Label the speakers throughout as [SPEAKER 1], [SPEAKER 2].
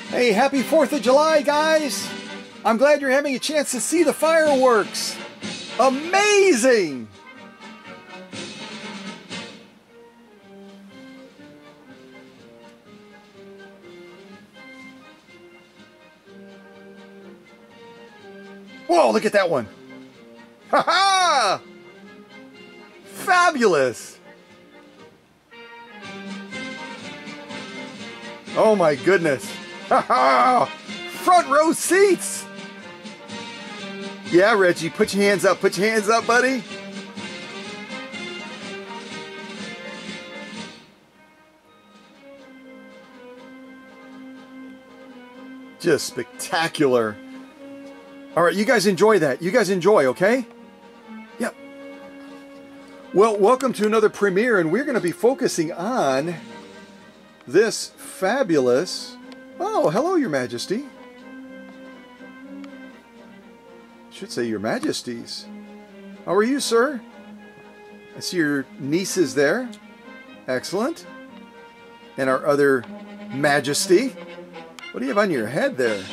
[SPEAKER 1] Hey, happy 4th of July, guys! I'm glad you're having a chance to see the fireworks. Amazing! Whoa, look at that one. Ha ha! Fabulous! Oh my goodness. Ha ha! Front row seats! Yeah, Reggie, put your hands up. Put your hands up, buddy. Just spectacular. All right, you guys enjoy that. You guys enjoy, okay? Yep. Well, welcome to another premiere, and we're going to be focusing on this fabulous... Oh, hello, Your Majesty. Should say Your Majesties. How are you, sir? I see your nieces there. Excellent. And our other Majesty. What do you have on your head there?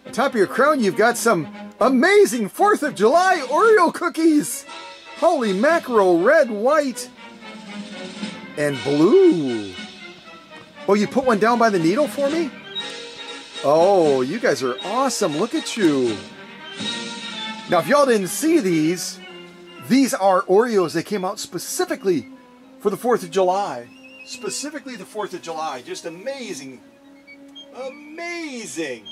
[SPEAKER 1] On top of your crown, you've got some amazing 4th of July Oreo cookies. Holy mackerel, red, white, and blue. Oh, you put one down by the needle for me? Oh, you guys are awesome. Look at you. Now, if y'all didn't see these are Oreos that came out specifically for the 4th of July. Specifically the 4th of July. Just amazing. Amazing.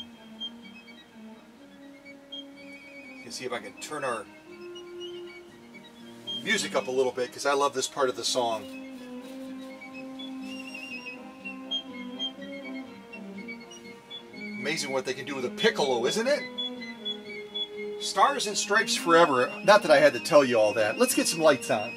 [SPEAKER 1] Let's see if I can turn our music up a little bit because I love this part of the song. Amazing what they can do with a piccolo, isn't it? Stars and stripes forever. Not that I had to tell you all that. Let's get some lights on.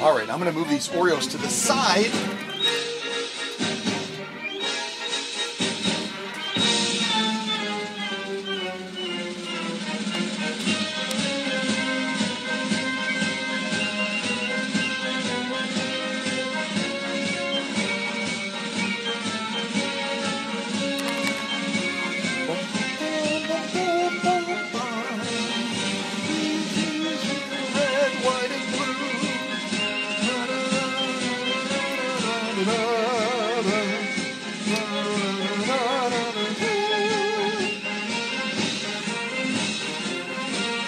[SPEAKER 1] All right, I'm going to move these Oreos to the side.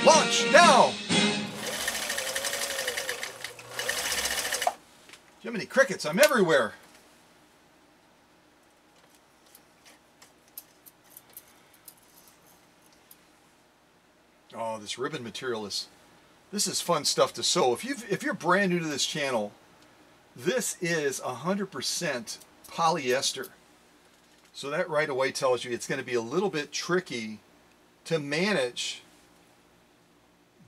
[SPEAKER 1] Launch now! Jiminy crickets, I'm everywhere. Oh, this ribbon material this is fun stuff to sew. If you're brand new to this channel, this is 100% polyester. So that right away tells you it's going to be a little bit tricky to manage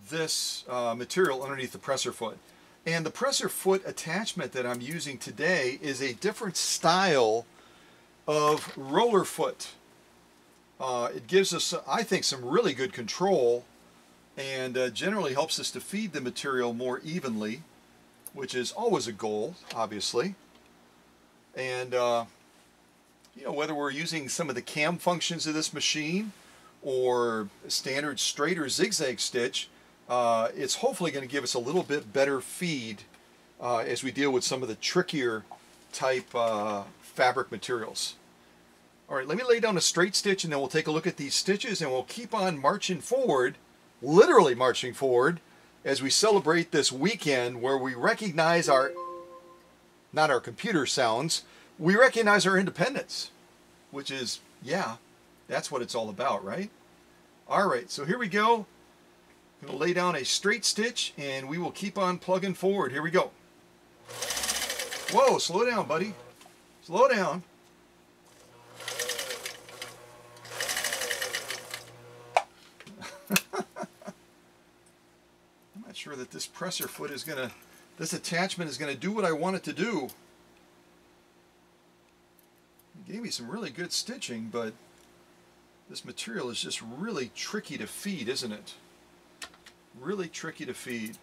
[SPEAKER 1] this material underneath the presser foot. And the presser foot attachment that I'm using today is a different style of roller foot. It gives us, I think, some really good control and generally helps us to feed the material more evenly, which is always a goal, obviously. And you know, whether we're using some of the cam functions of this machine or standard straight or zigzag stitch, it's hopefully going to give us a little bit better feed as we deal with some of the trickier type fabric materials. All right, let me lay down a straight stitch and then we'll take a look at these stitches and we'll keep on marching forward, literally marching forward, as we celebrate this weekend where we recognize our, not our computer sounds, we recognize our independence, which is, yeah, that's what it's all about, right? All right, so here we go. I'm going to lay down a straight stitch and we will keep on plugging forward. Here we go. Whoa, slow down, buddy. Slow down. I'm not sure that this presser foot is going to, this attachment is going to do what I want it to do. It gave me some really good stitching, but This material is just really tricky to feed, isn't it? Really tricky to feed.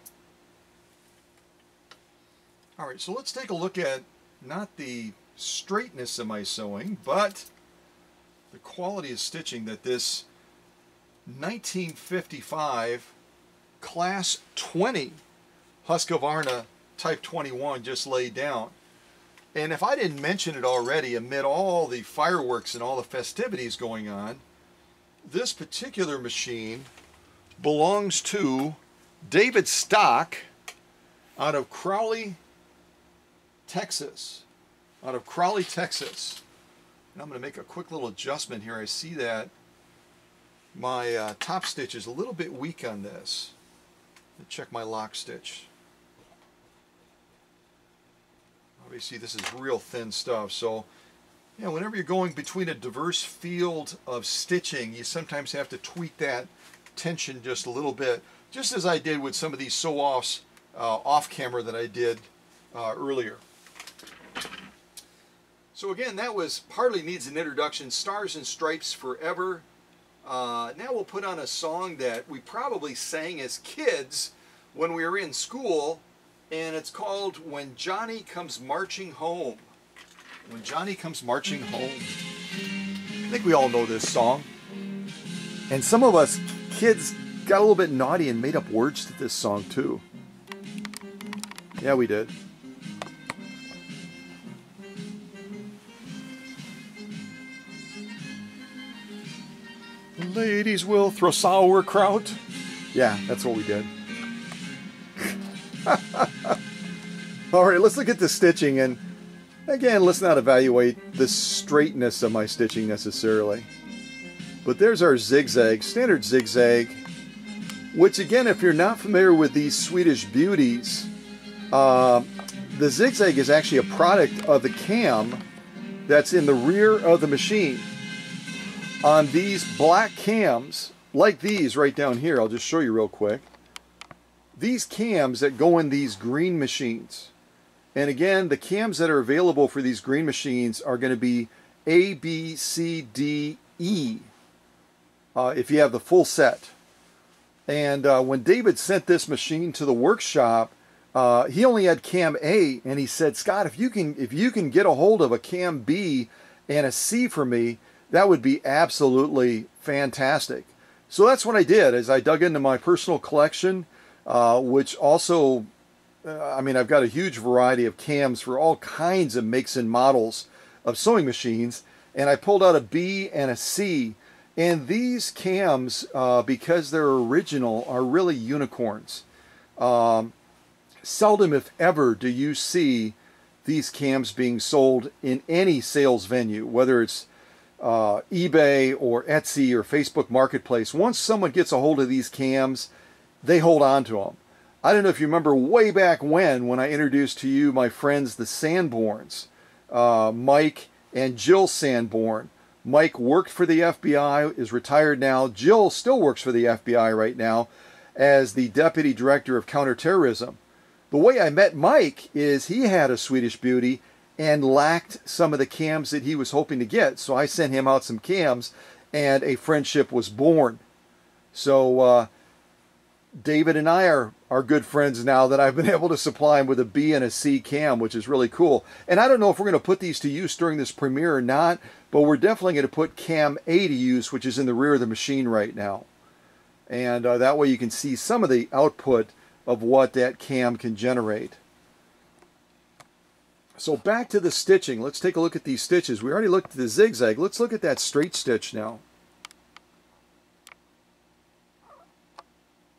[SPEAKER 1] All right, so let's take a look at not the straightness of my sewing, but the quality of stitching that this 1955 Class 20 Huskvarna Type 21 just laid down. And if I didn't mention it already, amid all the fireworks and all the festivities going on, this particular machine belongs to David Stock out of Crowley, Texas. Out of Crowley, Texas. And I'm going to make a quick little adjustment here. I see that my top stitch is a little bit weak on this. Let's check my lock stitch. Obviously this is real thin stuff, so yeah, whenever you're going between a diverse field of stitching, you sometimes have to tweak that tension just a little bit, just as I did with some of these sew-offs off camera that I did earlier. So again, that was Hardly Needs an Introduction, Stars and Stripes Forever. Now we'll put on a song that we probably sang as kids when we were in school, and it's called When Johnny Comes Marching Home. When Johnny Comes Marching Home. I think we all know this song. And some of us kids got a little bit naughty and made up words to this song too. Yeah, we did. The ladies will throw sauerkraut. Yeah, that's what we did. All right, let's look at the stitching, and again, let's not evaluate the straightness of my stitching necessarily. But there's our zigzag, standard zigzag, which again, if you're not familiar with these Swedish beauties, the zigzag is actually a product of the cam that's in the rear of the machine. On these black cams, like these right down here, I'll just show you real quick. These cams that go in these green machines, and again, the cams that are available for these green machines are going to be A, B, C, D, E, if you have the full set. And when David sent this machine to the workshop, he only had cam A, and he said, Scott, if you can get a hold of a cam B and a C for me, that would be absolutely fantastic. So that's what I did, as I dug into my personal collection, which also, I mean, I've got a huge variety of cams for all kinds of makes and models of sewing machines, and I pulled out a B and a C. And these cams, because they're original, are really unicorns. Seldom, if ever, do you see these cams being sold in any sales venue, whether it's eBay or Etsy or Facebook Marketplace. Once someone gets a hold of these cams, they hold on to them. I don't know if you remember way back when I introduced to you my friends the Sanborns, Mike and Jill Sanborn. Mike worked for the FBI, is retired now. Jill still works for the FBI right now as the Deputy Director of Counterterrorism. The way I met Mike is he had a Swedish beauty and lacked some of the cams that he was hoping to get. So I sent him out some cams, and a friendship was born. So David and I are good friends now that I've been able to supply him with a B and a C cam, which is really cool. And I don't know if we're going to put these to use during this premiere or not, but we're definitely going to put cam A to use, which is in the rear of the machine right now. And that way you can see some of the output of what that cam can generate. So back to the stitching. Let's take a look at these stitches. We already looked at the zigzag. Let's look at that straight stitch now.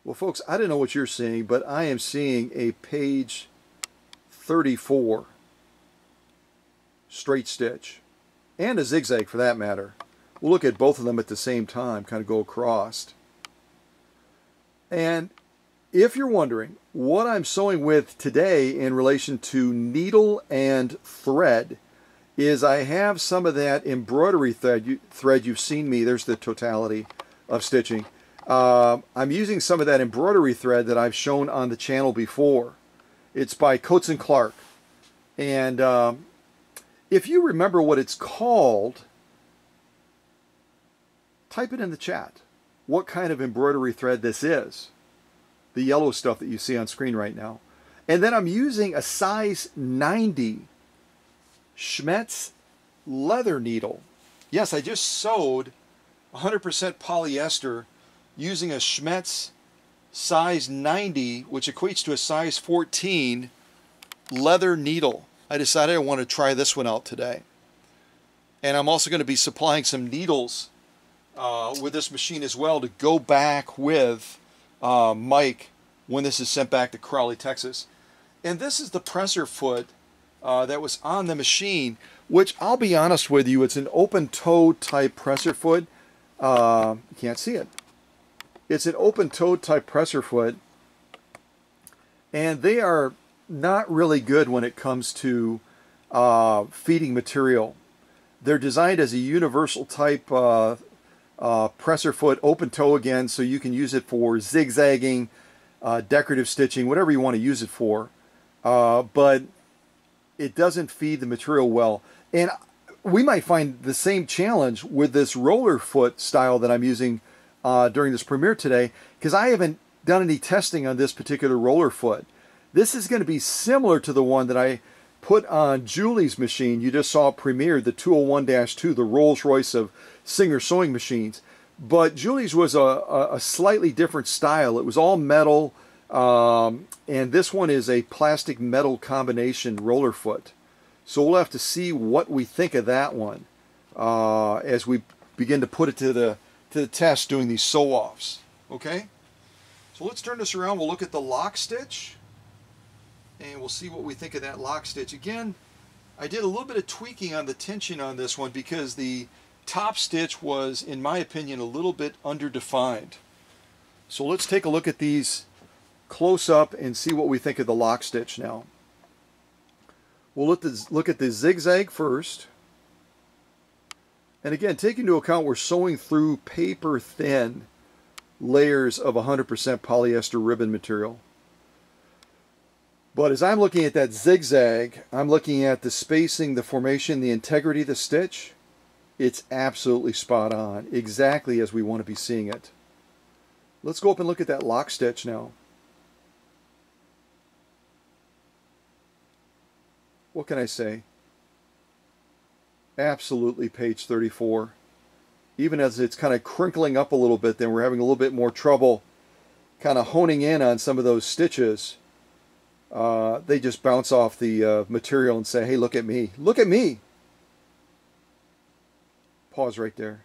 [SPEAKER 1] Well, folks, I don't know what you're seeing, but I am seeing a page 34 straight stitch, and a zigzag for that matter. We'll look at both of them at the same time, kind of go across. And if you're wondering what I'm sewing with today in relation to needle and thread, is I have some of that embroidery thread you've seen me. There's the totality of stitching. I'm using some of that embroidery thread that I've shown on the channel before. It's by Coates & Clark. And if you remember what it's called, type it in the chat what kind of embroidery thread this is. The yellow stuff that you see on screen right now. And then I'm using a size 90 Schmetz leather needle. Yes, I just sewed 100% polyester using a Schmetz size 90, which equates to a size 14 leather needle. I decided I want to try this one out today. And I'm also going to be supplying some needles with this machine as well to go back with Mike when this is sent back to Crowley, Texas. And this is the presser foot that was on the machine, which I'll be honest with you, it's an open toe type presser foot. You can't see it. It's an open toe type presser foot, and they are not really good when it comes to feeding material. They're designed as a universal type presser foot, open toe again, so you can use it for zigzagging, decorative stitching, whatever you want to use it for. But it doesn't feed the material well. And we might find the same challenge with this roller foot style that I'm using during this premiere today, because I haven't done any testing on this particular roller foot. This is going to be similar to the one that I put on Julie's machine. You just saw premiered, the 201-2, the Rolls Royce of Singer sewing machines. But Julie's was a slightly different style. It was all metal, and this one is a plastic metal combination roller foot. So we'll have to see what we think of that one as we begin to put it to the test doing these sew-offs. Okay? So let's turn this around. We'll look at the lock stitch, and we'll see what we think of that lock stitch. Again, I did a little bit of tweaking on the tension on this one because the top stitch was, in my opinion, a little bit underdefined. So let's take a look at these close up and see what we think of the lock stitch now. We'll look at the zigzag first. And again, take into account we're sewing through paper thin layers of 100% polyester ribbon material. But as I'm looking at that zigzag, I'm looking at the spacing, the formation, the integrity of the stitch. It's absolutely spot on, exactly as we want to be seeing it. Let's go up and look at that lock stitch now. What can I say? Absolutely page 34. Even as it's kind of crinkling up a little bit, then we're having a little bit more trouble kind of honing in on some of those stitches. They just bounce off the material and say, hey, look at me. Look at me. Pause right there.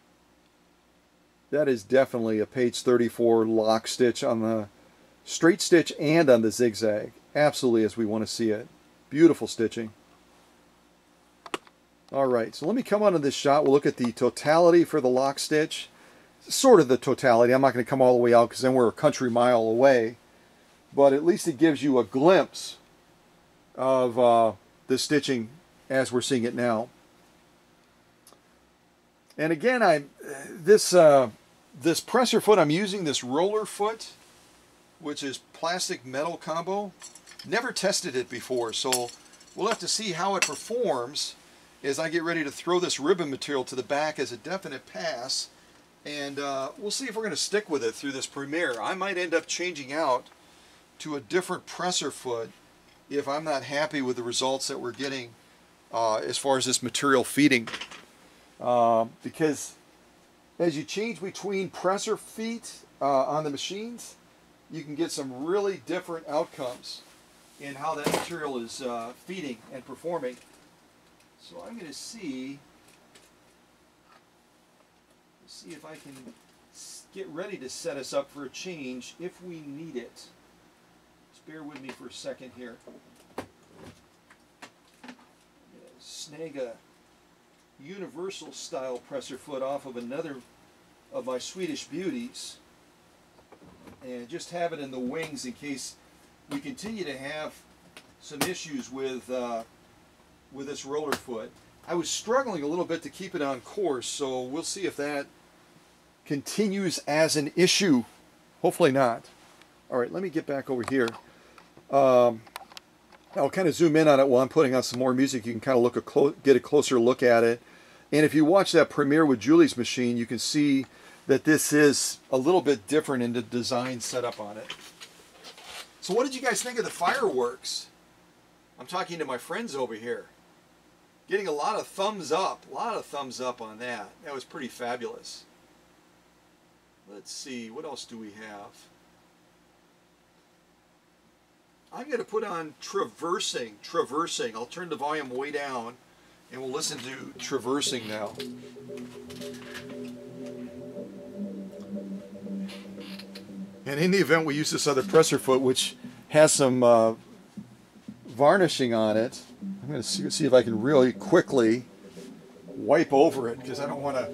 [SPEAKER 1] That is definitely a page 34 lock stitch on the straight stitch and on the zigzag. Absolutely as we want to see it. Beautiful stitching. Alright, so let me come onto this shot. We'll look at the totality for the lock stitch. Sort of the totality. I'm not going to come all the way out because then we're a country mile away. But at least it gives you a glimpse of the stitching as we're seeing it now. And again, this presser foot, I'm using this roller foot, which is plastic metal combo. Never tested it before, so we'll have to see how it performs as I get ready to throw this ribbon material to the back as a definite pass. And we'll see if we're going to stick with it through this premiere. I might end up changing out to a different presser foot if I'm not happy with the results that we're getting as far as this material feeding. Because as you change between presser feet on the machines, you can get some really different outcomes in how that material is feeding and performing. So I'm going to see if I can get ready to set us up for a change if we need it. Just bear with me for a second here. I'm going to snag a universal style presser foot off of another of my Swedish beauties and just have it in the wings in case we continue to have some issues with this roller foot. I was struggling a little bit to keep it on course, so we'll see if that continues as an issue. Hopefully not. All right, let me get back over here. I'll kind of zoom in on it while I'm putting on some more music. You can kind of get a closer look at it. And if you watch that premiere with Julie's machine, you can see that this is a little bit different in the design setup on it. So what did you guys think of the fireworks? I'm talking to my friends over here. Getting a lot of thumbs up on that. That was pretty fabulous. Let's see, what else do we have? I'm going to put on traversing. I'll turn the volume way down and we'll listen to traversing now. And in the event we use this other presser foot, which has some varnishing on it, I'm going to see if I can really quickly wipe over it, because I don't want to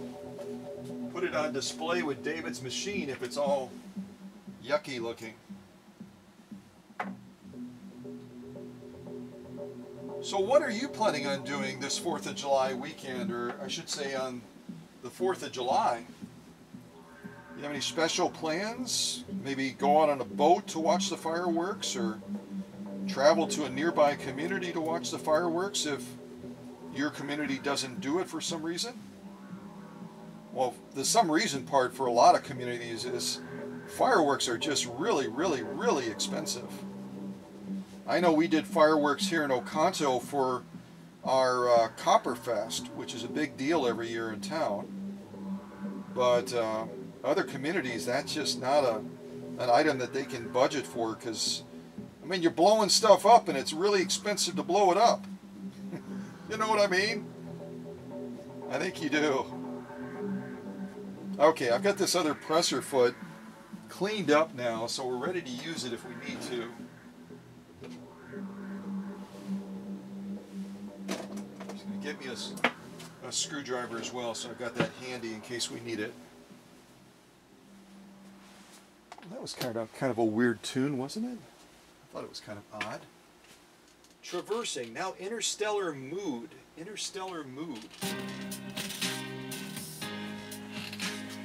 [SPEAKER 1] put it on display with David's machine if it's all yucky looking. So what are you planning on doing this 4th of July weekend, or I should say on the 4th of July? You have any special plans? Maybe go out on a boat to watch the fireworks, or travel to a nearby community to watch the fireworks if your community doesn't do it for some reason? Well, the some reason part for a lot of communities is fireworks are just really, really, really expensive. I know we did fireworks here in Oconto for our Copperfest, which is a big deal every year in town. But other communities, that's just not an item that they can budget for, because, I mean, you're blowing stuff up and it's really expensive to blow it up. You know what I mean? I think you do. Okay, I've got this other presser foot cleaned up now, so we're ready to use it if we need to. Just going to get me a screwdriver as well, so I've got that handy in case we need it. That was kind of a weird tune, wasn't it? I thought it was kind of odd. Traversing. Now interstellar mood. Interstellar mood.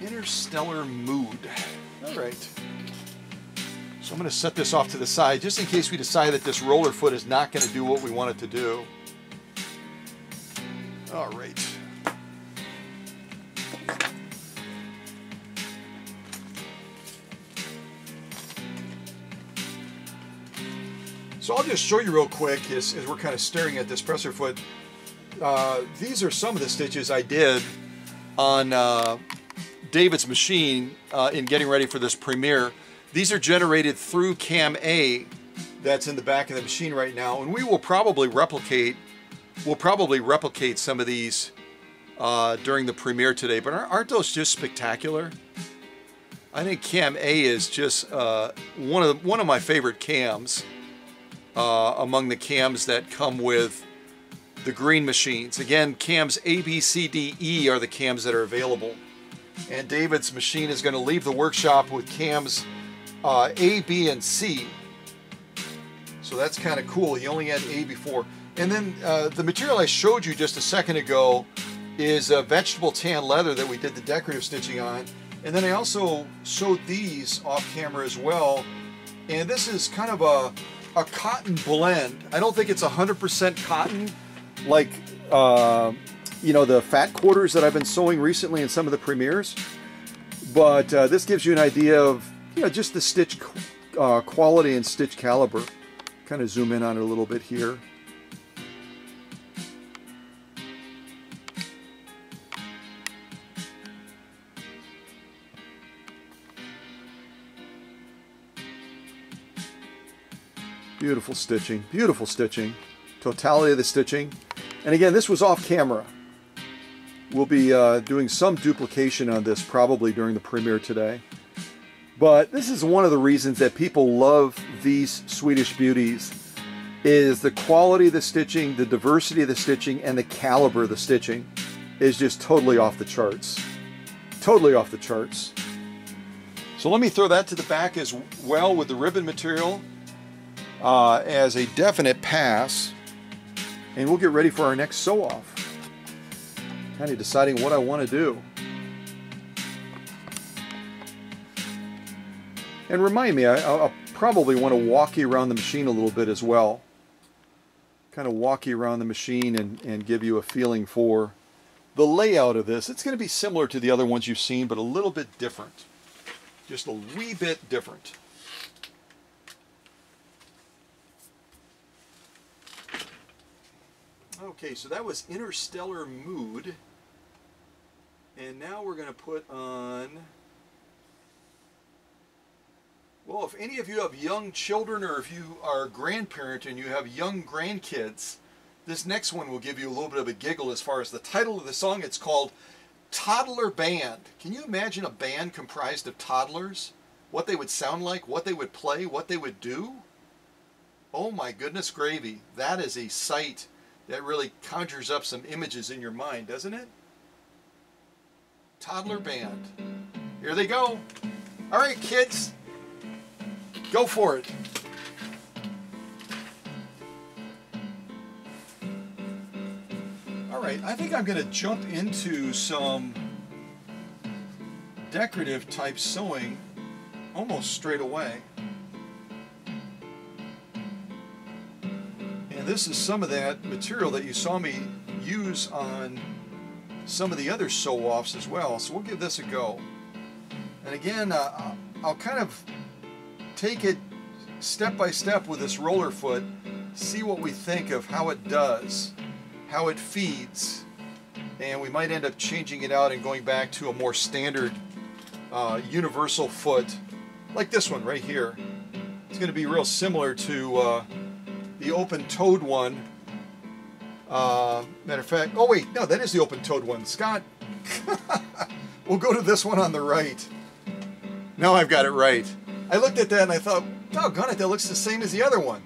[SPEAKER 1] Interstellar mood. All right. So I'm going to set this off to the side just in case we decide that this roller foot is not going to do what we want it to do. All right. So I'll just show you real quick as we're kind of staring at this presser foot. These are some of the stitches I did on David's machine in getting ready for this premiere. These are generated through Cam A that's in the back of the machine right now, and we will probably replicate some of these during the premiere today. But aren't those just spectacular? I think Cam A is just one of my favorite cams among the cams that come with the green machines. Again, cams A, B, C, D, E are the cams that are available. And David's machine is going to leave the workshop with cams A, B, and C. So that's kind of cool. He only had A before. And then the material I showed you just a second ago is vegetable tan leather that we did the decorative stitching on. And then I also showed these off camera as well. And this is kind of a cotton blend. I don't think it's 100% cotton like you know, the fat quarters that I've been sewing recently in some of the premieres, but this gives you an idea of, you know, just the stitch quality and stitch caliber. Kind of zoom in on it a little bit here. Beautiful stitching, beautiful stitching. Totality of the stitching. And again, this was off camera. We'll be doing some duplication on this probably during the premiere today. But this is one of the reasons that people love these Swedish beauties, is the quality of the stitching, the diversity of the stitching, and the caliber of the stitching is just totally off the charts. Totally off the charts. So let me throw that to the back as well with the ribbon material as a definite pass. And we'll get ready for our next sew off. Kind of deciding what I want to do. And remind me, I'll probably want to walk you around the machine a little bit as well. Kind of walk you around the machine and give you a feeling for the layout of this, it's going to be similar to the other ones you've seen, but a little bit different. Just a wee bit different. Okay, so that was Interstellar Mood. And now we're going to put on... Well, if any of you have young children, or if you are a grandparent and you have young grandkids, this next one will give you a little bit of a giggle as far as the title of the song. It's called Toddler Band. Can you imagine a band comprised of toddlers? What they would sound like, what they would play, what they would do? Oh my goodness gravy. That is a sight that really conjures up some images in your mind, doesn't it? Toddler Band. Here they go. All right, kids. Go for it. All right, I think I'm going to jump into some decorative type sewing almost straight away. And this is some of that material that you saw me use on some of the other sew-offs as well. So we'll give this a go. And again, I'll kind of take it step by step with this roller foot, see what we think of how it does, how it feeds, and we might end up changing it out and going back to a more standard universal foot like this one right here. It's going to be real similar to the open-toed one. Matter of fact, oh wait, no, that is the open-toed one. Scott, we'll go to this one on the right. Now I've got it right. I looked at that and I thought, doggone it, that looks the same as the other one.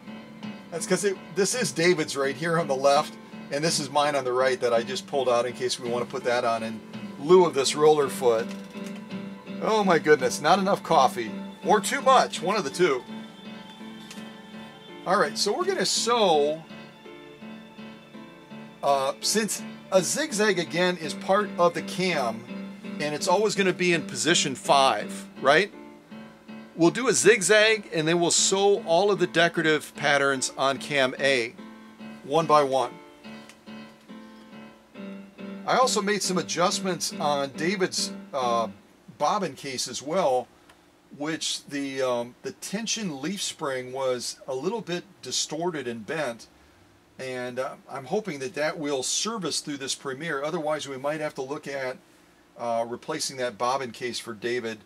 [SPEAKER 1] That's because this is David's right here on the left, and this is mine on the right that I just pulled out in case we want to put that on in lieu of this roller foot. Oh my goodness, not enough coffee. Or too much, one of the two. Alright, so we're going to sew, since a zigzag again is part of the cam, and it's always going to be in position 5, right? We'll do a zigzag and then we'll sew all of the decorative patterns on cam A, one by one. I also made some adjustments on David's bobbin case as well, which the tension leaf spring was a little bit distorted and bent, and I'm hoping that that will serve us through this premiere. Otherwise we might have to look at replacing that bobbin case for David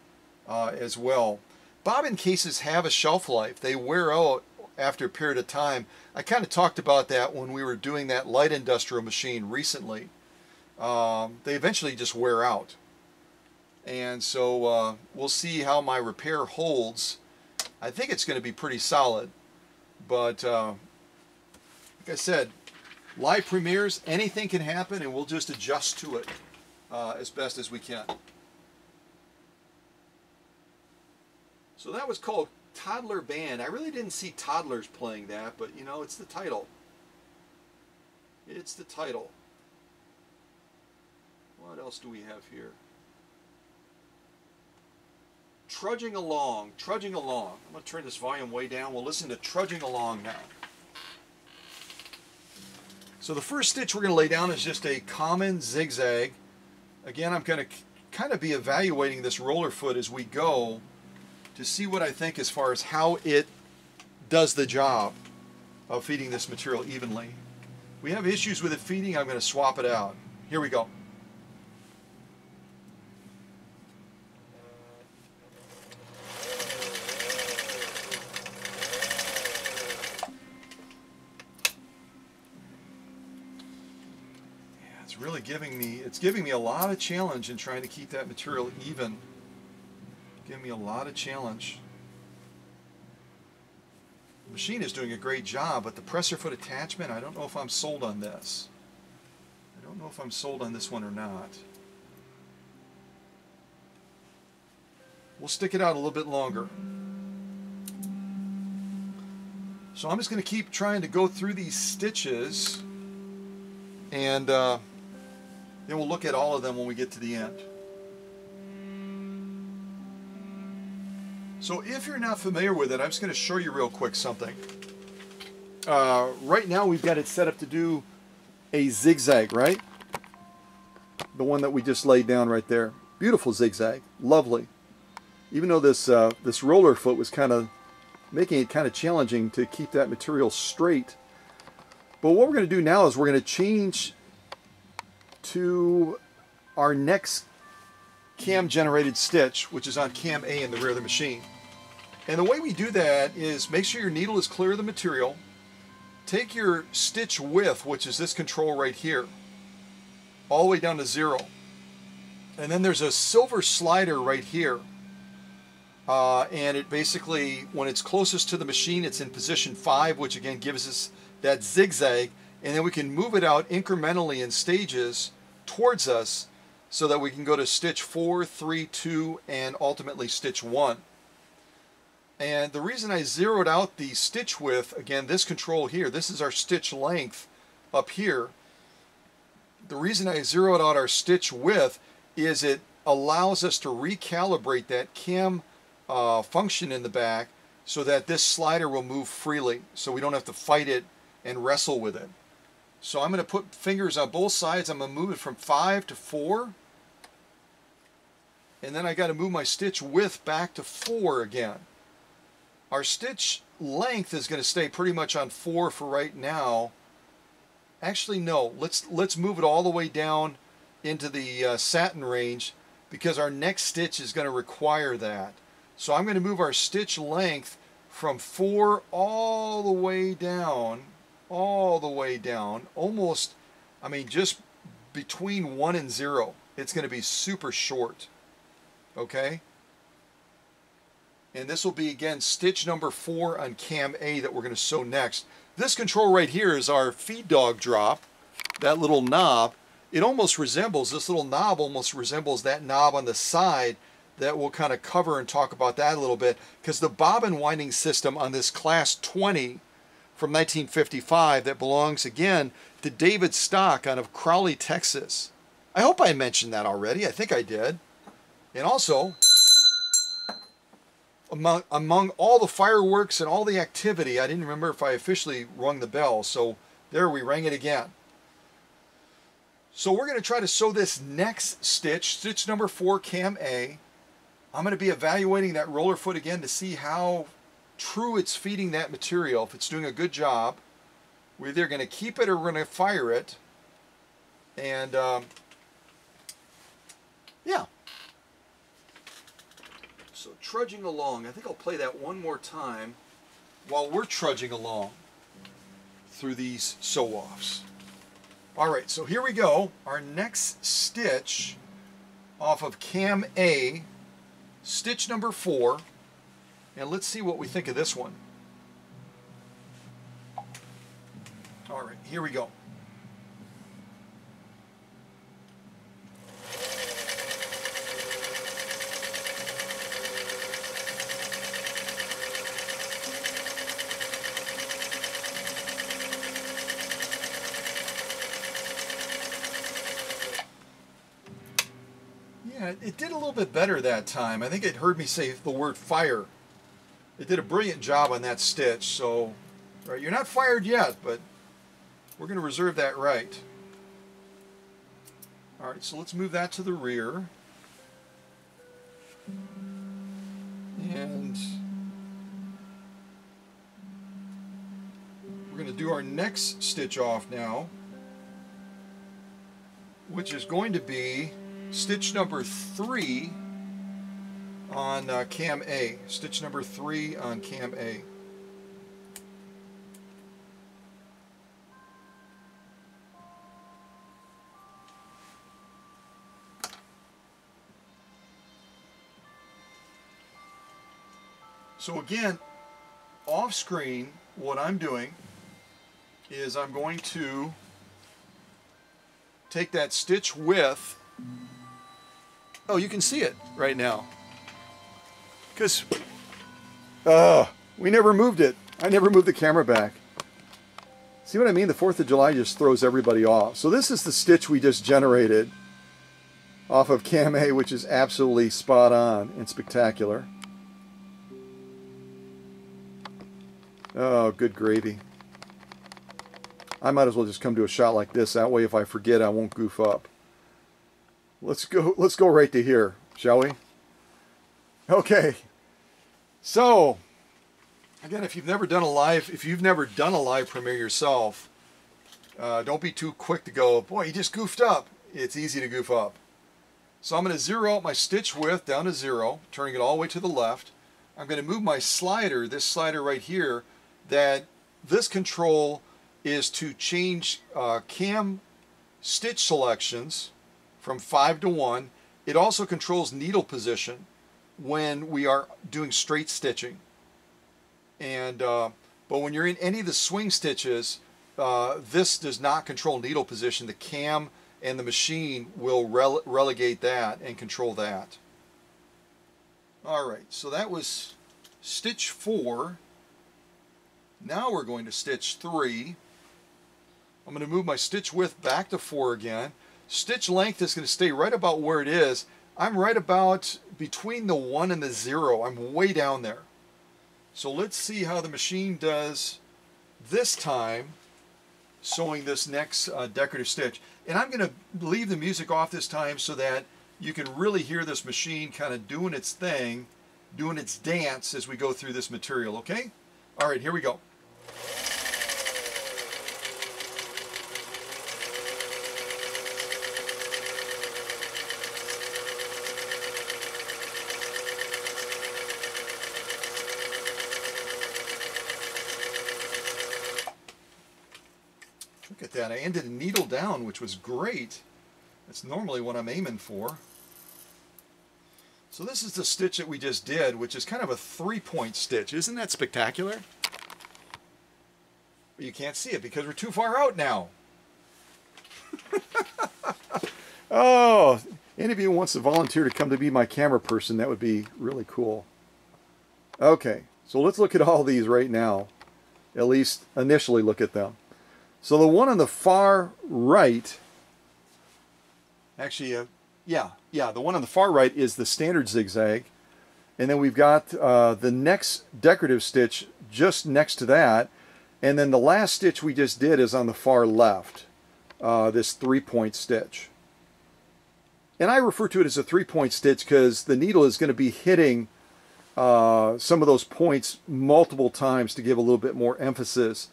[SPEAKER 1] as well. Bobbin cases have a shelf life. They wear out after a period of time. I kind of talked about that when we were doing that light industrial machine recently. They eventually just wear out. And so we'll see how my repair holds. I think it's going to be pretty solid. But like I said, live premieres, anything can happen, and we'll just adjust to it as best as we can. So that was called Toddler Band. I really didn't see toddlers playing that, but you know, it's the title. It's the title. What else do we have here? Trudging Along, Trudging Along. I'm going to turn this volume way down. We'll listen to Trudging Along now. So the first stitch we're going to lay down is just a common zigzag. Again, I'm going to kind of be evaluating this roller foot as we go to see what I think as far as how it does the job of feeding this material evenly. If we have issues with it feeding, I'm going to swap it out. Here we go. It's really giving me a lot of challenge in trying to keep that material even. Giving me a lot of challenge. The machine is doing a great job, but the presser foot attachment, I don't know if I'm sold on this. I don't know if I'm sold on this one or not. We'll stick it out a little bit longer. So I'm just going to keep trying to go through these stitches, and then we'll look at all of them when we get to the end. So if you're not familiar with it, I'm just going to show you real quick something. Right now we've got it set up to do a zigzag, right? the one that we just laid down right there. Beautiful zigzag, lovely. Even though this this roller foot was kind of making it kind of challenging to keep that material straight. But what we're going to do now is we're going to change to our next cam generated stitch, which is on cam A in the rear of the machine. And the way we do that is make sure your needle is clear of the material. Take your stitch width, which is this control right here, all the way down to 0. And then there's a silver slider right here. And it basically, when it's closest to the machine, it's in position 5, which again gives us that zigzag. And then we can move it out incrementally in stages towards us so that we can go to stitch 4, 3, 2, and ultimately stitch 1. And the reason I zeroed out the stitch width, again, this control here, this is our stitch length up here. The reason I zeroed out our stitch width is it allows us to recalibrate that cam function in the back so that this slider will move freely, so we don't have to fight it and wrestle with it. So I'm going to put fingers on both sides. I'm going to move it from 5 to 4. And then I got to move my stitch width back to 4 again. Our stitch length is going to stay pretty much on 4 for right now. Actually, no. Let's move it all the way down into the satin range because our next stitch is going to require that. So I'm going to move our stitch length from 4 all the way down, almost, I mean, just between 1 and 0. It's going to be super short, okay? And this will be, again, stitch number 4 on cam A that we're going to sew next. This control right here is our feed dog drop, that little knob. It almost resembles, this little knob almost resembles that knob on the side that we'll kind of cover and talk about that a little bit, because the bobbin winding system on this class 20 from 1955 that belongs again to David Stock out of Crowley, Texas. I hope I mentioned that already. I think I did. And also, among all the fireworks and all the activity, I didn't remember if I officially rung the bell, so there we rang it again. So we're going to try to sew this next stitch, stitch number 4, cam A. I'm going to be evaluating that roller foot again to see how true it's feeding that material, if it's doing a good job. We're either going to keep it or we're going to fire it. And yeah. So trudging along, I think I'll play that one more time while we're trudging along through these sew-offs. All right, so here we go. Our next stitch off of cam A, stitch number 4, and let's see what we think of this one. All right, here we go. Yeah, it did a little bit better that time. I think it heard me say the word fire. It did a brilliant job on that stitch. So, right, you're not fired yet, but we're going to reserve that right. All right, so let's move that to the rear. And we're going to do our next stitch off now, which is going to be stitch number 3 on cam A. Stitch number 3 on cam A. So again, off screen, what I'm doing is I'm going to take that stitch width. Oh, you can see it right now. Because we never moved it. I never moved the camera back. See what I mean? The 4th of July just throws everybody off. So this is the stitch we just generated off of cam A, which is absolutely spot on and spectacular. Oh, good gravy. I might as well just come to a shot like this. That way if I forget, I won't goof up. let's go right to here, shall we? Okay. So, again, if you've never done a live premiere yourself, don't be too quick to go, boy, you just goofed up. It's easy to goof up. So I'm going to zero out my stitch width down to 0, turning it all the way to the left. I'm going to move my slider, this slider right here, this control is to change cam stitch selections from 5 to 1. It also controls needle position when we are doing straight stitching. And but when you're in any of the swing stitches, this does not control needle position. The cam and the machine will relegate that and control that. Alright, so that was stitch 4. Now we're going to stitch 3. I'm going to move my stitch width back to 4 again. Stitch length is going to stay right about where it is. I'm right about between the 1 and the 0. I'm way down there. So let's see how the machine does this time sewing this next decorative stitch. And I'm going to leave the music off this time so that you can really hear this machine kind of doing its thing, doing its dance as we go through this material, okay? All right, here we go. Look at that, I ended a needle down, which was great. That's normally what I'm aiming for. So this is the stitch that we just did, which is kind of a 3-point stitch. Isn't that spectacular? But you can't see it because we're too far out now. Oh, any of you who wants to volunteer to come to be my camera person, that would be really cool. Okay, so let's look at all these right now. At least initially look at them. So the one on the far right, actually, the one on the far right is the standard zigzag. And then we've got the next decorative stitch just next to that. And then the last stitch we just did is on the far left, this 3-point stitch. And I refer to it as a 3-point stitch because the needle is going to be hitting some of those points multiple times to give a little bit more emphasis.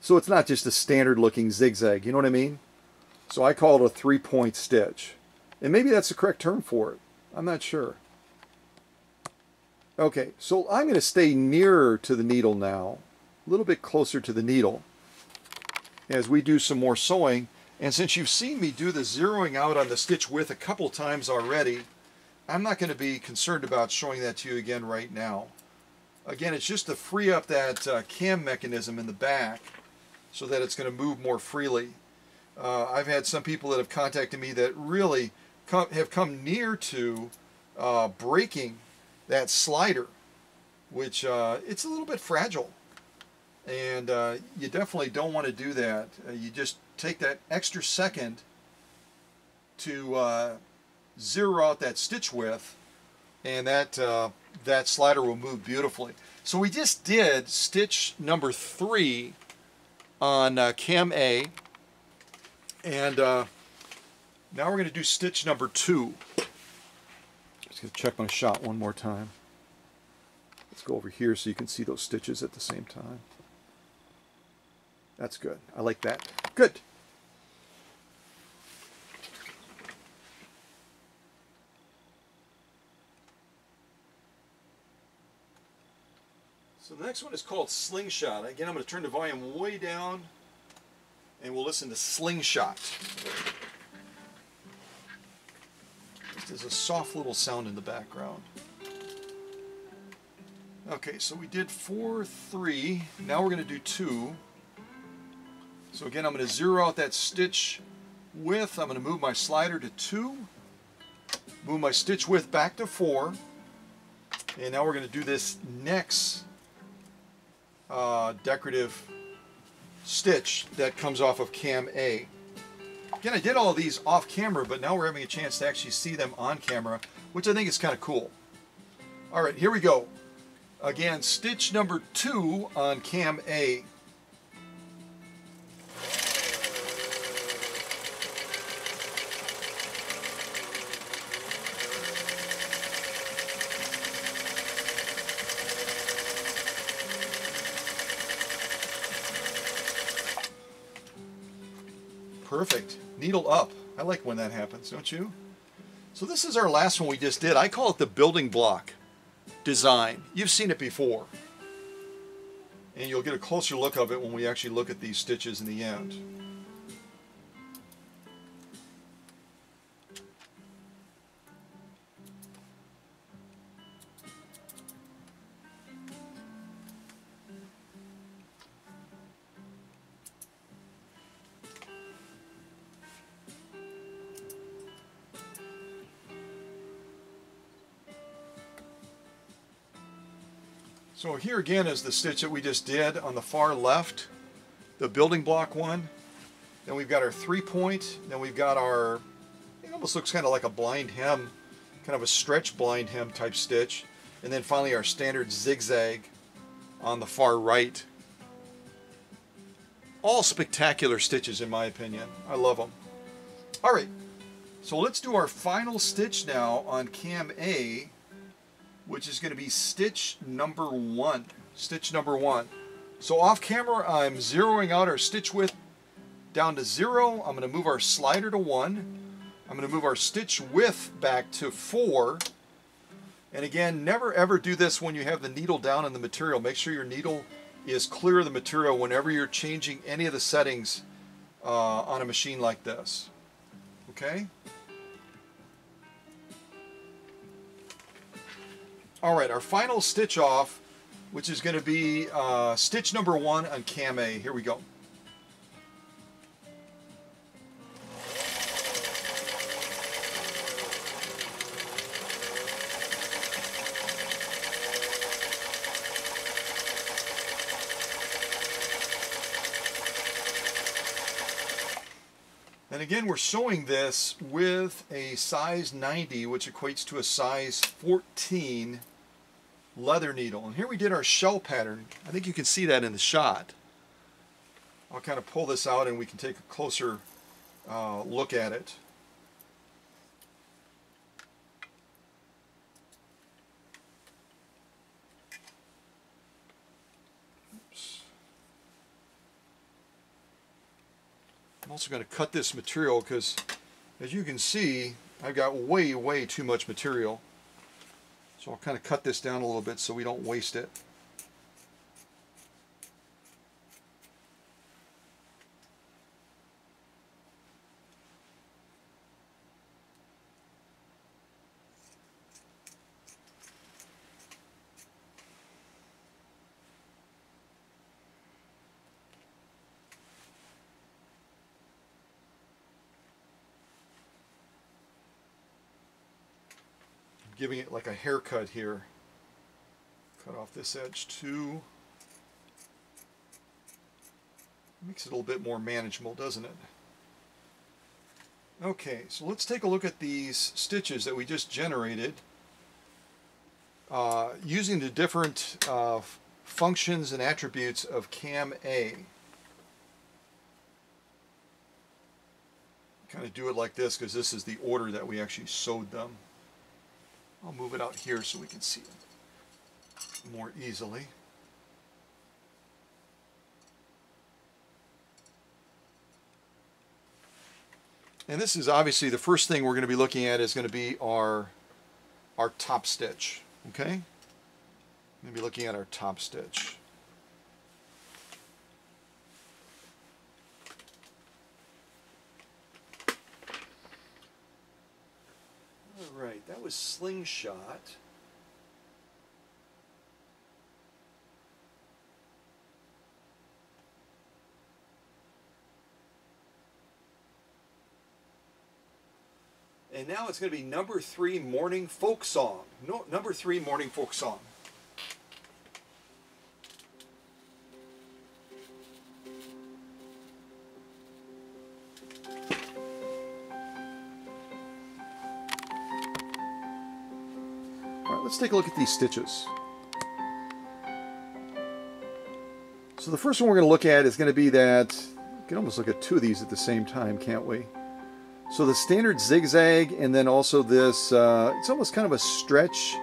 [SPEAKER 1] So it's not just a standard looking zigzag, you know what I mean? So I call it a 3-point stitch. And maybe that's the correct term for it. I'm not sure. Okay, so I'm going to stay nearer to the needle now, a little bit closer to the needle as we do some more sewing. And since you've seen me do the zeroing out on the stitch width a couple times already, I'm not going to be concerned about showing that to you again right now. Again, it's just to free up that cam mechanism in the back so that it's going to move more freely. I've had some people that have contacted me that really have come near to breaking that slider, which it's a little bit fragile. And you definitely don't want to do that. You just take that extra second to zero out that stitch width, and that slider will move beautifully. So we just did stitch number 3 on cam A, and now we're going to do stitch number 2. Just going to check my shot one more time. Let's go over here so you can see those stitches at the same time. That's good. I like that. Good. So the next one is called Slingshot. Again, I'm going to turn the volume way down and we'll listen to Slingshot. There's a soft little sound in the background. Okay, so we did 4, 3. Now we're going to do 2. So again, I'm going to zero out that stitch width. I'm going to move my slider to 2. Move my stitch width back to 4. And now we're going to do this next decorative stitch that comes off of cam A. Again, I did all of these off camera, but now we're having a chance to actually see them on camera, which I think is kind of cool. All right, here we go. Again, stitch number 2 on cam A. Perfect. Needle up. I like when that happens, don't you? So this is our last one we just did. I call it the building block design. You've seen it before. And you'll get a closer look of it when we actually look at these stitches in the end. So here again is the stitch that we just did on the far left, the building block one. Then we've got our 3-point, then we've got our, it almost looks kind of like a blind hem, kind of a stretch blind hem type stitch. And then finally our standard zigzag on the far right. All spectacular stitches in my opinion. I love them. All right, so let's do our final stitch now on cam A, which is going to be stitch number 1. Stitch number 1. So off camera, I'm zeroing out our stitch width down to 0. I'm going to move our slider to 1. I'm going to move our stitch width back to 4. And again, never ever do this when you have the needle down in the material. Make sure your needle is clear of the material whenever you're changing any of the settings on a machine like this. Okay? All right, our final stitch off, which is going to be stitch number 1 on cam A. Here we go. And again, we're sewing this with a size 90, which equates to a size 14 leather needle. And here we did our shell pattern. I think you can see that in the shot. I'll kind of pull this out and we can take a closer look at it. Oops. I'm also going to cut this material because, as you can see, I've got way too much material. So I'll kind of cut this down a little bit so we don't waste it. Giving it like a haircut here. Cut off this edge too. Makes it a little bit more manageable, doesn't it? Okay, so let's take a look at these stitches that we just generated using the different functions and attributes of cam A. Kind of do it like this because this is the order that we actually sewed them. I'll move it out here so we can see it more easily. And this is obviously the first thing we're going to be looking at is going to be our top stitch. Okay? I'm going to be looking at our top stitch. Right, that was slingshot. And now it's going to be number 3 morning folk song. No, number 3 morning folk song. Let's take a look at these stitches. So the first one we're going to look at is going to be that, you can almost look at 2 of these at the same time, can't we? So the standard zigzag and then also this, it's almost kind of a stretch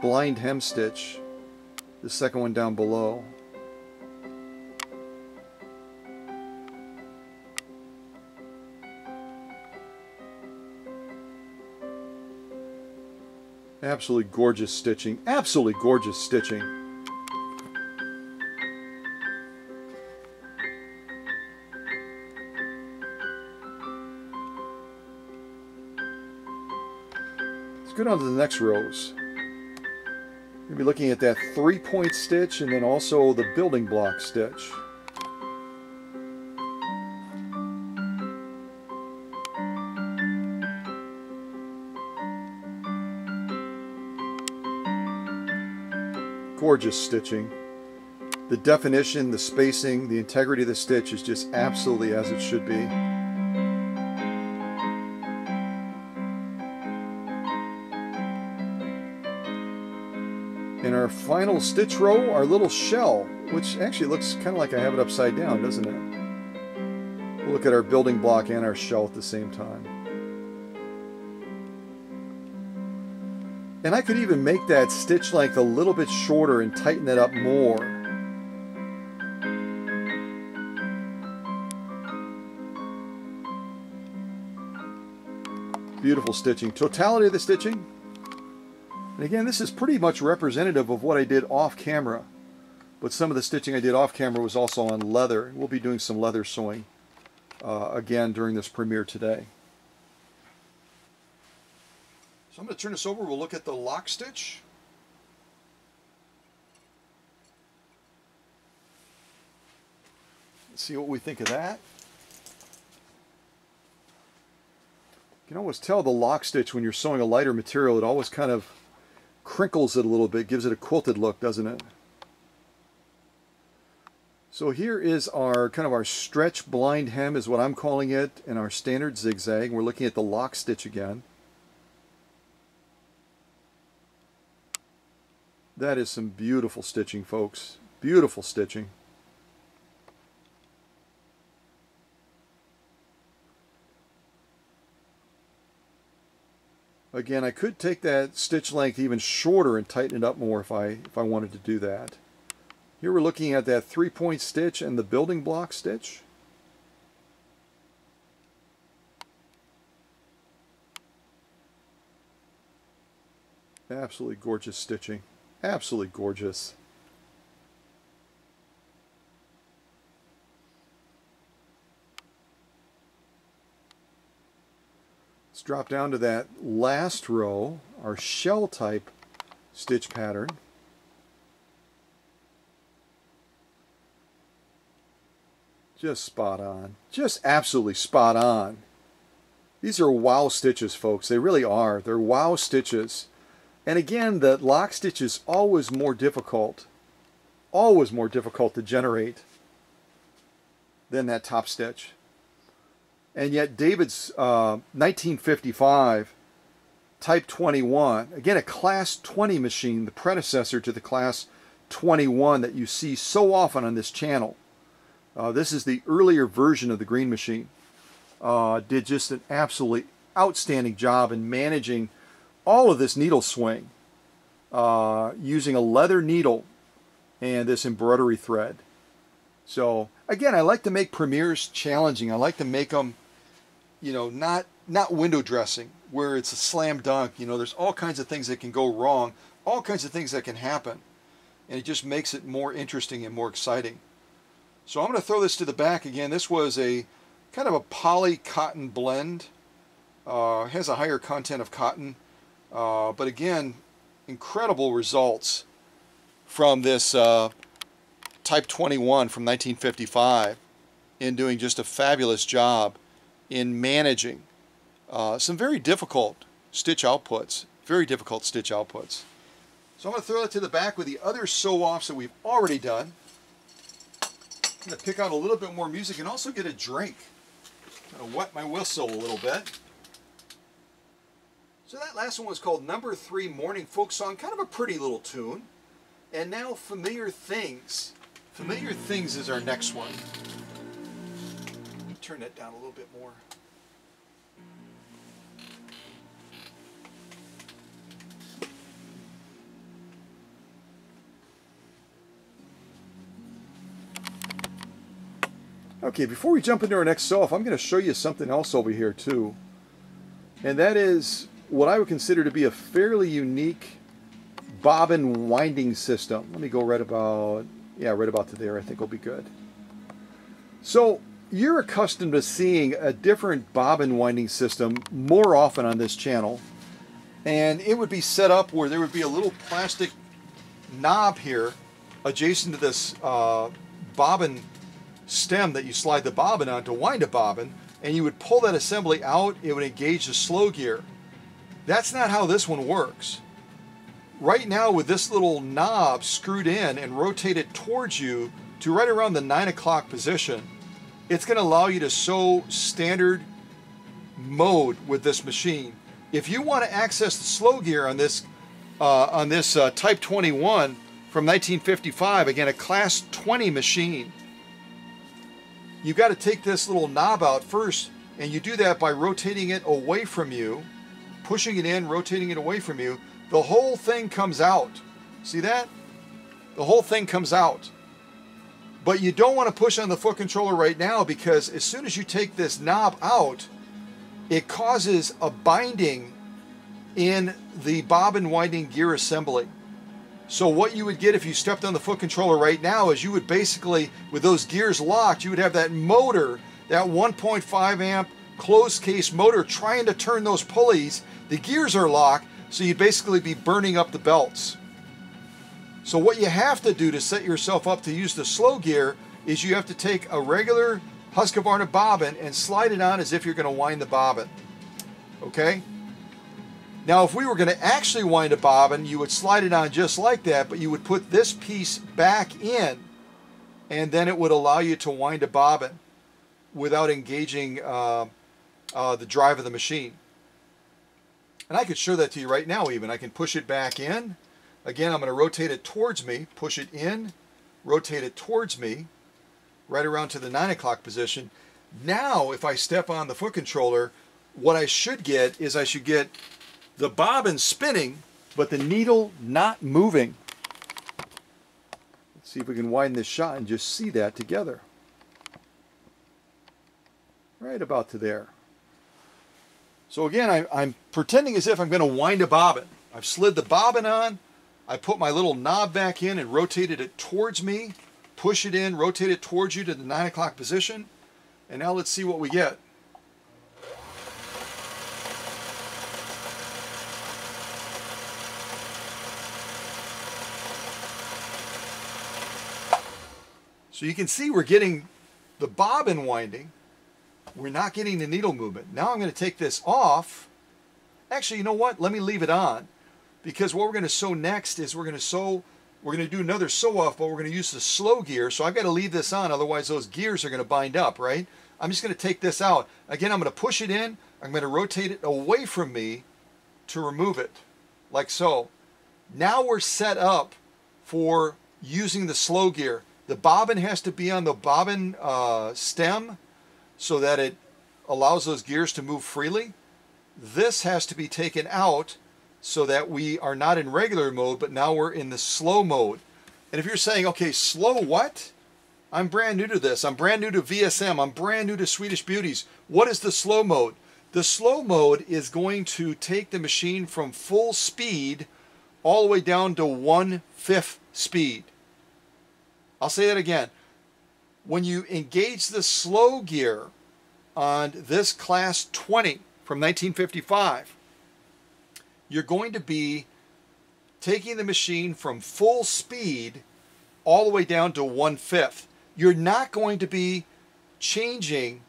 [SPEAKER 1] blind hem stitch. The second one down below. Absolutely gorgeous stitching. Absolutely gorgeous stitching. Let's go down to the next rows. We're going to be looking at that 3-point stitch and then also the building block stitch. Gorgeous stitching. The definition, the spacing, the integrity of the stitch is just absolutely as it should be. In our final stitch row, our little shell, which actually looks kind of like I have it upside down, doesn't it? We'll look at our building block and our shell at the same time. And I could even make that stitch length a little bit shorter and tighten it up more. Beautiful stitching. Totality of the stitching. And again, this is pretty much representative of what I did off camera. But some of the stitching I did off camera was also on leather. We'll be doing some leather sewing again during this premiere today. So I'm going to turn this over. We'll look at the lock stitch. Let's see what we think of that. You can always tell the lock stitch when you're sewing a lighter material. It always kind of crinkles it a little bit, gives it a quilted look, doesn't it? So here is our kind of our stretch blind hem is what I'm calling it, and our standard zigzag. We're looking at the lock stitch again. That is some beautiful stitching, folks. Beautiful stitching. Again, I could take that stitch length even shorter and tighten it up more if I wanted to do that. Here we're looking at that 3-point stitch and the building block stitch. Absolutely gorgeous stitching. Absolutely gorgeous. Let's drop down to that last row, our shell type stitch pattern. Just spot on. Just absolutely spot on. These are wow stitches, folks. They really are. They're wow stitches. And again, the lock stitch is always more difficult to generate than that top stitch. And yet David's 1955 Type 21, again a Class 20 machine, the predecessor to the Class 21 that you see so often on this channel. This is the earlier version of the green machine. Did just an absolutely outstanding job in managing all of this needle swing using a leather needle and this embroidery thread. So again, I like to make premieres challenging. I like to make them, you know, not window dressing where it's a slam dunk. You know, there's all kinds of things that can go wrong, all kinds of things that can happen, and it just makes it more interesting and more exciting. So I'm going to throw this to the back again. This was a kind of a poly cotton blend. Has a higher content of cotton. But again, incredible results from this Type 21 from 1955 in doing just a fabulous job in managing some very difficult stitch outputs. Very difficult stitch outputs. So I'm going to throw it to the back with the other sew-offs that we've already done. I'm going to pick out a little bit more music and also get a drink. I'm going to wet my whistle a little bit. So that last one was called Number 3 Morning Folk Song, kind of a pretty little tune. And now Familiar Things. Familiar Things is our next one. Let me turn that down a little bit more. Okay, before we jump into our next sew-off, I'm going to show you something else over here too. And that is what I would consider to be a fairly unique bobbin winding system. Let me go right about, yeah, right about to there. I think will be good. So you're accustomed to seeing a different bobbin winding system more often on this channel, and it would be set up where there would be a little plastic knob here adjacent to this bobbin stem that you slide the bobbin on to wind a bobbin, and you would pull that assembly out. It would engage the slow gear. That's not how this one works. Right now, with this little knob screwed in and rotated towards you to right around the 9 o'clock position, it's going to allow you to sew standard mode with this machine. If you want to access the slow gear on this Type 21 from 1955, again a Class 20 machine, you've got to take this little knob out first, and you do that by rotating it away from you, pushing it in, rotating it away from you. The whole thing comes out. See that? The whole thing comes out. But you don't want to push on the foot controller right now, because as soon as you take this knob out, it causes a binding in the bobbin winding gear assembly. So what you would get if you stepped on the foot controller right now is you would basically, with those gears locked, you would have that motor, that 1.5 amp closed case motor trying to turn those pulleys. The gears are locked, so you'd basically be burning up the belts. So what you have to do to set yourself up to use the slow gear is you have to take a regular Husqvarna bobbin and slide it on as if you're going to wind the bobbin. Okay? Now, if we were going to actually wind a bobbin, you would slide it on just like that, but you would put this piece back in, and then it would allow you to wind a bobbin without engaging the drive of the machine. And I could show that to you right now even. I can push it back in. Again, I'm going to rotate it towards me, push it in, rotate it towards me, right around to the 9 o'clock position. Now, if I step on the foot controller, what I should get is I should get the bobbin spinning, but the needle not moving. Let's see if we can widen this shot and just see that together. Right about to there. So again, I'm pretending as if I'm going to wind a bobbin. I've slid the bobbin on, I put my little knob back in and rotated it towards me, push it in, rotate it towards you to the 9 o'clock position, and now let's see what we get. So you can see we're getting the bobbin winding. We're not getting the needle movement. Now I'm going to take this off. Actually, you know what? Let me leave it on, because what we're going to sew next is we're going to do another sew off, but we're going to use the slow gear. So I've got to leave this on, otherwise those gears are going to bind up, right? I'm just going to take this out. Again, I'm going to push it in. I'm going to rotate it away from me to remove it, like so. Now we're set up for using the slow gear. The bobbin has to be on the bobbin stem so that it allows those gears to move freely. This has to be taken out so that we are not in regular mode, but now we're in the slow mode. And if you're saying, okay, slow what? I'm brand new to this. I'm brand new to VSM. I'm brand new to Swedish Beauties. What is the slow mode? The slow mode is going to take the machine from full speed all the way down to 1/5 speed. I'll say that again. When you engage the slow gear on this Class 20 from 1955, you're going to be taking the machine from full speed all the way down to 1/5. You're not going to be changing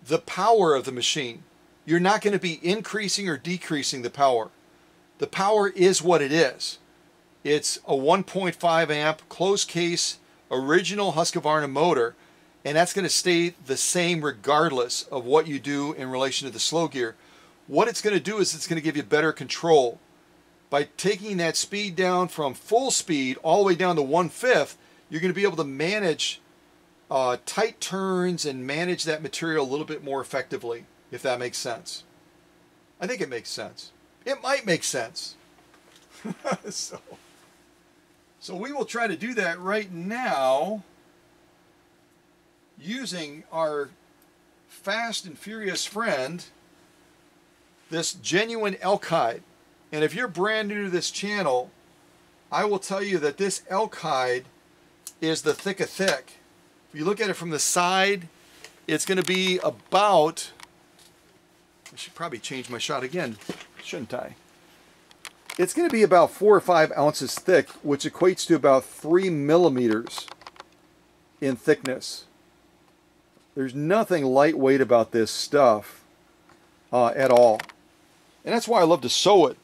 [SPEAKER 1] the power of the machine. You're not going to be increasing or decreasing the power. The power is what it is. It's a 1.5 amp closed case original Husqvarna motor, and that's going to stay the same regardless of what you do in relation to the slow gear. What it's going to do is it's going to give you better control. By taking that speed down from full speed all the way down to 1/5, you're going to be able to manage tight turns and manage that material a little bit more effectively, if that makes sense. I think it makes sense. It might make sense. So we will try to do that right now using our fast and furious friend, this genuine elk hide. And if you're brand new to this channel, I will tell you that this elk hide is the thick of thick. If you look at it from the side, it's going to be about, I should probably change my shot again, shouldn't I? It's going to be about 4 or 5 ounces thick, which equates to about 3 millimeters in thickness. There's nothing lightweight about this stuff at all. And that's why I love to sew it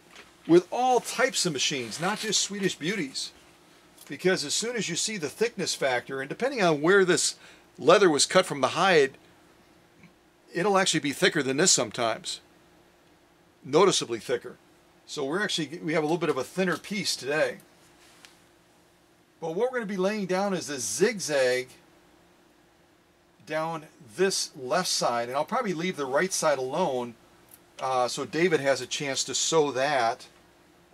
[SPEAKER 1] with all types of machines, not just Swedish Beauties. Because as soon as you see the thickness factor, and depending on where this leather was cut from the hide, it'll actually be thicker than this sometimes. Noticeably thicker. So we have a little bit of a thinner piece today. But what we're going to be laying down is a zigzag down this left side, and I'll probably leave the right side alone so David has a chance to sew that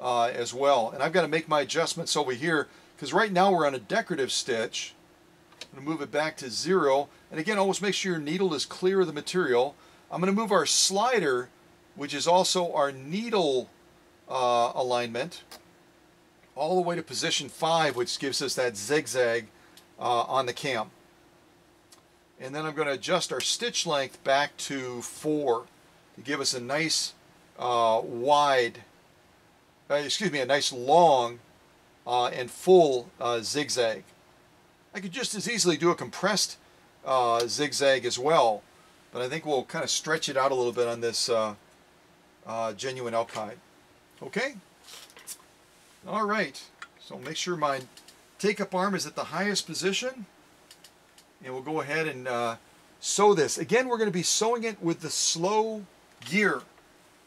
[SPEAKER 1] as well. And I've got to make my adjustments over here because right now we're on a decorative stitch. I'm going to move it back to 0, and again, always make sure your needle is clear of the material. I'm going to move our slider, which is also our needle alignment, all the way to position 5, which gives us that zigzag on the cam. And then I'm going to adjust our stitch length back to 4 to give us a nice a nice long and full zigzag. I could just as easily do a compressed zigzag as well, but I think we'll kind of stretch it out a little bit on this genuine elk hide. Okay? All right. So make sure my take-up arm is at the highest position. And we'll go ahead and sew this. Again, we're going to be sewing it with the slow gear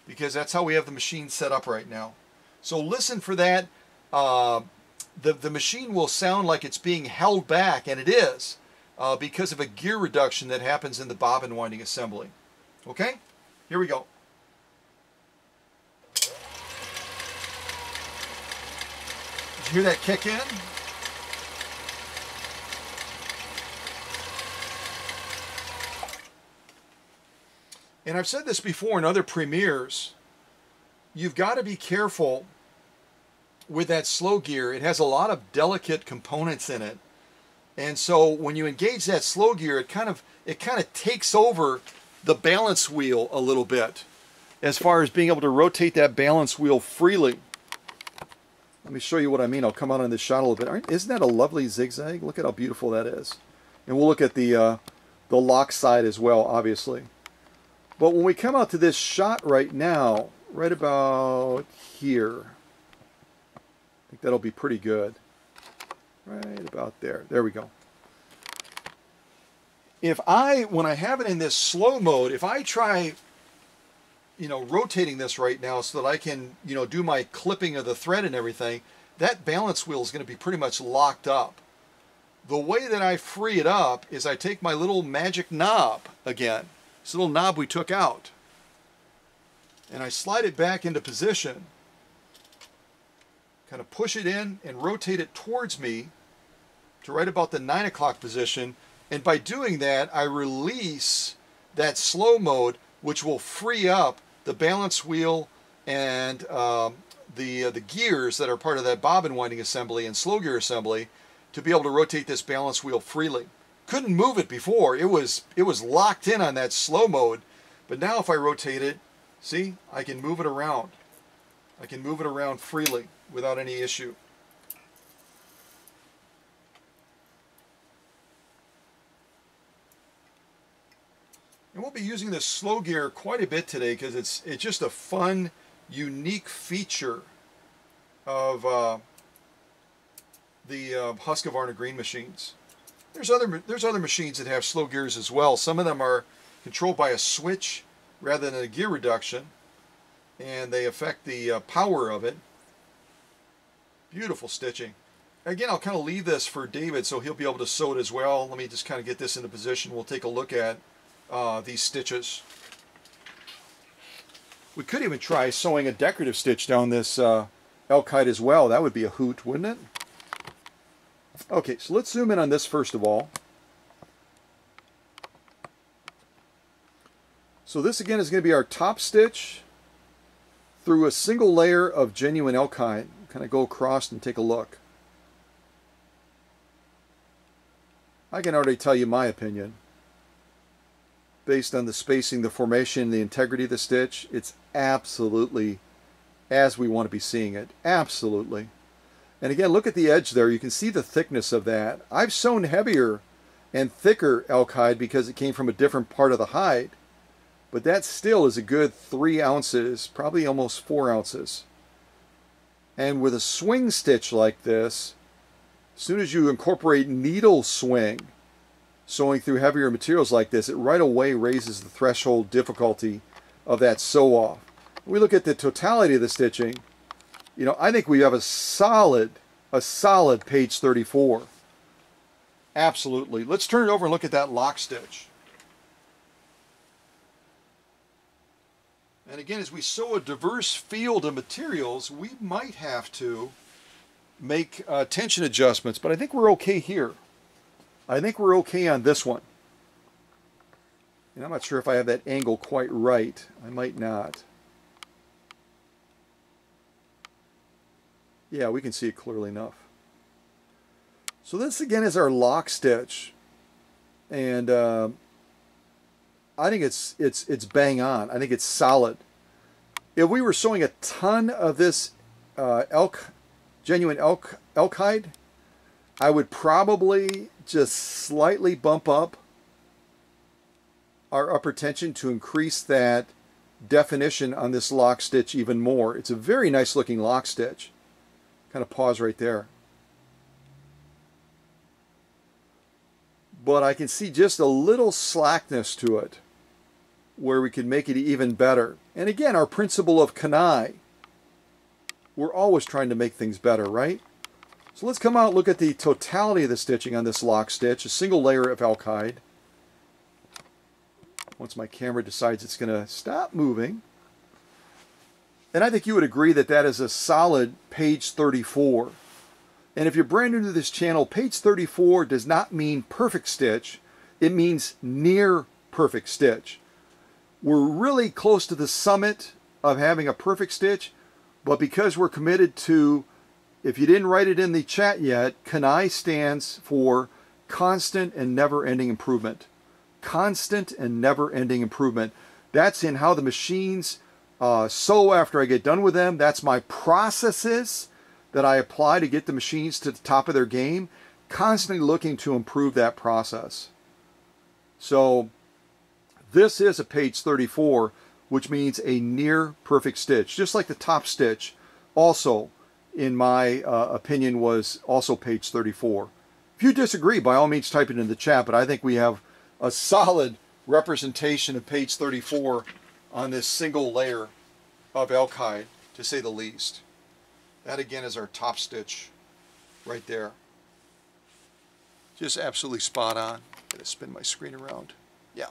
[SPEAKER 1] because that's how we have the machine set up right now. So listen for that. The machine will sound like it's being held back, and it is because of a gear reduction that happens in the bobbin winding assembly. Okay? Here we go. Did you hear that kick in? And I've said this before in other premieres, you've got to be careful with that slow gear. It has a lot of delicate components in it. And so when you engage that slow gear, it kind of takes over the balance wheel a little bit as far as being able to rotate that balance wheel freely. Let me show you what I mean. I'll come out on this shot a little bit. Isn't that a lovely zigzag? Look at how beautiful that is. And we'll look at the lock side as well, obviously. But when we come out to this shot right now, right about here, I think that'll be pretty good. Right about there. There we go. When I have it in this slow mode, if I try, rotating this right now so that I can, do my clipping of the thread and everything, that balance wheel is going to be pretty much locked up. The way that I free it up is I take my little magic knob again. This little knob we took out, and I slide it back into position, kind of push it in and rotate it towards me to right about the 9 o'clock position, and by doing that I release that slow mode, which will free up the balance wheel and the gears that are part of that bobbin winding assembly and slow gear assembly to be able to rotate this balance wheel freely. Couldn't move it before. It was locked in on that slow mode, but now if I rotate it, see, I can move it around. I can move it around freely without any issue. And we'll be using this slow gear quite a bit today because it's just a fun, unique feature of the Huskvarna green machines. There's other machines that have slow gears as well. Some of them are controlled by a switch rather than a gear reduction, and they affect the power of it. Beautiful stitching. Again, I'll kind of leave this for David so he'll be able to sew it as well. Let me just kind of get this into position. We'll take a look at these stitches. We could even try sewing a decorative stitch down this elk hide as well. That would be a hoot, wouldn't it? Okay, so let's zoom in on this first of all. So this again is going to be our top stitch, through a single layer of genuine elk hide. Kind of go across and take a look. I can already tell you my opinion. Based on the spacing, the formation, the integrity of the stitch, it's absolutely as we want to be seeing it. Absolutely. And again, look at the edge there. You can see the thickness of that. I've sewn heavier and thicker elk hide because it came from a different part of the hide. But that still is a good 3 ounces, probably almost 4 ounces. And with a swing stitch like this, as soon as you incorporate needle swing, sewing through heavier materials like this, it right away raises the threshold difficulty of that sew off. When we look at the totality of the stitching, you know, I think we have a solid page 34. Absolutely. Let's turn it over and look at that lock stitch. And again, as we sew a diverse field of materials, we might have to make tension adjustments, but I think we're okay here. I think we're okay on this one. And I'm not sure if I have that angle quite right. I might not. Yeah, we can see it clearly enough. So this again is our lock stitch. And I think it's bang on. I think it's solid. If we were sewing a ton of this genuine elk hide, I would probably just slightly bump up our upper tension to increase that definition on this lock stitch even more. It's a very nice looking lock stitch. Kind of pause right there. But I can see just a little slackness to it where we can make it even better. And again, our principle of kanai. We're always trying to make things better, right? So let's come out and look at the totality of the stitching on this lock stitch, a single layer of elk hide. Once my camera decides it's going to stop moving. And I think you would agree that that is a solid page 34. And if you're brand new to this channel, page 34 does not mean perfect stitch. It means near perfect stitch. We're really close to the summit of having a perfect stitch, but because we're committed to, if you didn't write it in the chat yet, kanai stands for constant and never-ending improvement. Constant and never-ending improvement. That's in how the machines sew after I get done with them. That's my processes that I apply to get the machines to the top of their game. Constantly looking to improve that process. So this is a page 34, which means a near perfect stitch. Just like the top stitch also, in my opinion, was also page 34. If you disagree, by all means type it in the chat, but I think we have a solid representation of page 34 on this single layer of elk hide, to say the least. That again is our top stitch right there. Just absolutely spot on. Gotta spin my screen around. Yeah.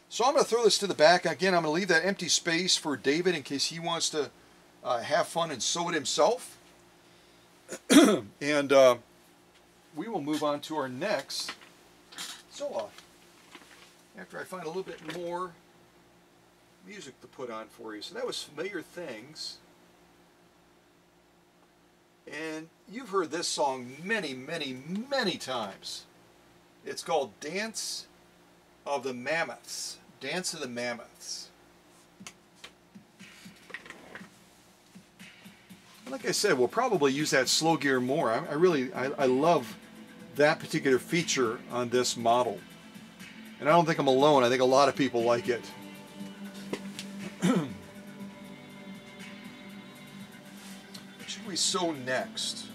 [SPEAKER 1] So I'm going to throw this to the back. Again, I'm going to leave that empty space for David in case he wants to have fun and sew it himself. And we will move on to our next sew-off after I find a little bit more music to put on for you. So that was Familiar Things. And you've heard this song many, many, many times. It's called Dance of the Mammoths. Dance of the Mammoths. Like I said, we'll probably use that slow gear more. I love that particular feature on this model. And I don't think I'm alone. I think a lot of people like it. What should we sew next?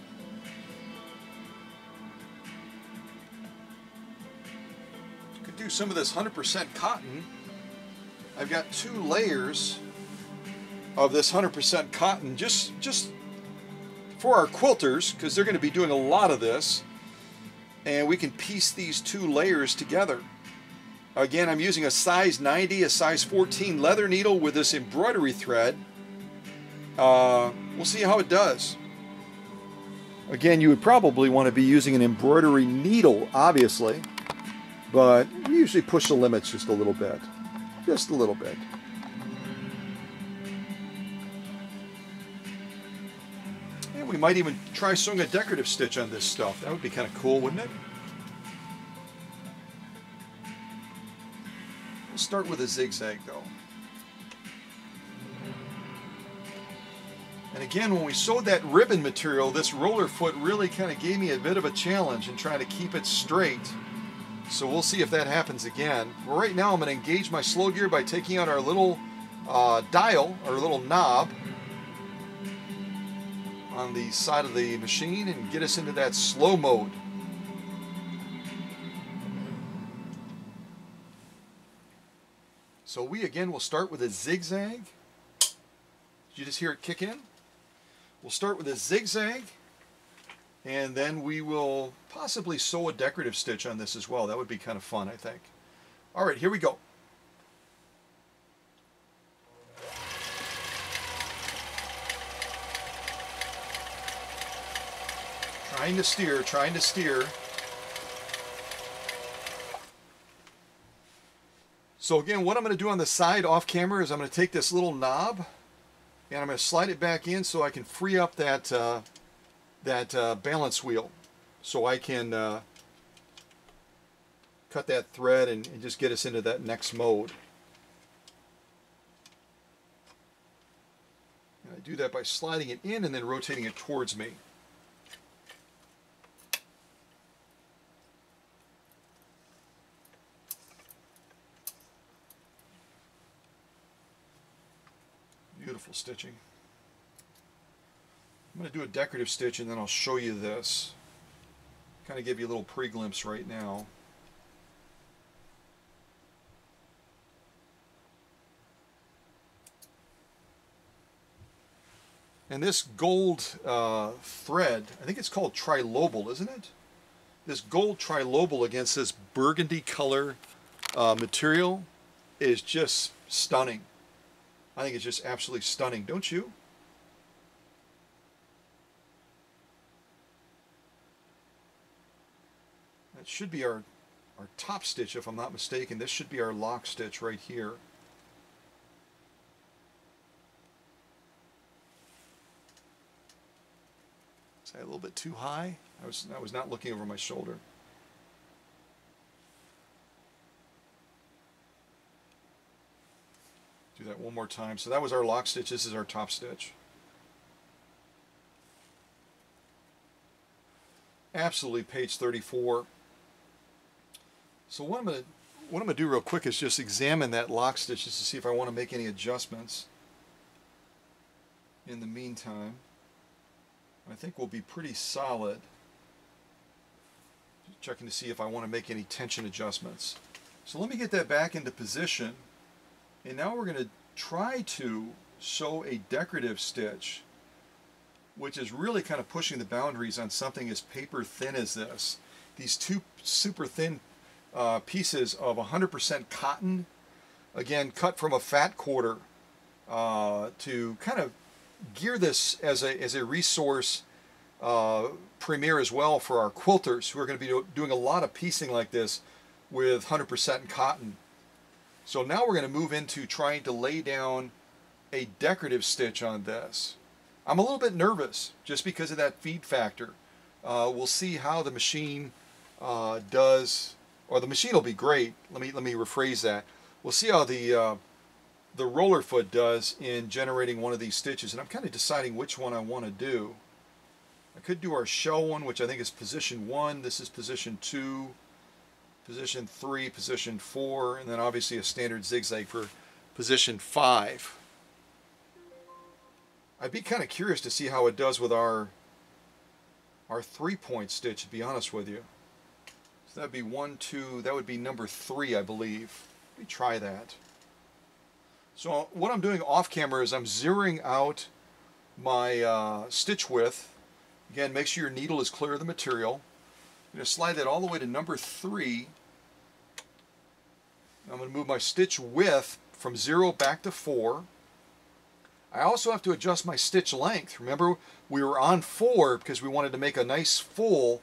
[SPEAKER 1] Could do some of this 100% cotton. I've got 2 layers of this 100% cotton just for our quilters, because they're going to be doing a lot of this, and we can piece these 2 layers together. Again, I'm using a size 90, a size 14 leather needle with this embroidery thread. We'll see how it does. Again, you would probably want to be using an embroidery needle, obviously, but we usually push the limits just a little bit. Just a little bit. And we might even try sewing a decorative stitch on this stuff. That would be kind of cool, wouldn't it? We'll start with a zigzag though. And again, when we sewed that ribbon material, this roller foot really kind of gave me a bit of a challenge in trying to keep it straight. So we'll see if that happens again. But right now I'm going to engage my slow gear by taking out our little dial, our little knob on the side of the machine and get us into that slow mode. So we again will start with a zigzag. Did you just hear it kick in? We'll start with a zigzag, and then we will possibly sew a decorative stitch on this as well. That would be kind of fun, I think. All right, here we go. Trying to steer, trying to steer. So again, what I'm going to do on the side off camera is I'm going to take this little knob and I'm going to slide it back in so I can free up that balance wheel, so I can cut that thread and just get us into that next mode. And I do that by sliding it in and then rotating it towards me. Beautiful stitching. I'm going to do a decorative stitch and then I'll show you this. Kind of give you a little pre-glimpse right now. And this gold thread, I think it's called trilobal, isn't it? This gold trilobal against this burgundy color material is just stunning. I think it's just absolutely stunning, don't you? That should be our top stitch, if I'm not mistaken. This should be our lock stitch right here. Is that a little bit too high? I was not looking over my shoulder. Do that one more time. So that was our lock stitch. This is our top stitch. Absolutely page 34. So what I'm going to do real quick is just examine that lock stitch just to see if I want to make any adjustments. In the meantime, I think we'll be pretty solid. Just checking to see if I want to make any tension adjustments. So let me get that back into position. And now we're going to try to sew a decorative stitch, which is really kind of pushing the boundaries on something as paper thin as this. These two super thin pieces of 100% cotton, again cut from a fat quarter, to kind of gear this as a resource premiere as well for our quilters who are going to be doing a lot of piecing like this with 100% cotton. So now we're going to move into trying to lay down a decorative stitch on this. I'm a little bit nervous just because of that feed factor. We'll see how the machine does, or the machine will be great. Let me rephrase that. We'll see how the roller foot does in generating one of these stitches, and I'm kind of deciding which one I want to do. I could do our shell one, which I think is position 1. This is position 2. Position 3, position 4, and then obviously a standard zigzag for position 5. I'd be kind of curious to see how it does with our 3-point stitch, to be honest with you. So that'd be 1, 2, that would be number 3, I believe. Let me try that. So what I'm doing off camera is I'm zeroing out my stitch width. Again, make sure your needle is clear of the material. I'm going to slide that all the way to number 3. I'm going to move my stitch width from 0 back to 4. I also have to adjust my stitch length. Remember, we were on 4 because we wanted to make a nice full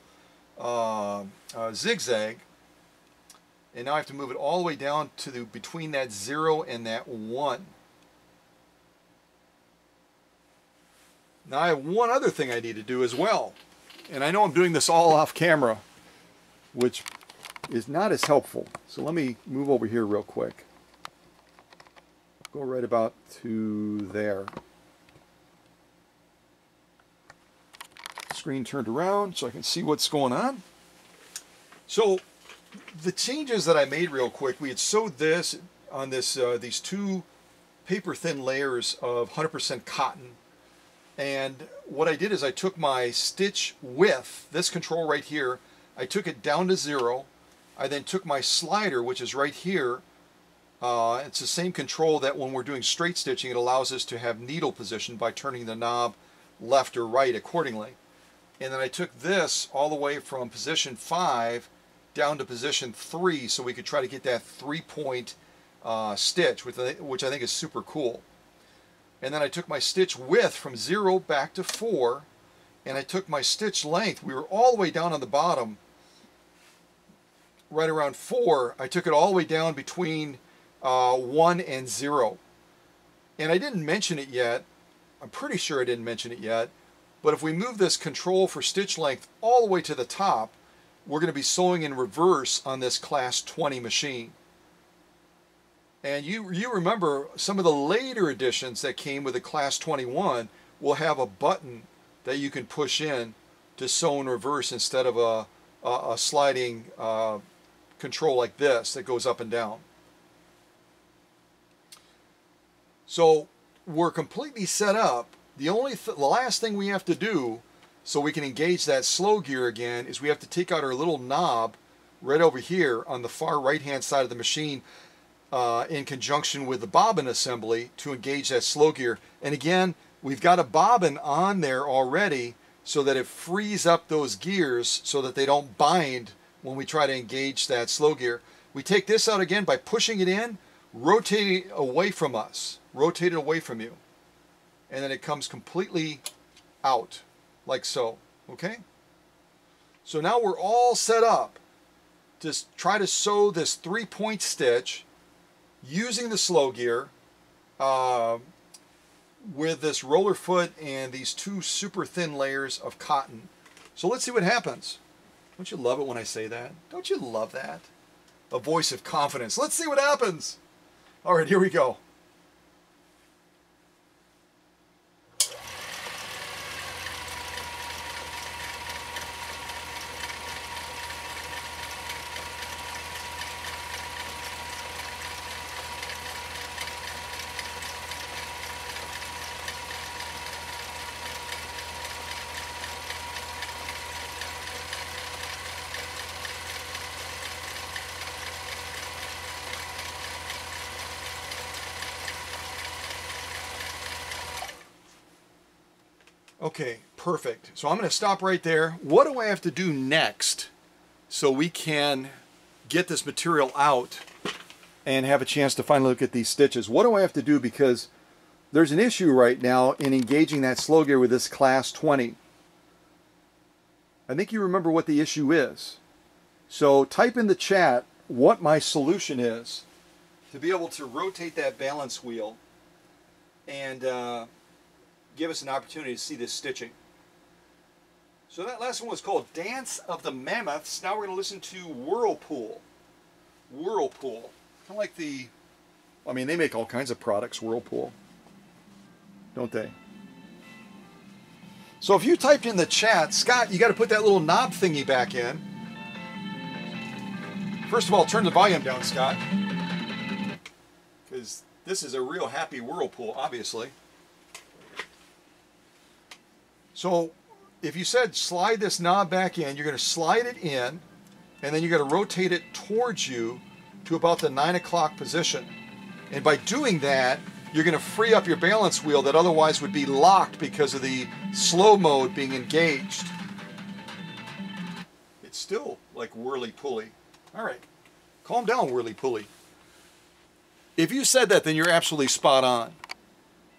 [SPEAKER 1] zigzag. And now I have to move it all the way down to between that 0 and that 1. Now I have one other thing I need to do as well. And I know I'm doing this all off camera, which is not as helpful. So let me move over here real quick. Go right about to there. Screen turned around so I can see what's going on. So the changes that I made real quick, we had sewed this on this these two paper thin layers of 100% cotton. And what I did is I took my stitch width, this control right here, I took it down to 0. I then took my slider, which is right here. It's the same control that when we're doing straight stitching, it allows us to have needle position by turning the knob left or right accordingly. And then I took this all the way from position 5 down to position 3 so we could try to get that 3-point stitch, which I think is super cool. And then I took my stitch width from 0 back to 4, and I took my stitch length. We were all the way down on the bottom, right around 4. I took it all the way down between 1 and 0. And I didn't mention it yet. I'm pretty sure I didn't mention it yet. But if we move this control for stitch length all the way to the top, we're going to be sewing in reverse on this class 20 machine. And you remember some of the later editions that came with the class 21 will have a button that you can push in to sew in reverse instead of a sliding control like this that goes up and down. So we're completely set up. The last thing we have to do so we can engage that slow gear again is we have to take out our little knob right over here on the far right hand side of the machine in conjunction with the bobbin assembly to engage that slow gear. And again, we've got a bobbin on there already so that it frees up those gears so that they don't bind when we try to engage that slow gear. We take this out again by pushing it in, rotating it away from us, rotate it away from you. And then it comes completely out, like so, okay? So now we're all set up to try to sew this 3-point stitch using the slow gear with this roller foot and these two super thin layers of cotton. So let's see what happens. Don't you love it when I say that? Don't you love that? A voice of confidence. Let's see what happens. All right, here we go. Okay, perfect. So I'm going to stop right there. What do I have to do next so we can get this material out and have a chance to finally look at these stitches? What do I have to do, because there's an issue right now in engaging that slow gear with this class 20. I think you remember what the issue is. So type in the chat what my solution is to be able to rotate that balance wheel and give us an opportunity to see this stitching. So that last one was called Dance of the Mammoths. Now we're going to listen to Whirlpool. Whirlpool. Kind of like the, I mean, they make all kinds of products, Whirlpool, don't they? So if you typed in the chat, Scott, you got to put that little knob thingy back in. First of all, turn the volume down, Scott, because this is a real happy Whirlpool, obviously. So if you said slide this knob back in, you're going to slide it in, and then you're going to rotate it towards you to about the 9 o'clock position. And by doing that, you're going to free up your balance wheel that otherwise would be locked because of the slow mode being engaged. It's still like whirly-pulley. All right, calm down, whirly-pulley. If you said that, then you're absolutely spot on.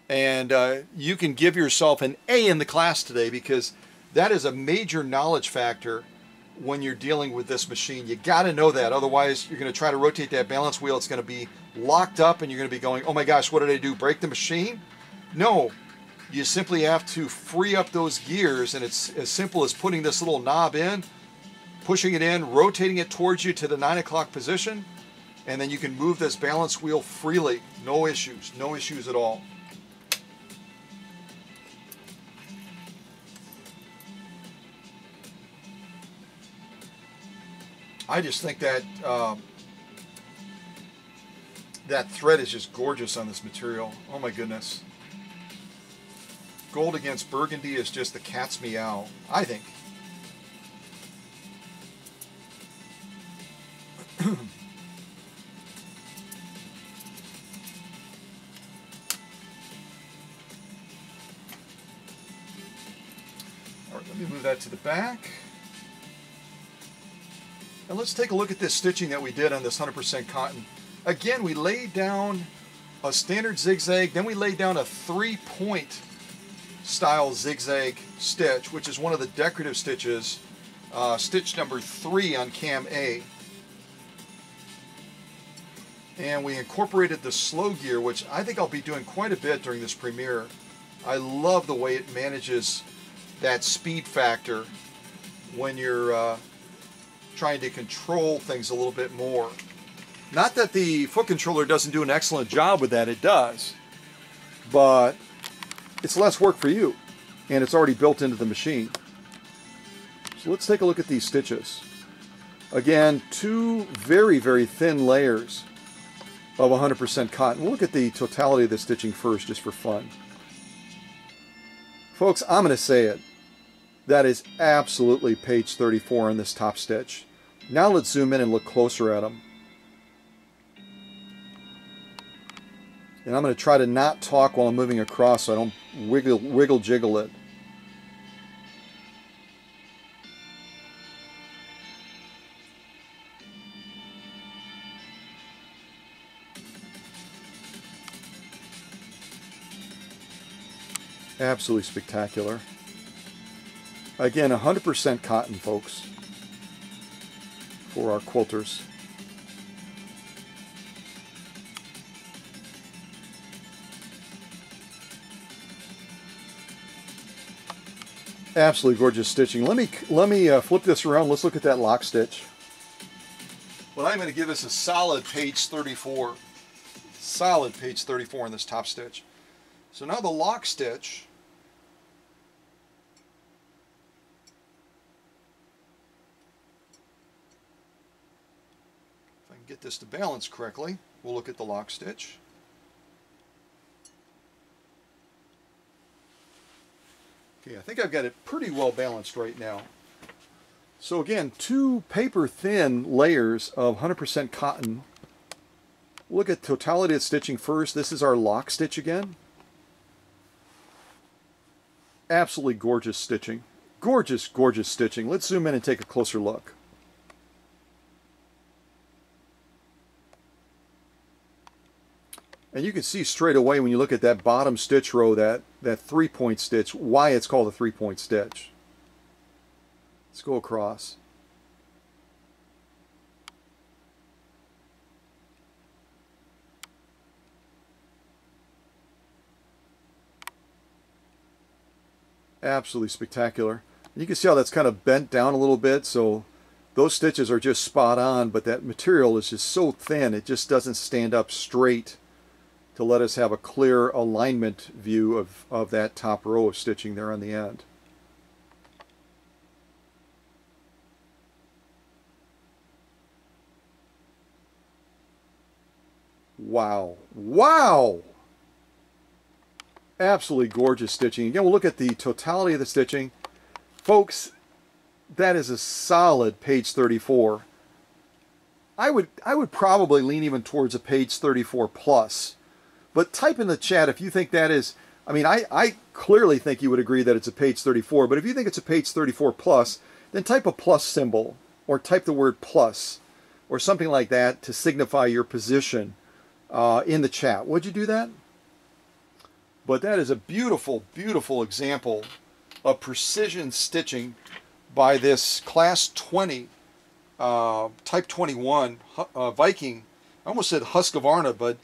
[SPEAKER 1] And you can give yourself an A in the class today, because that is a major knowledge factor when you're dealing with this machine. You got to know that. Otherwise, you're going to try to rotate that balance wheel. It's going to be locked up and you're going to be going, oh my gosh, what did I do? Break the machine? No. You simply have to free up those gears, and it's as simple as putting this little knob in, pushing it in, rotating it towards you to the 9 o'clock position, and then you can move this balance wheel freely. No issues at all. I just think that that thread is just gorgeous on this material. Oh my goodness. Gold against burgundy is just the cat's meow, I think. All right, let me move that to the back. And let's take a look at this stitching that we did on this 100% cotton. Again, we laid down a standard zigzag, then we laid down a 3-point style zigzag stitch, which is one of the decorative stitches, stitch number 3 on cam A. And we incorporated the slow gear, which I think I'll be doing quite a bit during this premiere. I love the way it manages that speed factor when you're trying to control things a little bit more. Not that the foot controller doesn't do an excellent job with that, it does, but it's less work for you, and it's already built into the machine. So let's take a look at these stitches. Again, 2 very, very thin layers of 100% cotton. We'll look at the totality of the stitching first, just for fun. Folks, I'm going to say it. That is absolutely page 34 on this top stitch. Now let's zoom in and look closer at them. And I'm going to try to not talk while I'm moving across so I don't wiggle jiggle it. Absolutely spectacular. Again, 100% cotton, folks, for our quilters. Absolutely gorgeous stitching. Let me flip this around. Let's look at that lock stitch. Well, I'm going to give this a solid page 34. Solid page 34 on this top stitch. So now the lock stitch. If I can get this to balance correctly, we'll look at the lock stitch. Okay, I think I've got it pretty well balanced right now. So again, 2 paper thin layers of 100% cotton. Look at totality of stitching first. This is our lock stitch again. Absolutely gorgeous stitching. Gorgeous, gorgeous stitching. Let's zoom in and take a closer look. And you can see straight away when you look at that bottom stitch row, that 3-point stitch, why it's called a 3-point stitch. Let's go across. Absolutely spectacular. And you can see how that's kind of bent down a little bit, so those stitches are just spot on, but that material is just so thin, it just doesn't stand up straight to let us have a clear alignment view of that top row of stitching there on the end. Wow. Wow! Absolutely gorgeous stitching. Again, we'll look at the totality of the stitching. Folks, that is a solid page 34. I would probably lean even towards a page 34 plus. But type in the chat if you think that is, I mean, I clearly think you would agree that it's a page 34, but if you think it's a page 34 plus, then type a plus symbol, or type the word plus, or something like that to signify your position in the chat. Would you do that? But that is a beautiful, beautiful example of precision stitching by this class 20, type 21 Viking. I almost said Huskvarna, but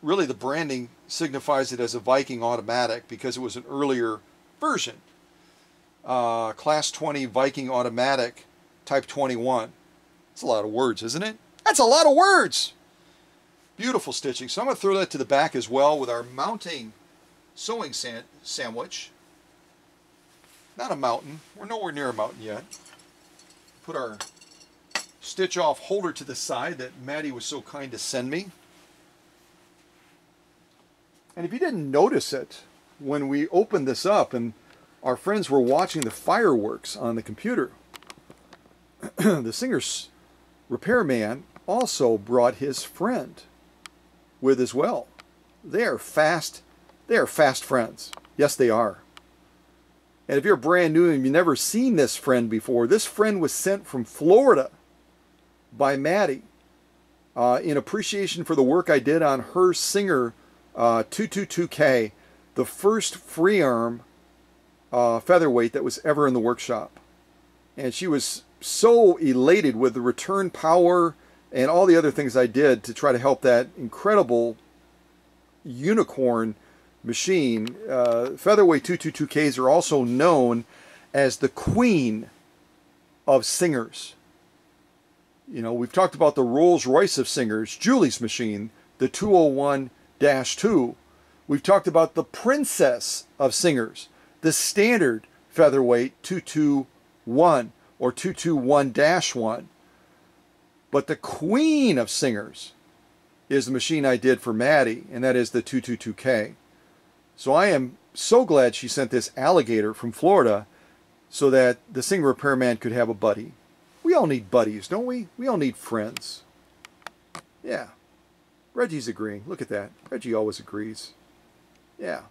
[SPEAKER 1] really the branding signifies it as a Viking automatic because it was an earlier version. Class 20 Viking automatic, type 21. That's a lot of words, isn't it? That's a lot of words! Beautiful stitching. So I'm going to throw that to the back as well with our mounting sewing sandwich. Not a mountain. We're nowhere near a mountain yet. Put our stitch off holder to the side that Maddie was so kind to send me. And if you didn't notice it when we opened this up and our friends were watching the fireworks on the computer, the Singer's repairman also brought his friend with as well. They are fast friends. Yes, they are. And if you're brand new and you've never seen this friend before, this friend was sent from Florida by Maddie in appreciation for the work I did on her Singer 222K, the first free arm featherweight that was ever in the workshop. And she was so elated with the return power and all the other things I did to try to help that incredible unicorn machine. Featherweight 222Ks are also known as the queen of singers. You know, we've talked about the Rolls Royce of singers, Julie's machine, the 201-2. We've talked about the princess of singers, the standard featherweight 221 or 221-1. But the queen of singers is the machine I did for Maddie, and that is the 222K. So I am so glad she sent this alligator from Florida so that the Singer repairman could have a buddy. We all need buddies, don't we? We all need friends. Yeah. Reggie's agreeing. Look at that. Reggie always agrees. Yeah.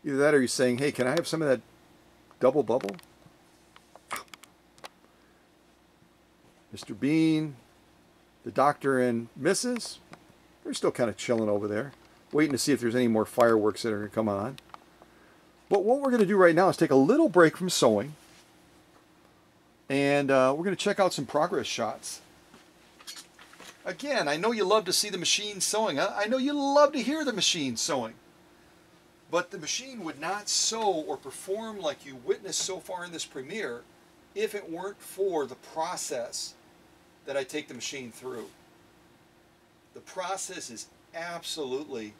[SPEAKER 1] Either that or he's saying, hey, can I have some of that double bubble? Mr. Bean, the doctor and Mrs., they're still kind of chilling over there, waiting to see if there's any more fireworks that are going to come on. But what we're going to do right now is take a little break from sewing, and we're going to check out some progress shots. Again, I know you love to see the machine sewing. I know you love to hear the machine sewing. But the machine would not sew or perform like you witnessed so far in this premiere if it weren't for the process that I take the machine through. The process is absolutely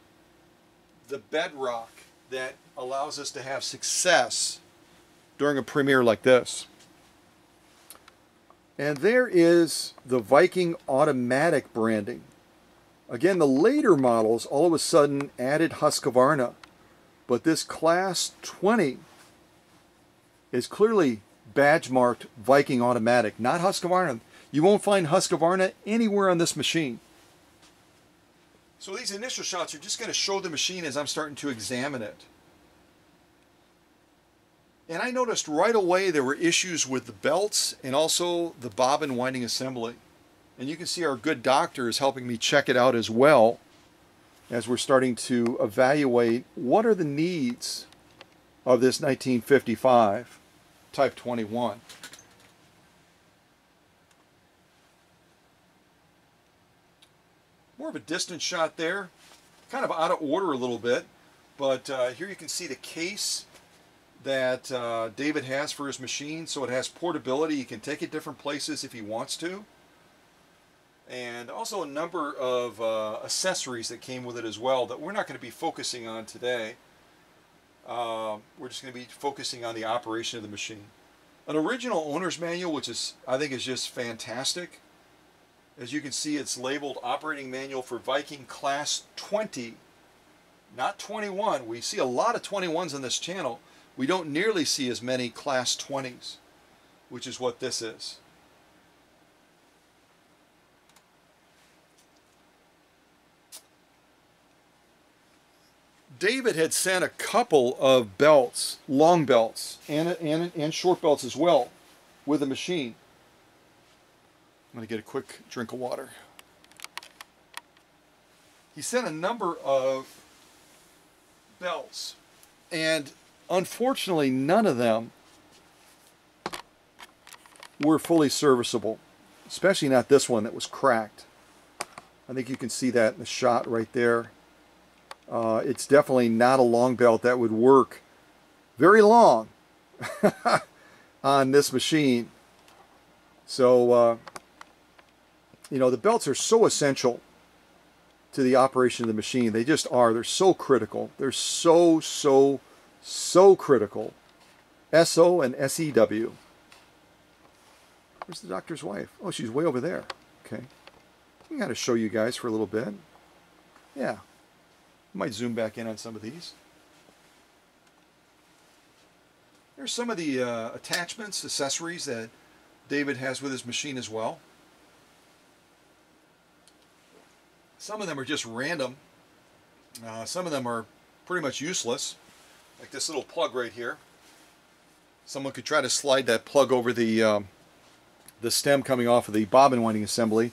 [SPEAKER 1] the bedrock that allows us to have success during a premiere like this. And there is the Viking automatic branding. Again, the later models all of a sudden added Huskvarna, but this class 20 is clearly badge marked Viking automatic, not Huskvarna. You won't find Huskvarna anywhere on this machine. So these initial shots are just going to show the machine as I'm starting to examine it. And I noticed right away there were issues with the belts and also the bobbin winding assembly. And you can see our good doctor is helping me check it out as well as we're starting to evaluate what are the needs of this 1955 Type 21. More of a distant shot there, kind of out of order a little bit, but here you can see the case that David has for his machine, so it has portability. He can take it different places if he wants to. And also a number of accessories that came with it as well that we're not going to be focusing on today. We're just going to be focusing on the operation of the machine. An original owner's manual, which is, I think, is just fantastic. As you can see, it's labeled Operating Manual for Viking Class 20, not 21. We see a lot of 21s on this channel. We don't nearly see as many Class 20s, which is what this is. David had sent a couple of belts, long belts, and short belts as well, with the machine. I'm going to get a quick drink of water. He sent a number of belts, and unfortunately none of them were fully serviceable, especially not this one that was cracked. I think you can see that in the shot right there. it's definitely not a long belt that would work very long on this machine. So, you know, the belts are so essential to the operation of the machine. They just are. They're so critical. They're so critical. S-O and S-E-W. Where's the doctor's wife? Oh, she's way over there. Okay. I got to show you guys for a little bit. Yeah. Might zoom back in on some of these. There's some of the attachments, accessories that David has with his machine as well. Some of them are just random. Some of them are pretty much useless. Like this little plug right here. Someone could try to slide that plug over the stem coming off of the bobbin winding assembly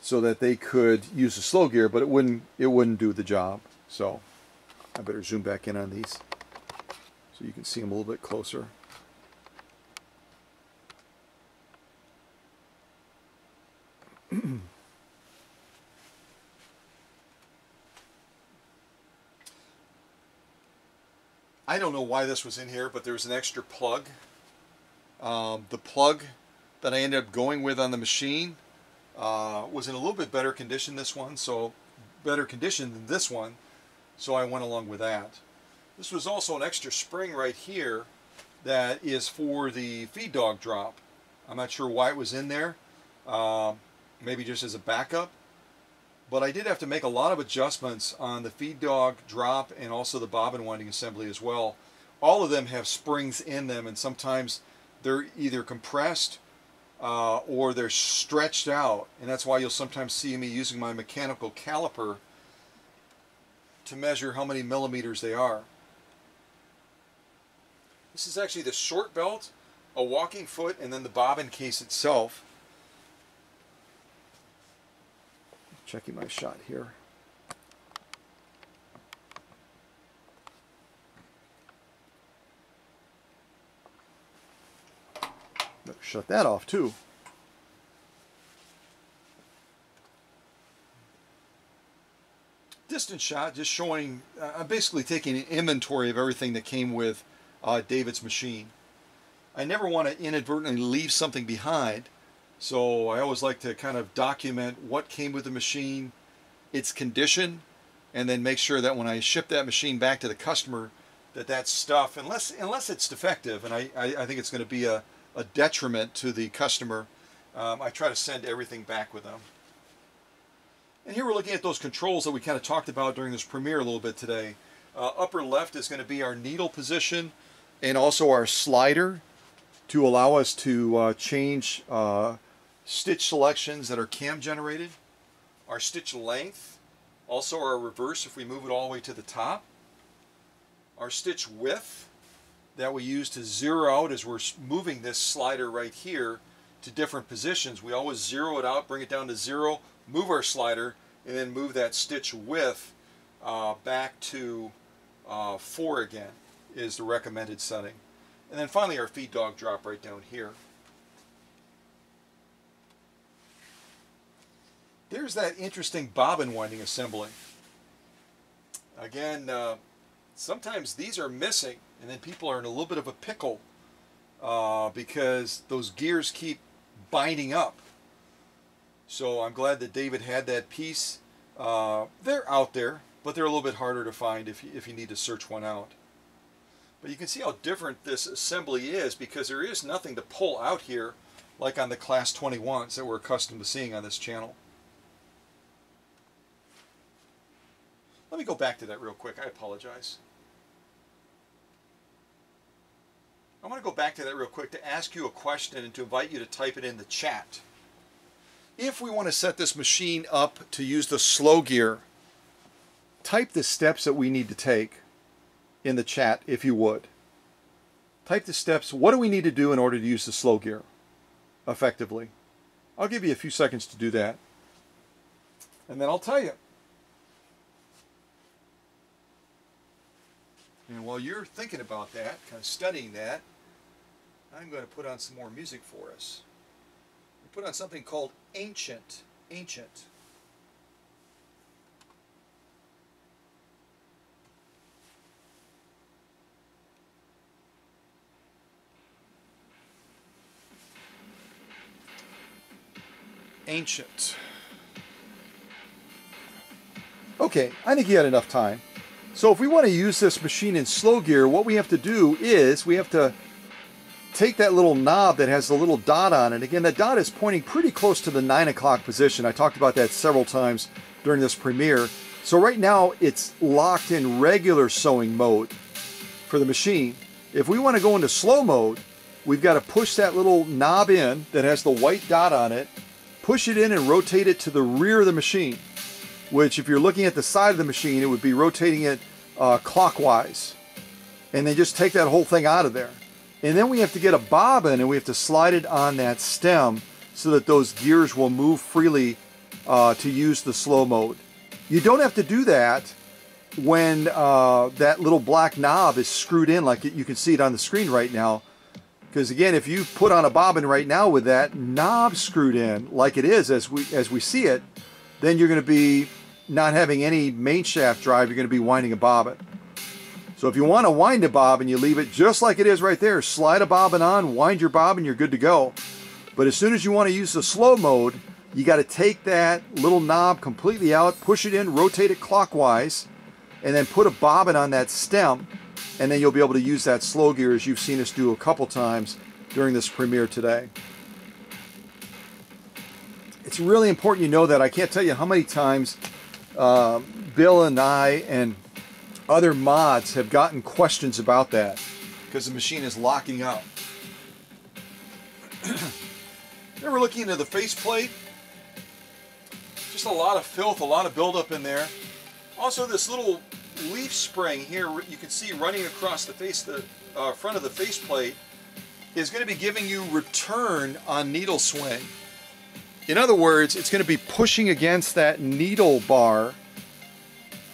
[SPEAKER 1] so that they could use the slow gear, but it wouldn't do the job. So I better zoom back in on these so you can see them a little bit closer. I don't know why this was in here, but there was an extra plug. The plug that I ended up going with on the machine was in a little bit better condition than this one, so I went along with that. This was also an extra spring right here that is for the feed dog drop. I'm not sure why it was in there, maybe just as a backup. But I did have to make a lot of adjustments on the feed dog drop and also the bobbin winding assembly as well. All of them have springs in them, and sometimes they're either compressed or they're stretched out, and that's why you'll sometimes see me using my mechanical caliper to measure how many millimeters they are. This is actually the short belt, a walking foot, and then the bobbin case itself. Checking my shot here. Better shut that off too. Distance shot, just showing, I'm basically taking an inventory of everything that came with David's machine. I never want to inadvertently leave something behind. So I always like to kind of document what came with the machine, its condition, and then make sure that when I ship that machine back to the customer, that stuff, unless it's defective, and I think it's going to be a detriment to the customer, I try to send everything back with them. And here we're looking at those controls that we kind of talked about during this premiere a little bit today. Upper left is going to be our needle position and also our slider to allow us to change stitch selections that are cam generated, our stitch length, also our reverse if we move it all the way to the top, our stitch width that we use to zero out as we're moving this slider right here to different positions. We always zero it out, bring it down to 0, move our slider, and then move that stitch width back to 4 again is the recommended setting. And then finally our feed dog drop right down here. There's that interesting bobbin winding assembly. Again, sometimes these are missing, and then people are in a little bit of a pickle because those gears keep binding up. So I'm glad that David had that piece. They're out there, but they're a little bit harder to find if you need to search one out. But you can see how different this assembly is because there is nothing to pull out here like on the Class 21s that we're accustomed to seeing on this channel. Let me go back to that real quick. I apologize. I want to go back to that real quick to ask you a question and to invite you to type it in the chat. If we want to set this machine up to use the slow gear, type the steps that we need to take in the chat if you would. Type the steps. What do we need to do in order to use the slow gear effectively? I'll give you a few seconds to do that. And then I'll tell you. And while you're thinking about that, kind of studying that, I'm going to put on some more music for us. We put on something called Ancient. Ancient. ancient. Okay, I think you had enough time. So if we want to use this machine in slow gear, what we have to do is we have to take that little knob that has the little dot on it. Again, that dot is pointing pretty close to the 9 o'clock position. I talked about that several times during this premiere. So right now it's locked in regular sewing mode for the machine. If we want to go into slow mode, we've got to push that little knob in that has the white dot on it, push it in and rotate it to the rear of the machine, which if you're looking at the side of the machine, it would be rotating it clockwise. And then just take that whole thing out of there. And then we have to get a bobbin and we have to slide it on that stem so that those gears will move freely to use the slow mode. You don't have to do that when that little black knob is screwed in like you can see it on the screen right now. Because again, if you put on a bobbin right now with that knob screwed in like it is as we see it, then you're going to be not having any main shaft drive, you're going to be winding a bobbin. So if you want to wind a bobbin, you leave it just like it is right there. Slide a bobbin on, wind your bobbin, you're good to go. But as soon as you want to use the slow mode, you got to take that little knob completely out, push it in, rotate it clockwise, and then put a bobbin on that stem, and then you'll be able to use that slow gear as you've seen us do a couple times during this premiere today. It's really important you know that. I can't tell you how many times Bill and I and other mods have gotten questions about that because the machine is locking up. Then we're looking into the faceplate. Just a lot of filth, a lot of buildup in there. Also, this little leaf spring here, you can see running across the face, the front of the faceplate, is going to be giving you return on needle swing. In other words, it's going to be pushing against that needle bar,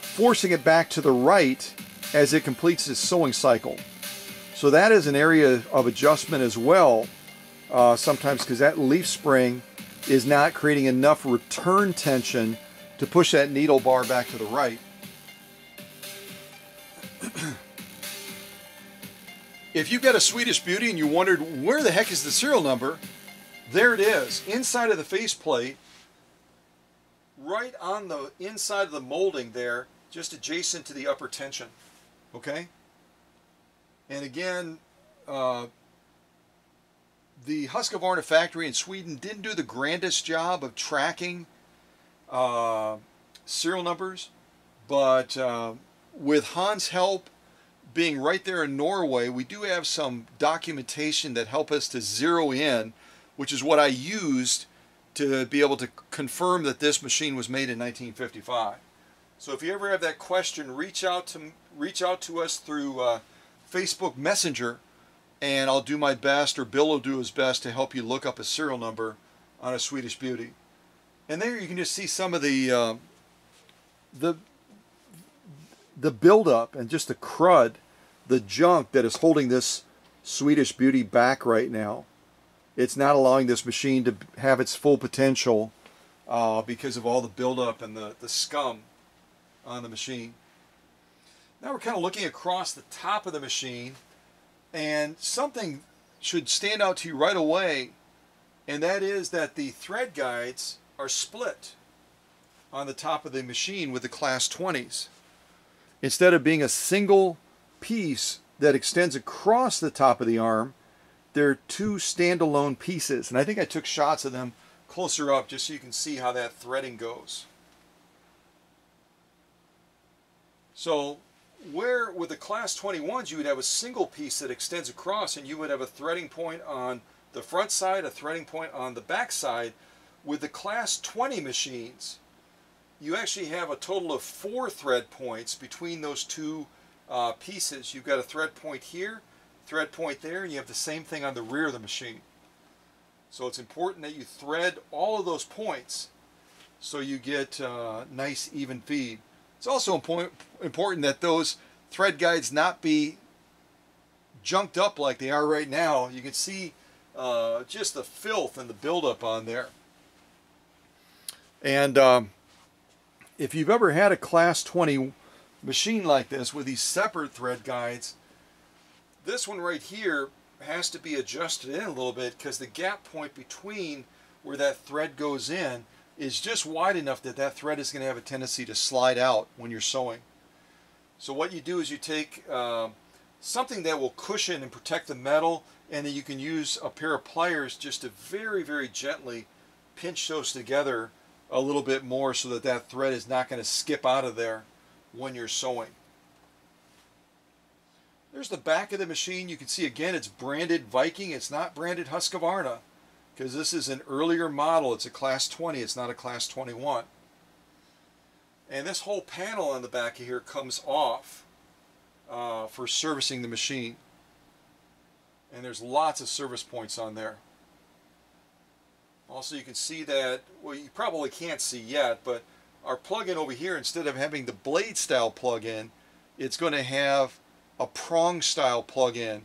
[SPEAKER 1] forcing it back to the right as it completes its sewing cycle. So that is an area of adjustment as well, sometimes because that leaf spring is not creating enough return tension to push that needle bar back to the right. If you've got a Swedish Beauty and you wondered where the heck is the serial number, there it is, inside of the faceplate, right on the inside of the molding there, just adjacent to the upper tension. Okay? And again, the Huskvarna factory in Sweden didn't do the grandest job of tracking serial numbers, but with Hans' help being right there in Norway, we do have some documentation that help us to zero in, which is what I used to be able to confirm that this machine was made in 1955. So if you ever have that question, reach out to us through Facebook Messenger, and I'll do my best, or Bill will do his best to help you look up a serial number on a Swedish Beauty. And there you can just see some of the buildup and just the crud, the junk that is holding this Swedish Beauty back right now. It's not allowing this machine to have its full potential because of all the buildup and the scum on the machine. Now we're kind of looking across the top of the machine, and something should stand out to you right away, and that is that the thread guides are split on the top of the machine with the Class 20s. Instead of being a single piece that extends across the top of the arm, they're two standalone pieces, and I think I took shots of them closer up just so you can see how that threading goes. So where with the Class 21s you would have a single piece that extends across, and you would have a threading point on the front side, a threading point on the back side, with the Class 20 machines you actually have a total of 4 thread points between those two pieces. You've got a thread point here, thread point there, and you have the same thing on the rear of the machine. So it's important that you thread all of those points so you get nice even feed. It's also important that those thread guides not be junked up like they are right now. You can see just the filth and the buildup on there. And if you've ever had a Class 20 machine like this with these separate thread guides, this one right here has to be adjusted in a little bit because the gap point between where that thread goes in is just wide enough that that thread is going to have a tendency to slide out when you're sewing. So what you do is you take something that will cushion and protect the metal, and then you can use a pair of pliers just to very, very gently pinch those together a little bit more so that that thread is not going to skip out of there when you're sewing. There's the back of the machine. You can see again it's branded Viking. It's not branded Huskvarna because this is an earlier model. It's a class 20. It's not a class 21. And this whole panel on the back of here comes off for servicing the machine. And there's lots of service points on there. Also, you can see that, well, you probably can't see yet, but our plug-in over here, instead of having the blade style plug-in, it's going to have a prong style plug-in,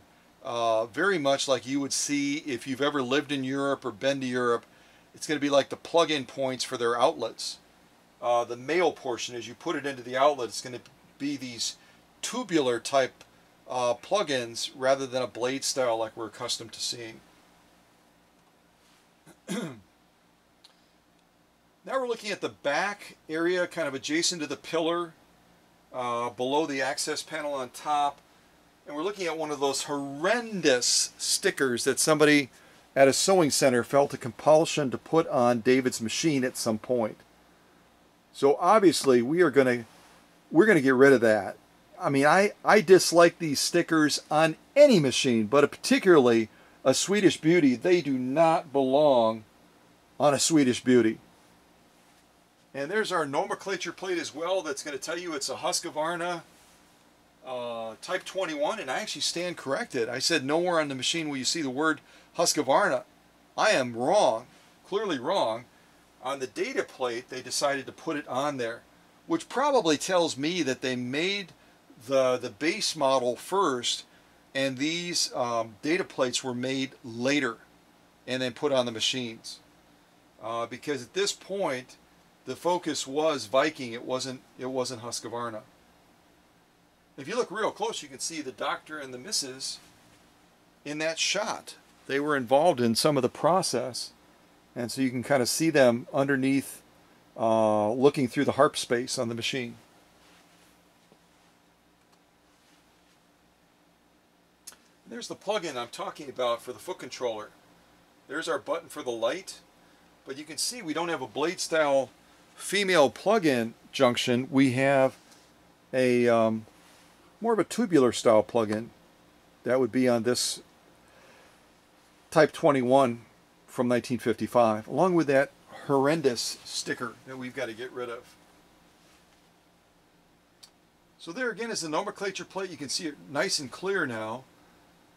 [SPEAKER 1] very much like you would see if you've ever lived in Europe or been to Europe. It's going to be like the plug-in points for their outlets. The male portion, as you put it into the outlet, it's going to be these tubular type plug-ins rather than a blade style like we're accustomed to seeing. Now we're looking at the back area, kind of adjacent to the pillar, below the access panel on top, and we're looking at one of those horrendous stickers that somebody at a sewing center felt a compulsion to put on David's machine at some point. So obviously we're gonna get rid of that. I mean, I dislike these stickers on any machine, but particularly a Swedish Beauty. They do not belong on a Swedish Beauty. And there's our nomenclature plate as well that's going to tell you it's a Huskvarna Type 21, and I actually stand corrected. I said nowhere on the machine will you see the word Huskvarna. I am wrong, clearly wrong. On the data plate, they decided to put it on there, which probably tells me that they made the base model first, and these data plates were made later and then put on the machines. Because at this point, the focus was Viking. It wasn't Huskvarna. If you look real close, you can see the doctor and the missus in that shot. They were involved in some of the process, and so you can kind of see them underneath, looking through the harp space on the machine. There's the plug-in I'm talking about for the foot controller. There's our button for the light, but you can see we don't have a blade style female plug-in junction. We have a more of a tubular style plug-in that would be on this Type 21 from 1955, along with that horrendous sticker that we've got to get rid of. So there again is the nomenclature plate. You can see it nice and clear now.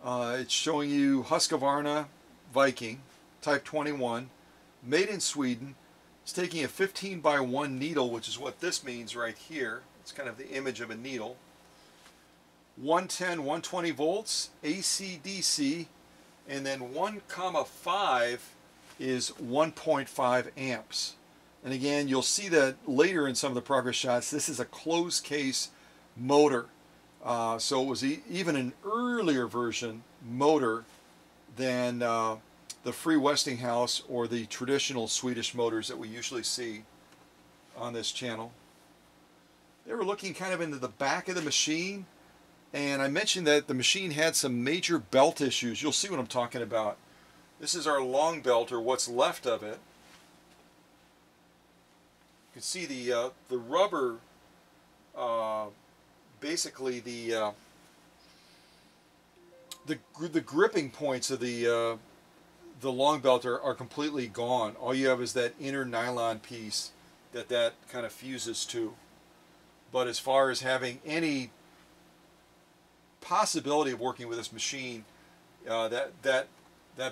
[SPEAKER 1] It's showing you Huskvarna Viking Type 21, made in Sweden. It's taking a 15 by 1 needle, which is what this means right here. It's kind of the image of a needle. 110, 120 volts, AC, DC, and then 1,5 is 1.5 amps. And again, you'll see that later in some of the progress shots. This is a closed case motor. So it was even an earlier version motor than the free Westinghouse or the traditional Swedish motors that we usually see on this channel. They were looking kind of into the back of the machine, and I mentioned that the machine had some major belt issues. You'll see what I'm talking about. This is our long belt, or what's left of it. You can see the rubber, basically the gripping points of the long belt are completely gone. All you have is that inner nylon piece that kind of fuses to. But as far as having any possibility of working with this machine, that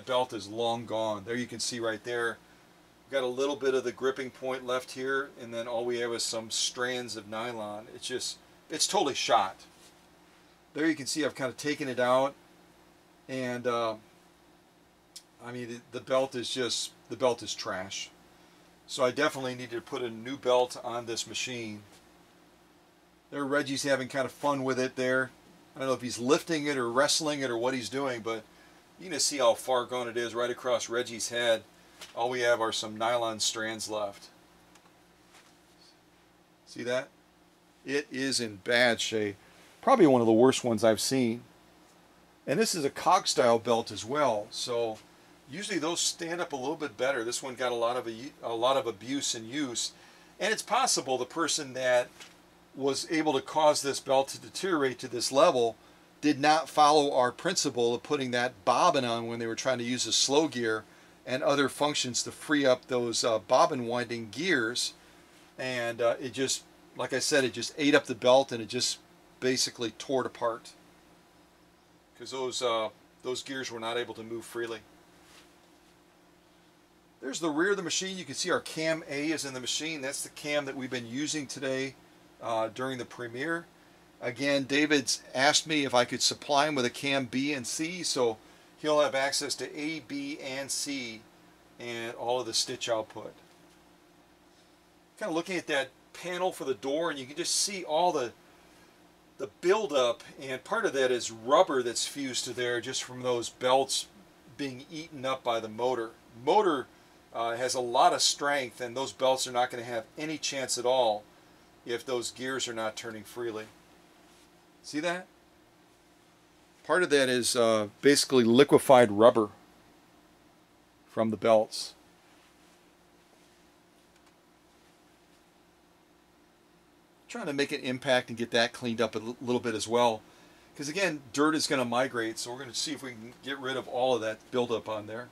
[SPEAKER 1] belt is long gone. There you can see right there. We've got a little bit of the gripping point left here, and then all we have is some strands of nylon. It's totally shot. There you can see I've kind of taken it out, and I mean the belt is trash. So I definitely needed to put a new belt on this machine. There Reggie's having kind of fun with it there. I don't know if he's lifting it or wrestling it or what he's doing, but you can see how far gone it is right across Reggie's head. All we have are some nylon strands left. See that? It is in bad shape. Probably one of the worst ones I've seen. And this is a cog style belt as well, so usually those stand up a little bit better. This one got a lot of abuse and use, and it's possible the person that was able to cause this belt to deteriorate to this level did not follow our principle of putting that bobbin on when they were trying to use a slow gear and other functions to free up those bobbin winding gears, and it just, like I said, it just ate up the belt and it just basically tore it apart because those gears were not able to move freely. There's the rear of the machine. You can see our cam A is in the machine. That's the cam that we've been using today during the premiere. Again, David's asked me if I could supply him with a cam B and C, so he'll have access to A, B, and C and all of the stitch output. Kind of looking at that panel for the door, and you can just see all the buildup, and part of that is rubber that's fused to there just from those belts being eaten up by the motor. Motor has a lot of strength, and those belts are not going to have any chance at all if those gears are not turning freely. See that? Part of that is basically liquefied rubber from the belts. Trying to make an impact and get that cleaned up a little bit as well, because again, dirt is going to migrate, so we're going to see if we can get rid of all of that buildup on there.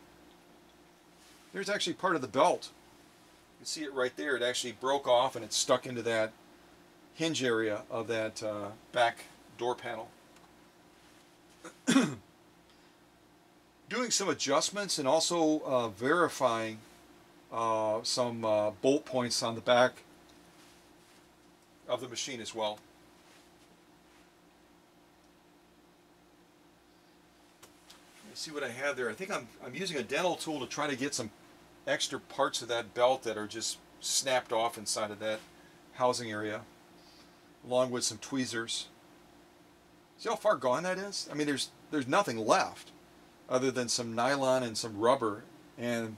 [SPEAKER 1] There's actually part of the belt. You can see it right there. It actually broke off and it's stuck into that hinge area of that back door panel. Doing some adjustments and also verifying some bolt points on the back of the machine as well. Let me see what I have there. I think I'm using a dental tool to try to get some extra parts of that belt that are just snapped off inside of that housing area, along with some tweezers. See how far gone that is? I mean, there's nothing left other than some nylon and some rubber. And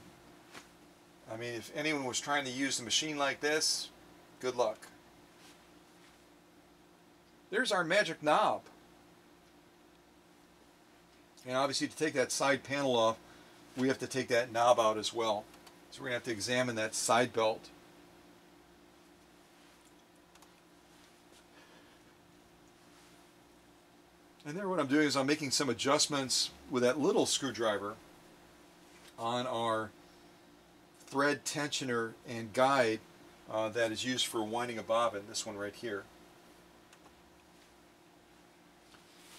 [SPEAKER 1] I mean, if anyone was trying to use the machine like this, good luck. There's our magic knob. And obviously to take that side panel off, we have to take that knob out as well. So we're going to have to examine that side belt. And there what I'm doing is I'm making some adjustments with that little screwdriver on our thread tensioner and guide that is used for winding a bobbin, this one right here.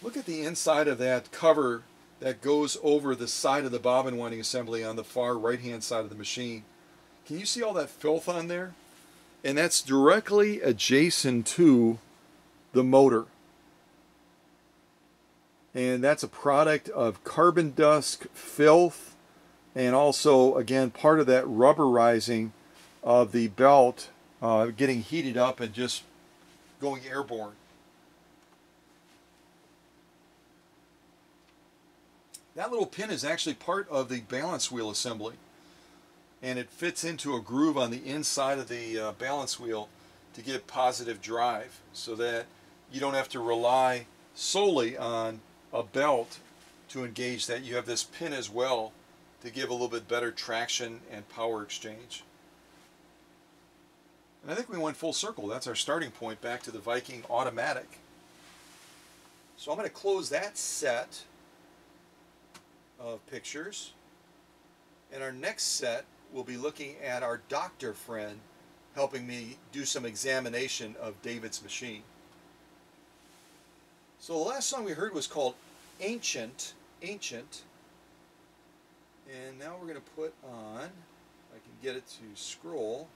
[SPEAKER 1] Look at the inside of that cover that goes over the side of the bobbin winding assembly on the far right hand side of the machine. Can you see all that filth on there? And that's directly adjacent to the motor. And that's a product of carbon dust, filth, and also, again, part of that rubberizing of the belt getting heated up and just going airborne. That little pin is actually part of the balance wheel assembly, and it fits into a groove on the inside of the balance wheel to give positive drive, so that you don't have to rely solely on a belt to engage that. You have this pin as well to give a little bit better traction and power exchange. And I think we went full circle. That's our starting point back to the Viking automatic. So I'm going to close that set of pictures, and our next set will be looking at our doctor friend helping me do some examination of David's machine. So the last song we heard was called Ancient, and now we're going to put on, if I can get it to scroll,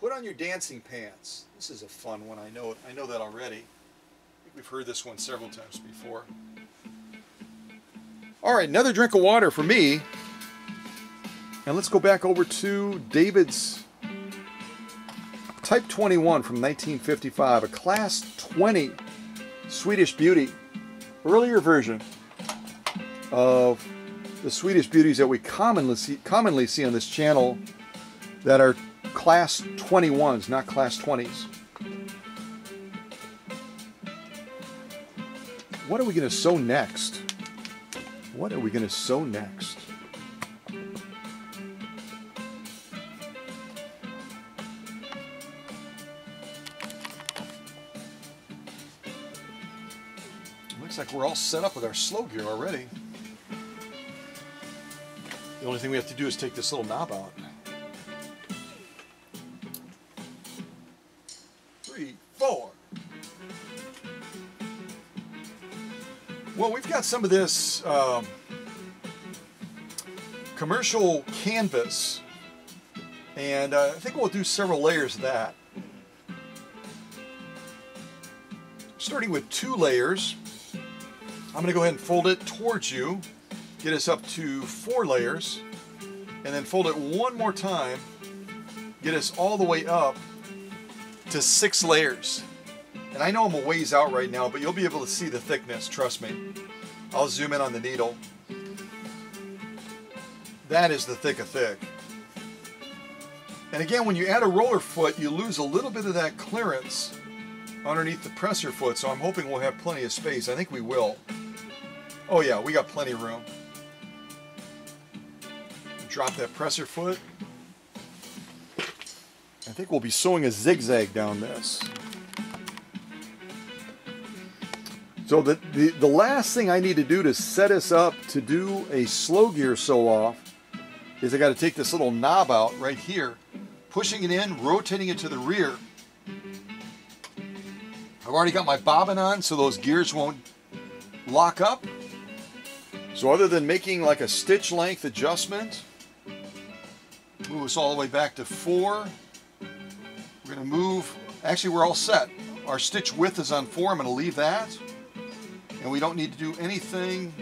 [SPEAKER 1] put on your dancing pants. This is a fun one. I know that already. I think we've heard this one several times before. All right, another drink of water for me. And let's go back over to David's Type 21 from 1955, a Class 20 Swedish beauty. Earlier version of the Swedish beauties that we commonly see on this channel that are class 21s, not class 20s. What are we going to sew next? What are we going to sew next? Looks like we're all set up with our slow gear already. The only thing we have to do is take this little knob out. 3, 4. Well, we've got some of this commercial canvas, and I think we'll do several layers of that. Starting with 2 layers, I'm going to go ahead and fold it towards you, get us up to 4 layers, and then fold it one more time, get us all the way up to 6 layers. And I know I'm a ways out right now, but you'll be able to see the thickness, trust me. I'll zoom in on the needle. That is the thick of thick. And again, when you add a roller foot, you lose a little bit of that clearance underneath the presser foot, so I'm hoping we'll have plenty of space. I think we will. Oh yeah, we got plenty of room. Drop that presser foot. I think we'll be sewing a zigzag down this. So the last thing I need to do to set us up to do a slow gear sew off is I got to take this little knob out right here, pushing it in, rotating it to the rear. I've already got my bobbin on so those gears won't lock up. So other than making like a stitch length adjustment, move us all the way back to 4. We're going to move, actually we're all set. Our stitch width is on 4, I'm going to leave that. And we don't need to do anything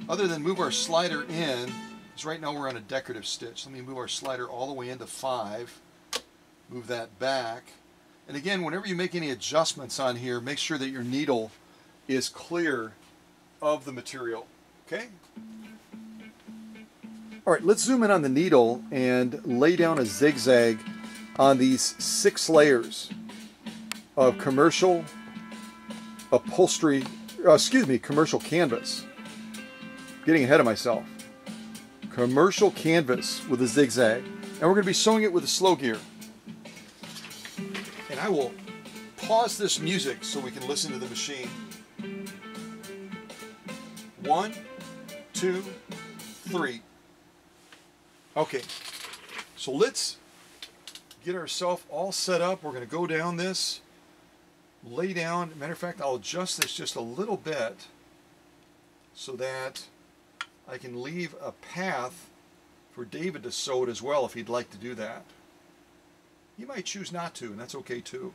[SPEAKER 1] other than move our slider in, because right now we're on a decorative stitch. Let me move our slider all the way into 5, move that back. And again, whenever you make any adjustments on here, make sure that your needle is clear of the material, okay? All right, let's zoom in on the needle and lay down a zigzag on these 6 layers of commercial upholstery, commercial canvas. Getting ahead of myself. Commercial canvas with a zigzag. And we're going to be sewing it with a slow gear. And I will pause this music so we can listen to the machine. 1, 2, 3. Okay, so let's get ourselves all set up. We're going to go down this, lay down. Matter of fact, I'll adjust this just a little bit so that I can leave a path for David to sew it as well if he'd like to do that. He might choose not to, and that's okay too.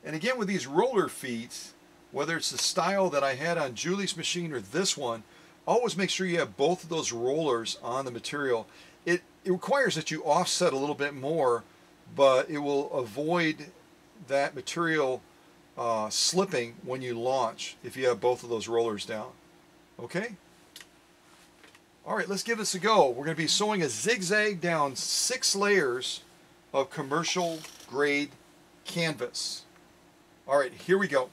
[SPEAKER 1] And again, with these roller feet, whether it's the style that I had on Julie's machine or this one, always make sure you have both of those rollers on the material. It requires that you offset a little bit more, but it will avoid that material slipping when you launch if you have both of those rollers down. Okay? All right, let's give this a go. We're going to be sewing a zigzag down 6 layers of commercial grade canvas. All right, here we go.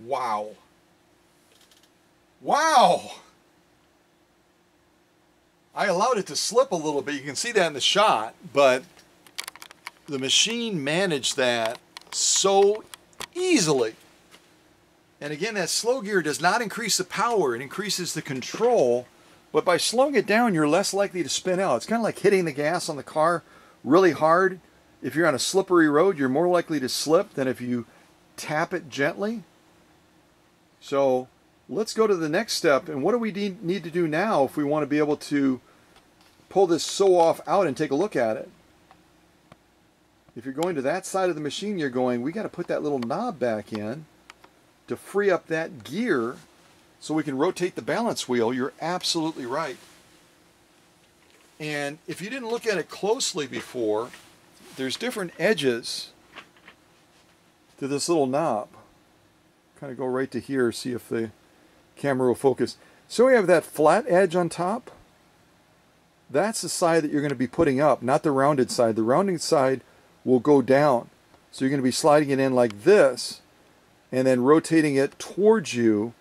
[SPEAKER 1] Wow. Wow! I allowed it to slip a little bit. You can see that in the shot, but the machine managed that so easily. And again, that slow gear does not increase the power, it increases the control, but by slowing it down, you're less likely to spin out. It's kind of like hitting the gas on the car really hard. If you're on a slippery road, you're more likely to slip than if you tap it gently. So let's go to the next step. And what do we need to do now if we want to be able to pull this sew off out and take a look at it? If you're going to that side of the machine, you're going, we got to put that little knob back in to free up that gear so we can rotate the balance wheel. You're absolutely right. And if you didn't look at it closely before, there's different edges to this little knob. Kind of go right to here, see if the camera will focus. So we have that flat edge on top. That's the side that you're going to be putting up, not the rounded side. The rounded side will go down. So you're going to be sliding it in like this and then rotating it towards you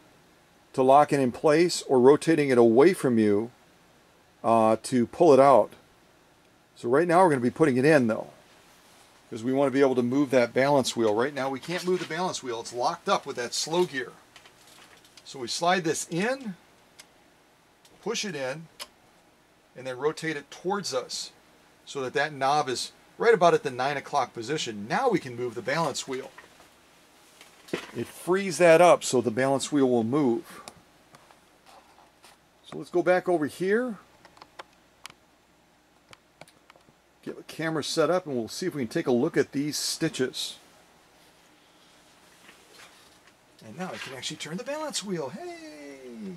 [SPEAKER 1] to lock it in place, or rotating it away from you to pull it out. So right now we're going to be putting it in though, because we want to be able to move that balance wheel. Right now we can't move the balance wheel. It's locked up with that slow gear. So we slide this in, push it in, and then rotate it towards us so that that knob is right about at the 9 o'clock position. Now we can move the balance wheel. It frees that up so the balance wheel will move. So let's go back over here. Get the camera set up and we'll see if we can take a look at these stitches. And now I can actually turn the balance wheel. Hey!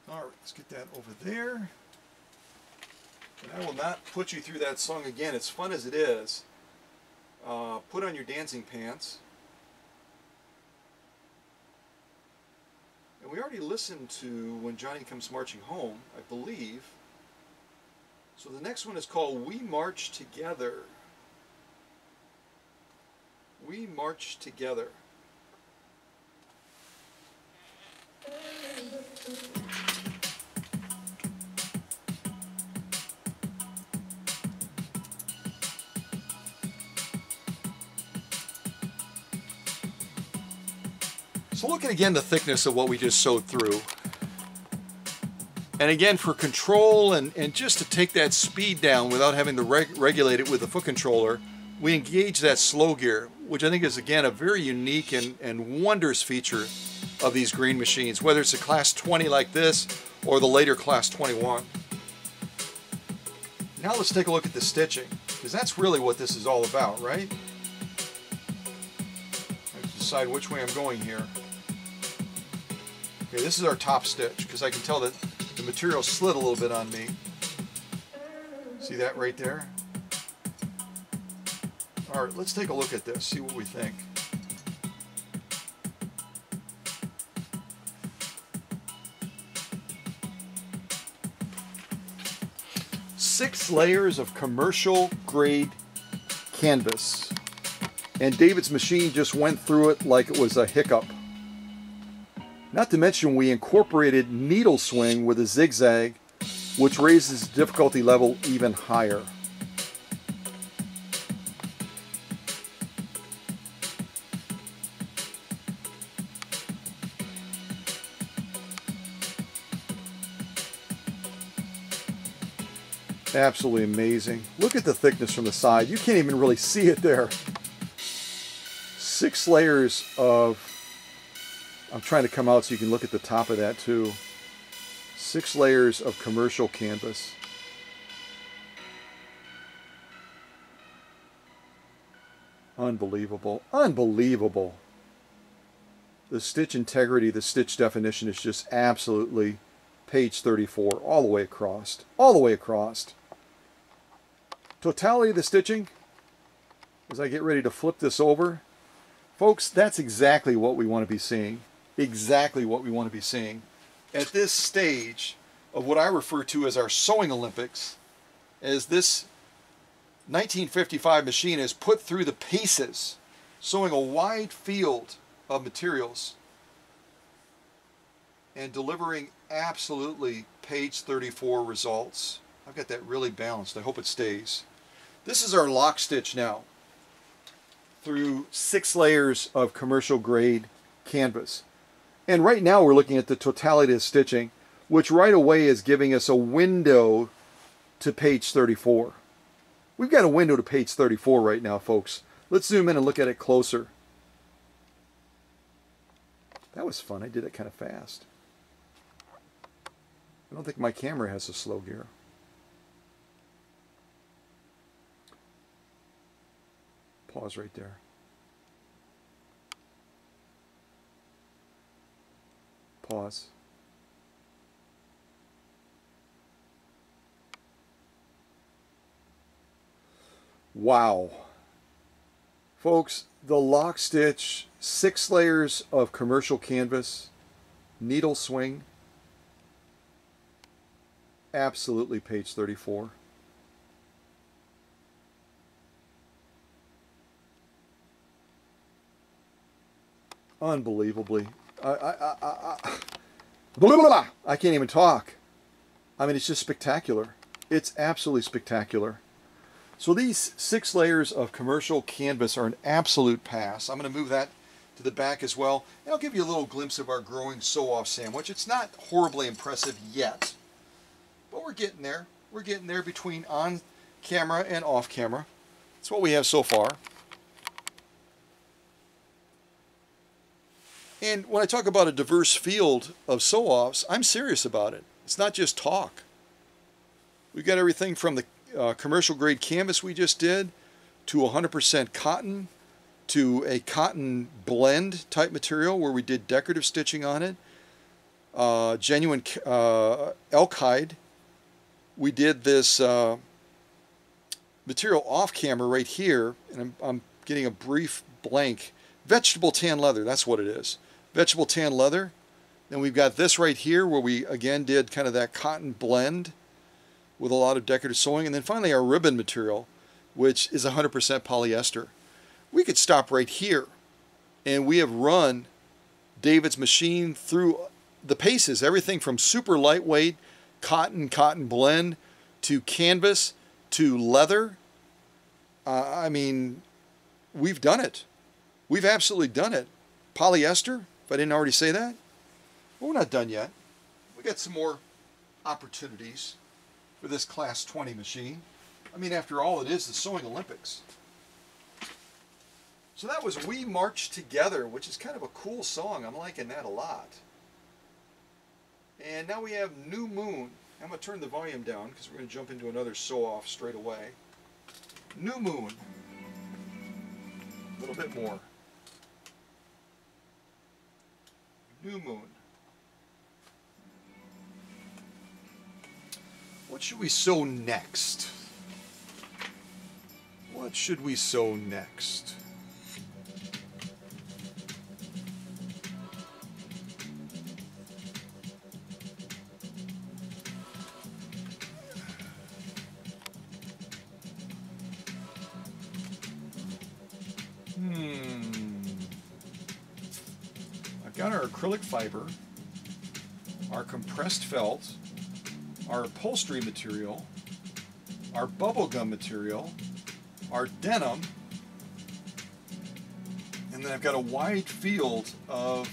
[SPEAKER 1] All right, let's get that over there. And I will not put you through that song again. It's fun as it is. Put on your dancing pants. And we already listened to When Johnny Comes Marching Home, I believe. So the next one is called We March Together. We March Together. So look at again the thickness of what we just sewed through. And again, for control and just to take that speed down without having to regulate it with the foot controller, we engage that slow gear, which I think is again a very unique and wondrous feature of these green machines, whether it's a class 20 like this or the later class 21. Now let's take a look at the stitching, because that's really what this is all about, right? I have to decide which way I'm going here. Okay, this is our top stitch, because I can tell that the material slid a little bit on me. See that right there? All right, let's take a look at this, see what we think. Six layers of commercial grade canvas. And David's machine just went through it like it was a hiccup. Not to mention we incorporated needle swing with a zigzag, which raises the difficulty level even higher. Absolutely amazing. Look at the thickness from the side. You can't even really see it there. 6 layers of, I'm trying to come out so you can look at the top of that too. 6 layers of commercial canvas. Unbelievable. Unbelievable. The stitch integrity, the stitch definition is just absolutely page 34 all the way across. All the way across. Totality of the stitching, as I get ready to flip this over, folks, that's exactly what we want to be seeing. Exactly what we want to be seeing. At this stage of what I refer to as our sewing Olympics, as this 1955 machine is put through the paces, sewing a wide field of materials and delivering absolutely page 34 results. I've got that really balanced. I hope it stays. This is our lock stitch now through 6 layers of commercial grade canvas. And right now we're looking at the totality of stitching, which right away is giving us a window to page 34. We've got a window to page 34 right now, folks. Let's zoom in and look at it closer. That was fun. I did it kind of fast. I don't think my camera has a slow gear. Pause right there. Pause. Wow. Folks, the lock stitch, 6 layers of commercial canvas, needle swing, absolutely page 34. Unbelievably. I can't even talk. I mean, it's just spectacular. It's absolutely spectacular. So these 6 layers of commercial canvas are an absolute pass. I'm going to move that to the back as well. And I'll give you a little glimpse of our growing sew-off sandwich. It's not horribly impressive yet, but we're getting there. We're getting there between on camera and off camera. That's what we have so far. And when I talk about a diverse field of sew-offs, I'm serious about it. It's not just talk. We've got everything from the commercial grade canvas we just did to 100% cotton to a cotton blend type material where we did decorative stitching on it. Genuine elk hide. We did this material off camera right here, and I'm getting a brief blank. Vegetable tan leather, that's what it is. Vegetable tan leather. Then we've got this right here where we again did kind of that cotton blend with a lot of decorative sewing. And then finally our ribbon material, which is 100% polyester. We could stop right here, and we have run David's machine through the paces, everything from super lightweight cotton blend to canvas to leather. I mean, we've done it. We've absolutely done it. Polyester, if I didn't already say that. Well, we're not done yet. We got some more opportunities for this Class 20 machine. I mean, after all, it is the Sewing Olympics. So that was We March Together, which is kind of a cool song. I'm liking that a lot. And now we have New Moon. I'm going to turn the volume down because we're going to jump into another sew-off straight away. New Moon. A little bit more. New Moon. What should we sew next? What should we sew next? I've got our acrylic fiber, our compressed felt, our upholstery material, our bubblegum material, our denim, and then I've got a wide field of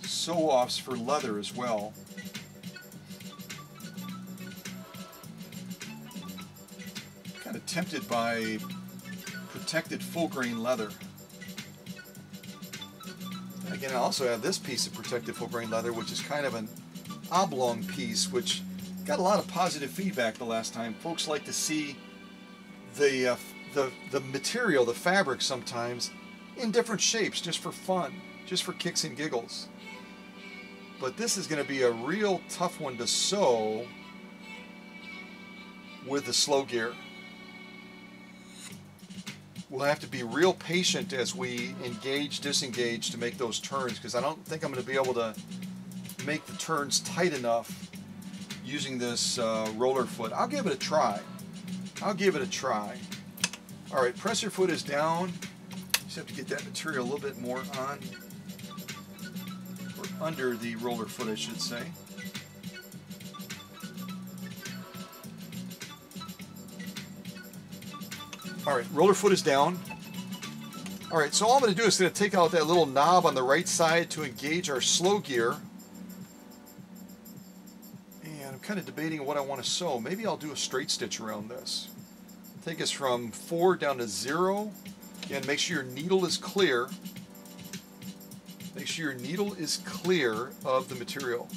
[SPEAKER 1] sew-offs for leather as well. Kind of tempted by protected full grain leather. And again, I also have this piece of protected full grain leather, which is kind of an oblong piece, which got a lot of positive feedback the last time. Folks like to see the material, the fabric sometimes, in different shapes, just for fun, just for kicks and giggles. But this is going to be a real tough one to sew with the slow gear. We'll have to be real patient as we engage, disengage to make those turns, because I don't think I'm going to be able to make the turns tight enough using this roller foot. I'll give it a try. I'll give it a try. All right, presser foot is down. Just have to get that material a little bit more on, or under the roller foot, I should say. All right, roller foot is down. All right, so all I'm going to do is going to take out that little knob on the right side to engage our slow gear. And I'm kind of debating what I want to sew. Maybe I'll do a straight stitch around this. Take us from 4 down to 0. Again, make sure your needle is clear. Make sure your needle is clear of the material.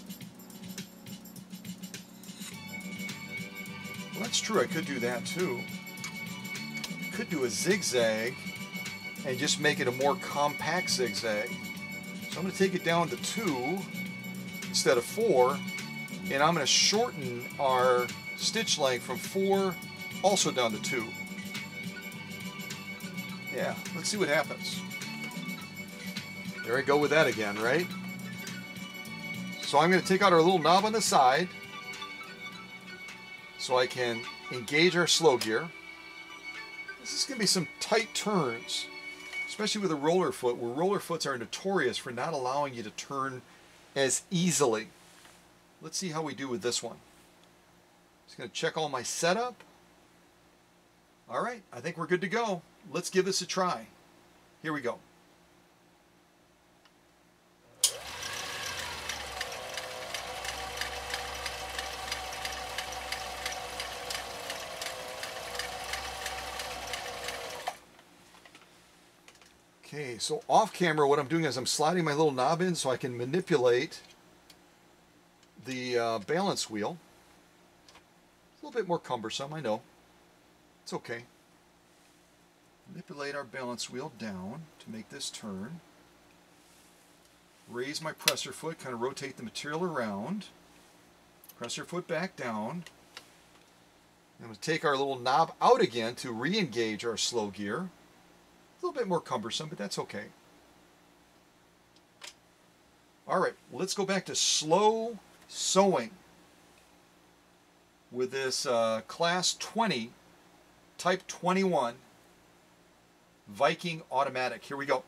[SPEAKER 1] That's true, I could do that too. Could do a zigzag and just make it a more compact zigzag. So I'm going to take it down to 2 instead of 4, and I'm going to shorten our stitch length from 4 also down to 2. Yeah, let's see what happens. There I go with that again, right? So I'm going to take out our little knob on the side so I can engage our slow gear. This is going to be some tight turns, especially with a roller foot, where roller foots are notorious for not allowing you to turn as easily. Let's see how we do with this one. Just going to check all my setup. All right, I think we're good to go. Let's give this a try. Here we go. Okay, so off camera what I'm doing is I'm sliding my little knob in so I can manipulate the balance wheel. It's a little bit more cumbersome, I know. It's okay. Manipulate our balance wheel down to make this turn. Raise my presser foot, kind of rotate the material around. Presser foot back down. I'm going to take our little knob out again to re-engage our slow gear. A little bit more cumbersome, but that's okay. All right, let's go back to slow sewing with this class 20, type 21 Viking automatic. Here we go.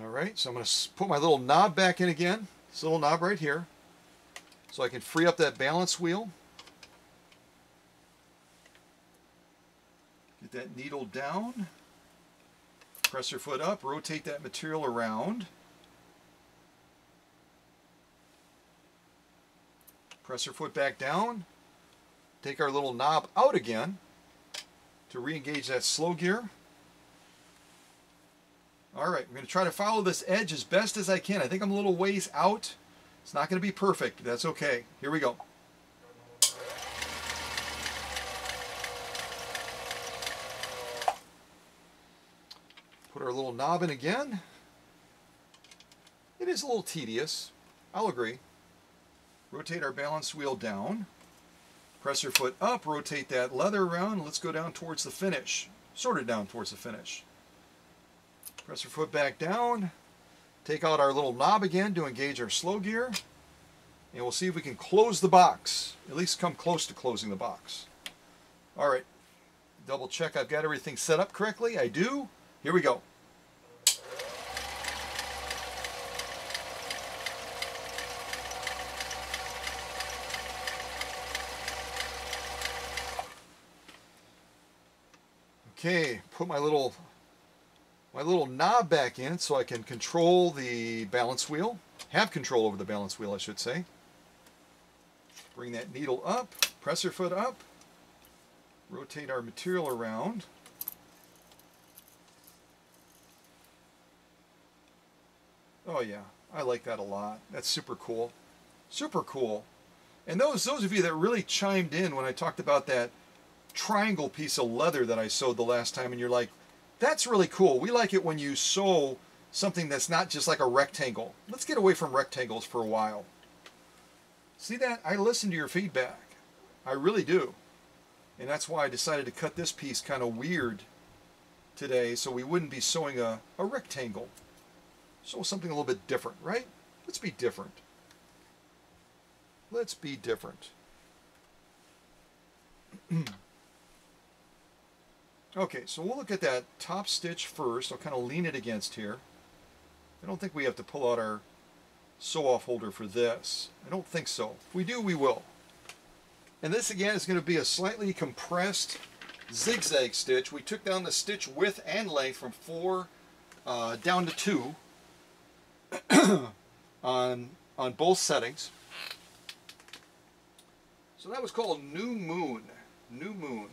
[SPEAKER 1] Alright, so I'm going to put my little knob back in again, this little knob right here, so I can free up that balance wheel. Get that needle down, press your foot up, rotate that material around. Press your foot back down, take our little knob out again to re-engage that slow gear. Alright, we're going to try to follow this edge as best as I can. I think I'm a little ways out. It's not going to be perfect. That's okay. Here we go. Put our little knob in again. It is a little tedious. I'll agree. Rotate our balance wheel down. Press your foot up. Rotate that leather around. Let's go down towards the finish. Sort of down towards the finish. Press your foot back down, take out our little knob again to engage our slow gear, and we'll see if we can close the box, at least come close to closing the box. Alright, double check I've got everything set up correctly. I do. Here we go. Okay, put my little knob back in so I can control the balance wheel. Have control over the balance wheel, I should say. Bring that needle up, press your foot up, rotate our material around. Oh yeah, I like that a lot. That's super cool. Super cool. And those of you that really chimed in when I talked about that triangle piece of leather that I sewed the last time, and you're like, that's really cool. We like it when you sew something that's not just like a rectangle. Let's get away from rectangles for a while. See that? I listen to your feedback. I really do. And that's why I decided to cut this piece kind of weird today so we wouldn't be sewing a rectangle. Sew something a little bit different, right? Let's be different. Let's be different. Okay, so we'll look at that top stitch first. I'll kind of lean it against here. I don't think we have to pull out our sew-off holder for this. I don't think so. If we do, we will. And this again is going to be a slightly compressed zigzag stitch. We took down the stitch width and length from 4 down to 2 on both settings. So that was called New Moon. New Moon.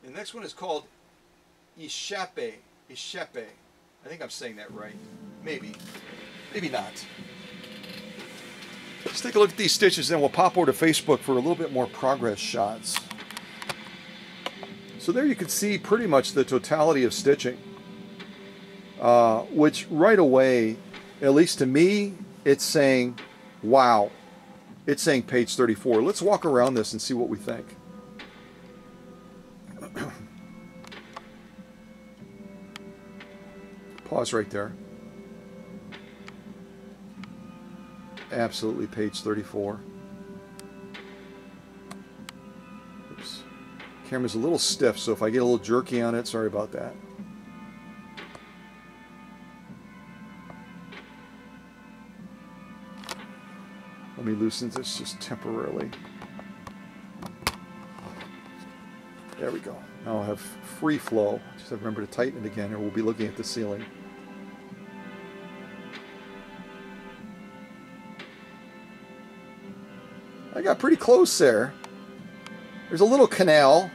[SPEAKER 1] The next one is called Ishape. Ishape. I think I'm saying that right. Maybe. Maybe not. Let's take a look at these stitches, then we'll pop over to Facebook for a little bit more progress shots. So there you can see pretty much the totality of stitching, which right away, at least to me, it's saying, wow. It's saying page 34. Let's walk around this and see what we think. Pause right there. Absolutely page 34. Oops. Camera's a little stiff, so if I get a little jerky on it, sorry about that. Let me loosen this just temporarily. There we go. Now I'll have free flow. Just have to remember to tighten it again, or we'll be looking at the ceiling. I got pretty close there. There's a little canal,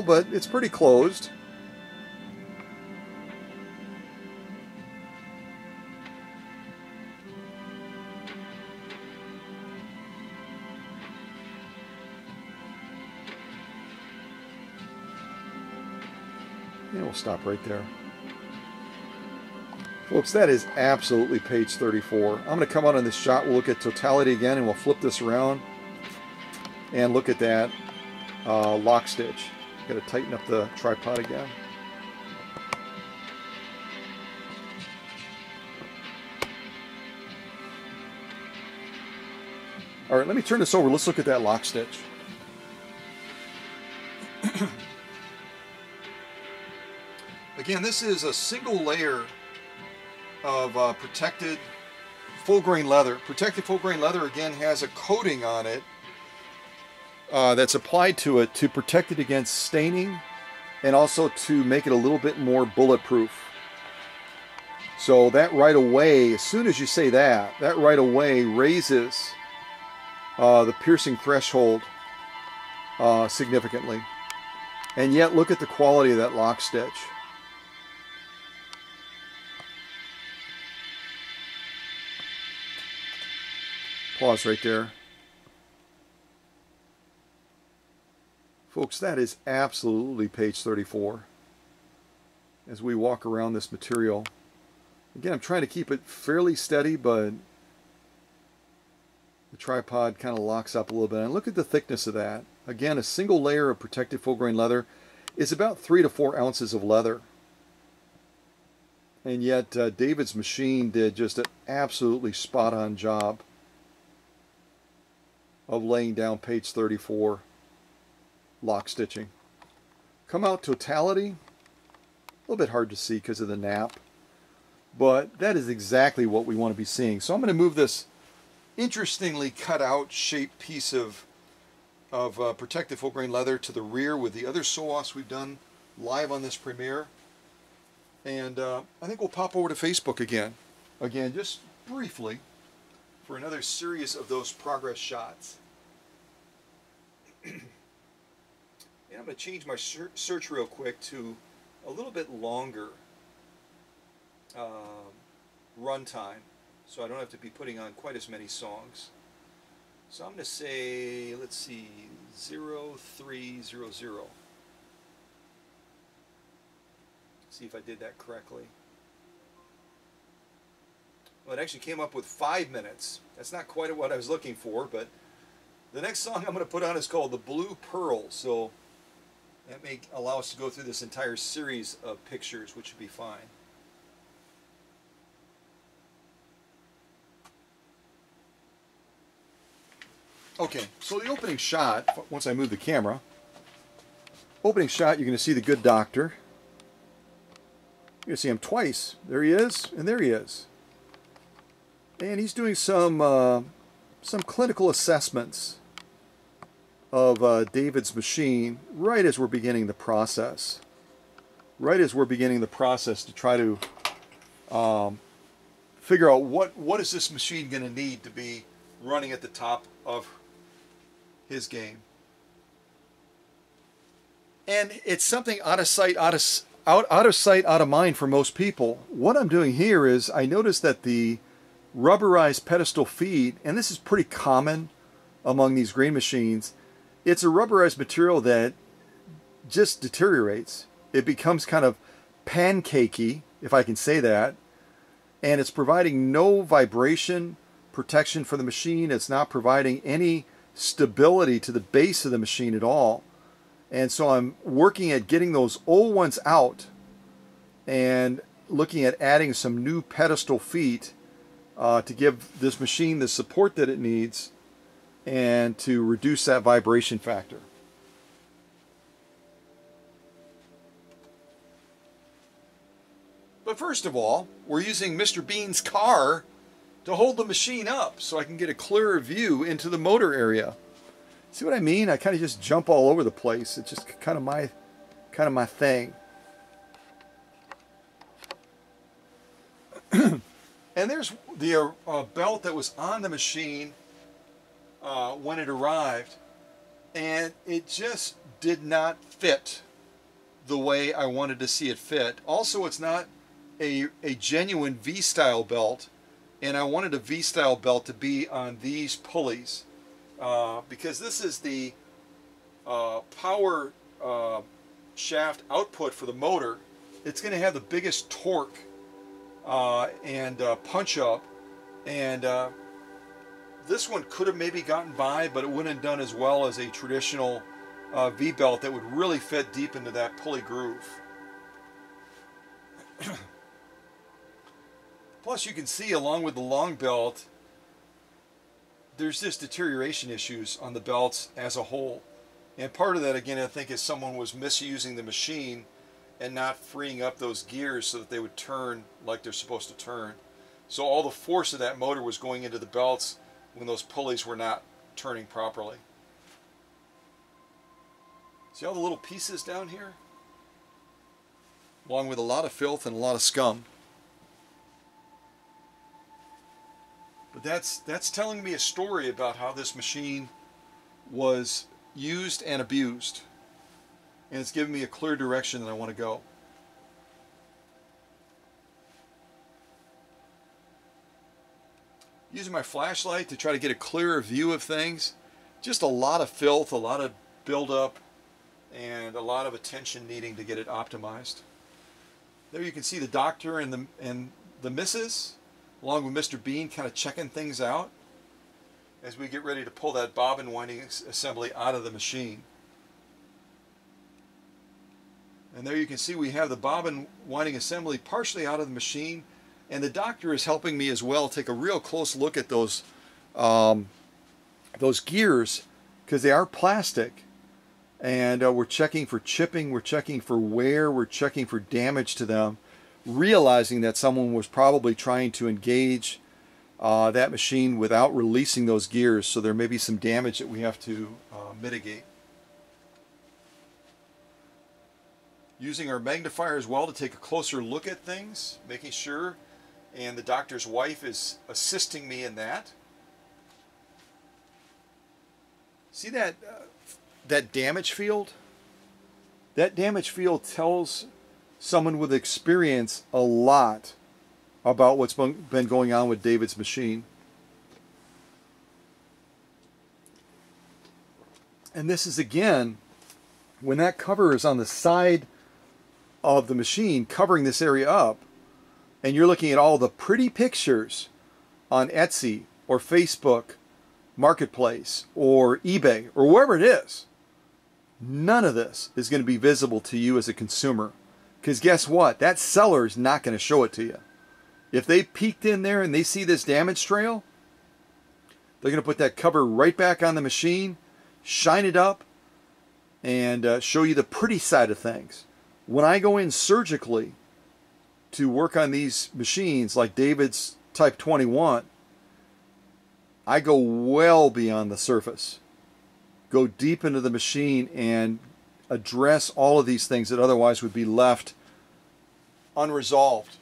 [SPEAKER 1] but it's pretty closed. And we'll stop right there. Folks, that is absolutely page 34. I'm going to come out on this shot. We'll look at totality again, and we'll flip this around and look at that lock stitch. Got to tighten up the tripod again. All right, let me turn this over. Let's look at that lock stitch. Again, this is a single layer of protected full grain leather. Protected full grain leather again has a coating on it that's applied to it to protect it against staining and also to make it a little bit more bulletproof. So that right away, as soon as you say that, that right away raises the piercing threshold significantly. And yet look at the quality of that lock stitch. Pause right there. Folks, that is absolutely page 34. As we walk around this material. Again, I'm trying to keep it fairly steady, but the tripod kind of locks up a little bit. And look at the thickness of that. Again, a single layer of protected full grain leather is about 3 to 4 ounces of leather. And yet David's machine did just an absolutely spot-on job of laying down page 34 lock stitching. Come out totality, a little bit hard to see because of the nap, but that is exactly what we want to be seeing. So I'm going to move this interestingly cut out shaped piece of protected full grain leather to the rear with the other sew-offs we've done live on this premiere, and I think we'll pop over to Facebook again just briefly for another series of those progress shots. And I'm going to change my search real quick to a little bit longer run time, so I don't have to be putting on quite as many songs. So I'm going to say, let's see, 0300. See if I did that correctly. Well, it actually came up with 5 minutes. That's not quite what I was looking for, but the next song I'm going to put on is called The Blue Pearl, so that may allow us to go through this entire series of pictures, which would be fine. Okay, so the opening shot, once I move the camera, opening shot, you're going to see the good doctor. You're going to see him twice. There he is, and there he is. And he's doing some clinical assessments of David's machine right as we're beginning the process. Right as we're beginning the process to try to figure out what is this machine going to need to be running at the top of his game. And it's something out of sight, out of sight, out of mind for most people. What I'm doing here is I noticed that the rubberized pedestal feet, and this is pretty common among these grain machines, it's a rubberized material that just deteriorates. It becomes kind of pancakey, if I can say that, and it's providing no vibration protection for the machine. It's not providing any stability to the base of the machine at all. And so I'm working at getting those old ones out and looking at adding some new pedestal feet to give this machine the support that it needs and to reduce that vibration factor. But first of all, we're using Mr. Bean's car to hold the machine up so I can get a clearer view into the motor area. See what I mean? I kind of just jump all over the place. It's just kind of my thing. And there's the belt that was on the machine when it arrived, and it just did not fit the way I wanted to see it fit. Also, it's not a genuine V-style belt, and I wanted a V-style belt to be on these pulleys because this is the power shaft output for the motor. It's going to have the biggest torque and punch up, and this one could have maybe gotten by, but it wouldn't have done as well as a traditional V-belt that would really fit deep into that pulley groove. Plus, you can see along with the long belt, there's just deterioration issues on the belts as a whole. And part of that, again, I think is someone was misusing the machine and not freeing up those gears so that they would turn like they're supposed to turn. So all the force of that motor was going into the belts when those pulleys were not turning properly. See all the little pieces down here? Along with a lot of filth and a lot of scum. But that's telling me a story about how this machine was used and abused. And it's giving me a clear direction that I want to go. Using my flashlight to try to get a clearer view of things. Just a lot of filth, a lot of buildup, and a lot of attention needing to get it optimized. There you can see the doctor and the missus, along with Mr. Bean, kind of checking things out as we get ready to pull that bobbin winding assembly out of the machine. And there you can see we have the bobbin winding assembly partially out of the machine, and the doctor is helping me as well take a real close look at those gears, because they are plastic, and we're checking for chipping, we're checking for wear, we're checking for damage to them, realizing that someone was probably trying to engage that machine without releasing those gears, so there may be some damage that we have to mitigate. Using our magnifier as well to take a closer look at things, making sure, and the doctor's wife is assisting me in that. See that that damage field? That damage field tells someone with experience a lot about what's been going on with David's machine. And this is, again, when that cover is on the side of the machine covering this area up, and you're looking at all the pretty pictures on Etsy or Facebook Marketplace or eBay or wherever it is, none of this is going to be visible to you as a consumer. Because guess what? That seller is not going to show it to you. If they peeked in there and they see this damage trail, they're going to put that cover right back on the machine, shine it up, and show you the pretty side of things. When I go in surgically to work on these machines like David's Type 21, I go well beyond the surface. Go deep into the machine and address all of these things that otherwise would be left unresolved.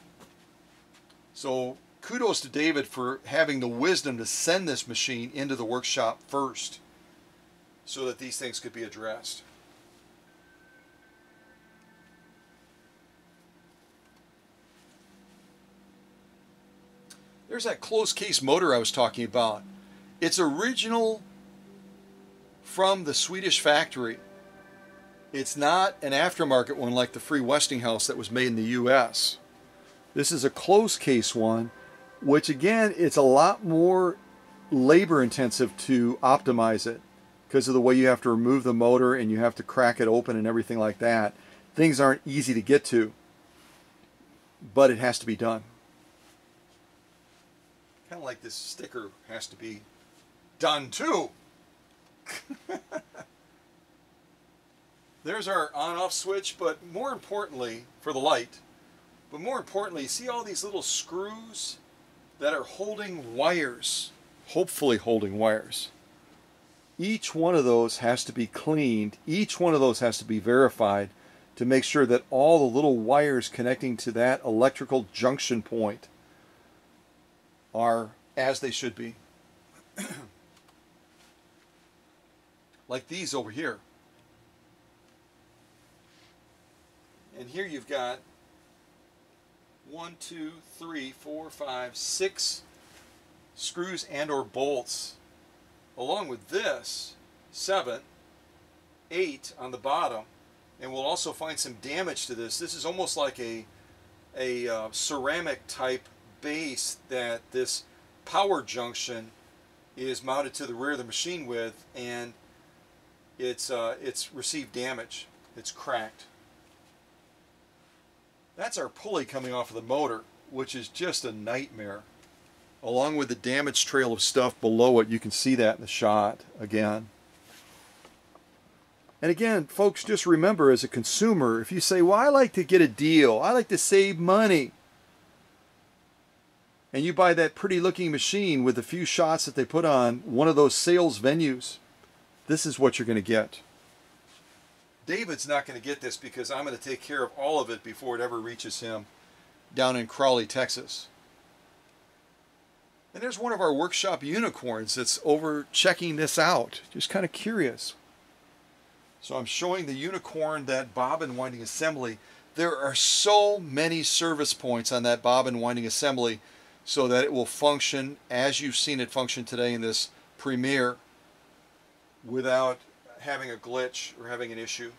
[SPEAKER 1] So kudos to David for having the wisdom to send this machine into the workshop first so that these things could be addressed. There's that closed case motor I was talking about. It's original from the Swedish factory. It's not an aftermarket one like the Free Westinghouse that was made in the US. This is a closed case one, which again, it's a lot more labor intensive to optimize it because of the way you have to remove the motor and you have to crack it open and everything like that. Things aren't easy to get to, but it has to be done. Kind of like this sticker has to be done too. There's our on-off switch, but more importantly, for the light, but more importantly, see all these little screws that are holding wires, hopefully holding wires. Each one of those has to be cleaned. Each one of those has to be verified to make sure that all the little wires connecting to that electrical junction point are as they should be. Like these over here. And here you've got 1, 2, 3, 4, 5, 6 screws and or bolts. Along with this, 7, 8 on the bottom. And we'll also find some damage to this. This is almost like a ceramic type base that this power junction is mounted to the rear of the machine with, and it's received damage. It's cracked. That's our pulley coming off of the motor, which is just a nightmare. Along with the damage trail of stuff below it, you can see that in the shot again. And again, folks, just remember as a consumer, if you say, well, I like to get a deal, I like to save money, and you buy that pretty looking machine with a few shots that they put on one of those sales venues, this is what you're going to get. David's not going to get this because I'm going to take care of all of it before it ever reaches him down in Crowley, Texas. And there's one of our workshop unicorns that's over checking this out. Just kind of curious. So I'm showing the unicorn that bobbin winding assembly. There are so many service points on that bobbin winding assembly so that it will function as you've seen it function today in this premiere without having a glitch or having an issue.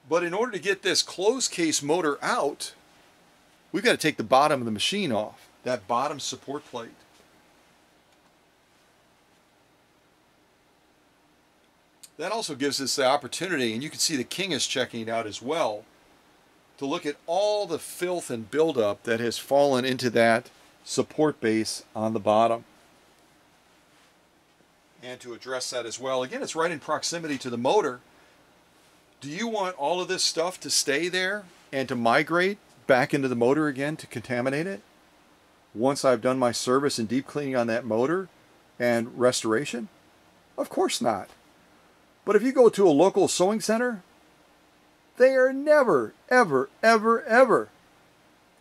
[SPEAKER 1] But in order to get this closed case motor out, we've got to take the bottom of the machine off, that bottom support plate. That also gives us the opportunity, and you can see the King is checking it out as well, to look at all the filth and buildup that has fallen into that support base on the bottom. And to address that as well. Again, it's right in proximity to the motor. Do you want all of this stuff to stay there and to migrate back into the motor again to contaminate it? Once I've done my service and deep cleaning on that motor and restoration? Of course not. But if you go to a local sewing center, they are never, ever, ever, ever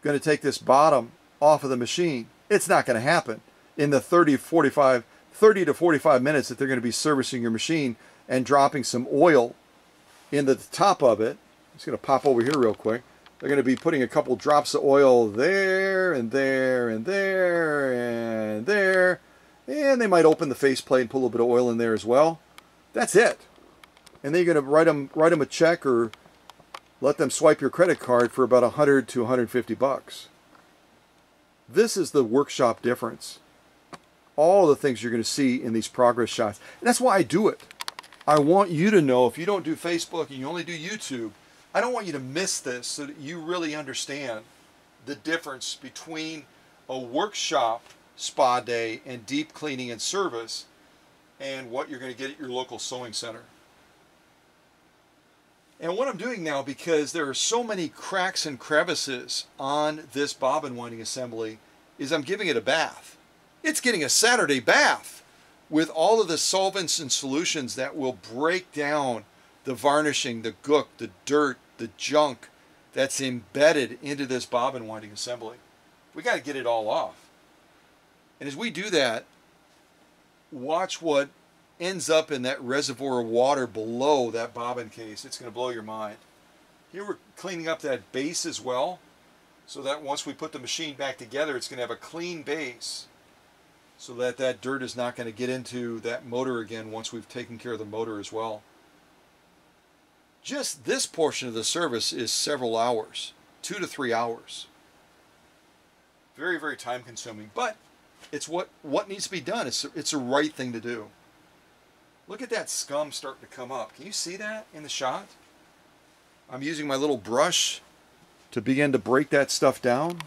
[SPEAKER 1] going to take this bottom off of the machine. It's not going to happen in the 30 to 45 minutes that they're going to be servicing your machine and dropping some oil into the top of it. I'm just going to pop over here real quick. They're going to be putting a couple drops of oil there and there and there and there. And they might open the faceplate and put a little bit of oil in there as well. That's it. And then you're going to write them a check or let them swipe your credit card for about $100 to $150. This is the workshop difference. All the things you're going to see in these progress shots. And that's why I do it. I want you to know, if you don't do Facebook and you only do YouTube, I don't want you to miss this so that you really understand the difference between a workshop spa day and deep cleaning and service and what you're going to get at your local sewing center. And what I'm doing now, because there are so many cracks and crevices on this bobbin winding assembly, is I'm giving it a bath. It's getting a Saturday bath with all of the solvents and solutions that will break down the varnishing, the gook, the dirt, the junk, that's embedded into this bobbin winding assembly. We got to get it all off. And as we do that, watch what ends up in that reservoir of water below that bobbin case. It's going to blow your mind. Here we're cleaning up that base as well, so that once we put the machine back together, it's going to have a clean base, so that that dirt is not going to get into that motor again once we've taken care of the motor as well. Just this portion of the service is several hours, 2 to 3 hours. Very, very time consuming, but it's what needs to be done. It's the right thing to do. Look at that scum starting to come up. Can you see that in the shot? I'm using my little brush to begin to break that stuff down.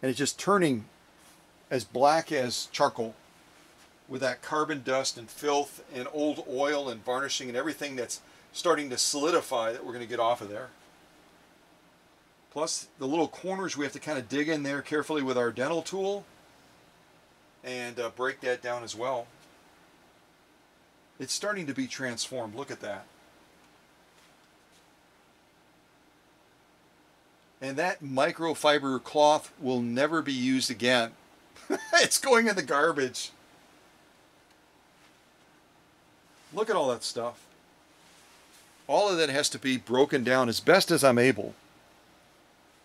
[SPEAKER 1] And it's just turning as black as charcoal with that carbon dust and filth and old oil and varnishing and everything that's starting to solidify that we're going to get off of there. Plus the little corners we have to kind of dig in there carefully with our dental tool and break that down as well. It's starting to be transformed. Look at that. And that microfiber cloth will never be used again. It's going in the garbage. Look at all that stuff. All of that has to be broken down as best as I'm able,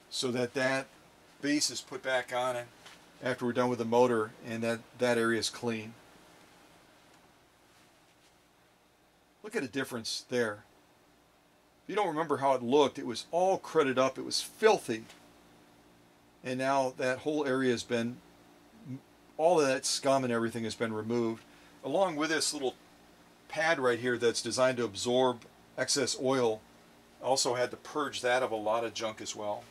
[SPEAKER 1] so that that base is put back on it after we're done with the motor, and that area is clean. Look at the difference there. If you don't remember how it looked, it was all crudted up, it was filthy. And now that whole area has been, all of that scum and everything has been removed, along with this little pad right here that's designed to absorb excess oil. Also had to purge that of a lot of junk as well.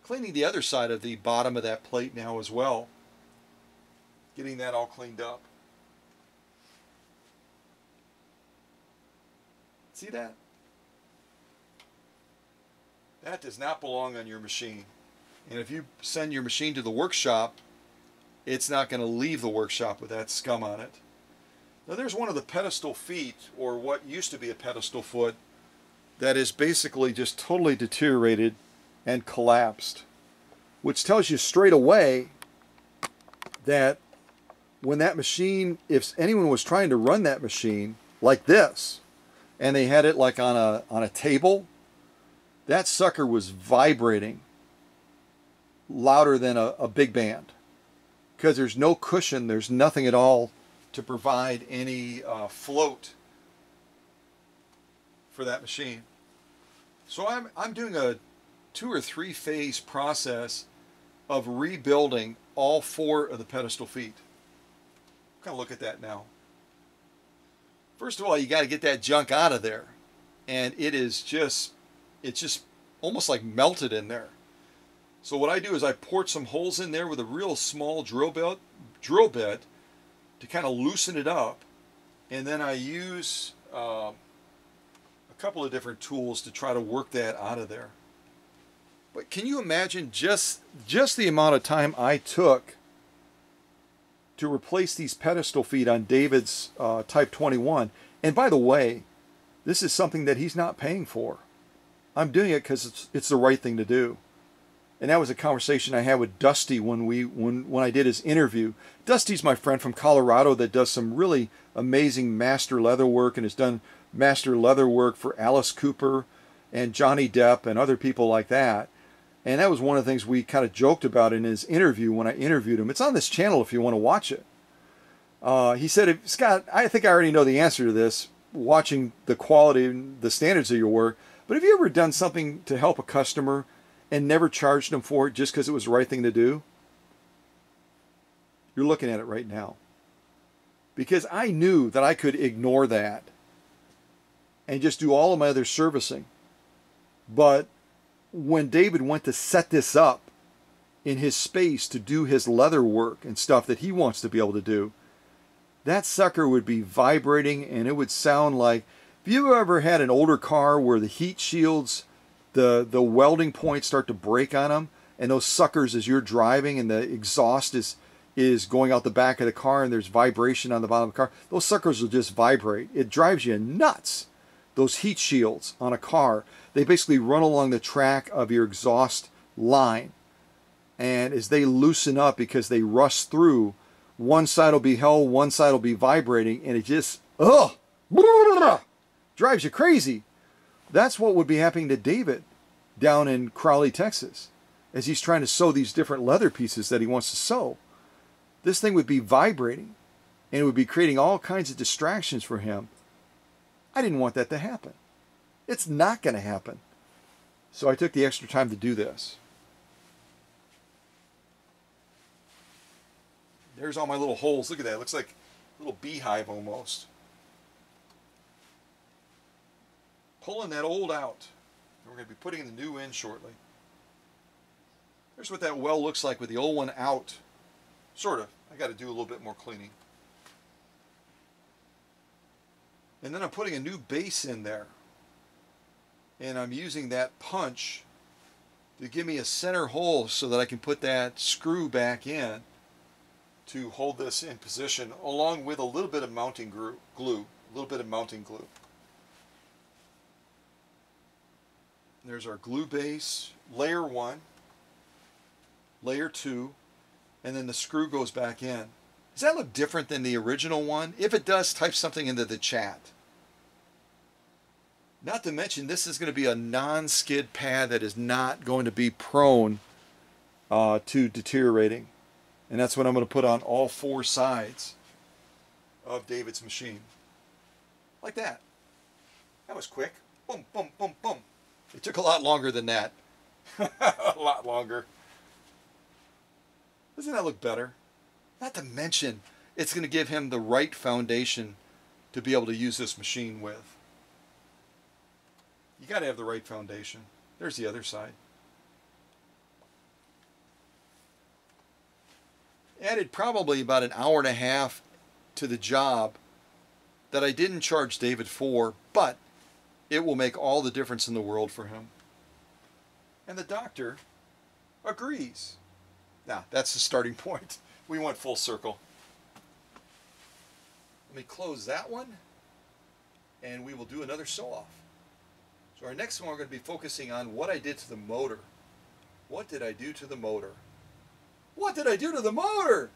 [SPEAKER 1] Cleaning the other side of the bottom of that plate now as well. Getting that all cleaned up. See that? That does not belong on your machine. And if you send your machine to the workshop, it's not going to leave the workshop with that scum on it. Now there's one of the pedestal feet, or what used to be a pedestal foot, that is basically just totally deteriorated and collapsed, which tells you straight away that when that machine, if anyone was trying to run that machine like this, and they had it like on a table, that sucker was vibrating louder than a big band, because there's no cushion, there's nothing at all to provide any float for that machine. So I'm doing a 2 or 3 phase process of rebuilding all 4 of the pedestal feet. Kind of look at that now. First of all, you got to get that junk out of there, and it's just almost like melted in there. So what I do is I port some holes in there with a real small drill bit to kind of loosen it up, and then I use a couple of different tools to try to work that out of there. But can you imagine just the amount of time I took to replace these pedestal feet on David's Type 21? And by the way, this is something that he's not paying for. I'm doing it because it's the right thing to do. And that was a conversation I had with Dusty when I did his interview. Dusty's my friend from Colorado that does some really amazing master leather work, and has done master leather work for Alice Cooper and Johnny Depp and other people like that. And that was one of the things we kind of joked about in his interview when I interviewed him. It's on this channel if you want to watch it. He said, Scott, I think I already know the answer to this, watching the quality and the standards of your work, but have you ever done something to help a customer and never charged them for it just because it was the right thing to do? You're looking at it right now. Because I knew that I could ignore that and just do all of my other servicing. But when David went to set this up in his space to do his leather work and stuff that he wants to be able to do, that sucker would be vibrating, and it would sound like, have you ever had an older car where the heat shields, the welding points start to break on them, and those suckers, as you're driving and the exhaust is going out the back of the car and there's vibration on the bottom of the car, those suckers will just vibrate. It drives you nuts. those heat shields on a car. They basically run along the track of your exhaust line. And as they loosen up because they rush through, one side will be held, one side will be vibrating, and it just, drives you crazy. That's what would be happening to David down in Crowley, Texas, as he's trying to sew these different leather pieces that he wants to sew. This thing would be vibrating, and it would be creating all kinds of distractions for him. I didn't want that to happen. It's not going to happen. So I took the extra time to do this. There's all my little holes. Look at that. It looks like a little beehive almost. Pulling that old out. We're going to be putting the new in shortly. Here's what that well looks like with the old one out. Sort of. I got to do a little bit more cleaning. And then I'm putting a new base in there. And I'm using that punch to give me a center hole so that I can put that screw back in to hold this in position, along with a little bit of mounting glue. There's our glue base, layer 1, layer 2, and then the screw goes back in. Does that look different than the original one? If it does, type something into the chat. Not to mention, this is going to be a non-skid pad that is not going to be prone to deteriorating. And that's what I'm going to put on all 4 sides of David's machine. Like that. That was quick. Boom, boom, boom, boom. It took a lot longer than that. A lot longer. Doesn't that look better? Not to mention, it's going to give him the right foundation to be able to use this machine with. You got to have the right foundation. There's the other side. Added probably about an hour and a half to the job that I didn't charge David for, but it will make all the difference in the world for him. And the doctor agrees. Now, that's the starting point. We went full circle. Let me close that one, and we will do another sew-off. So our next one, we're going to be focusing on what I did to the motor. What did I do to the motor? What did I do to the motor?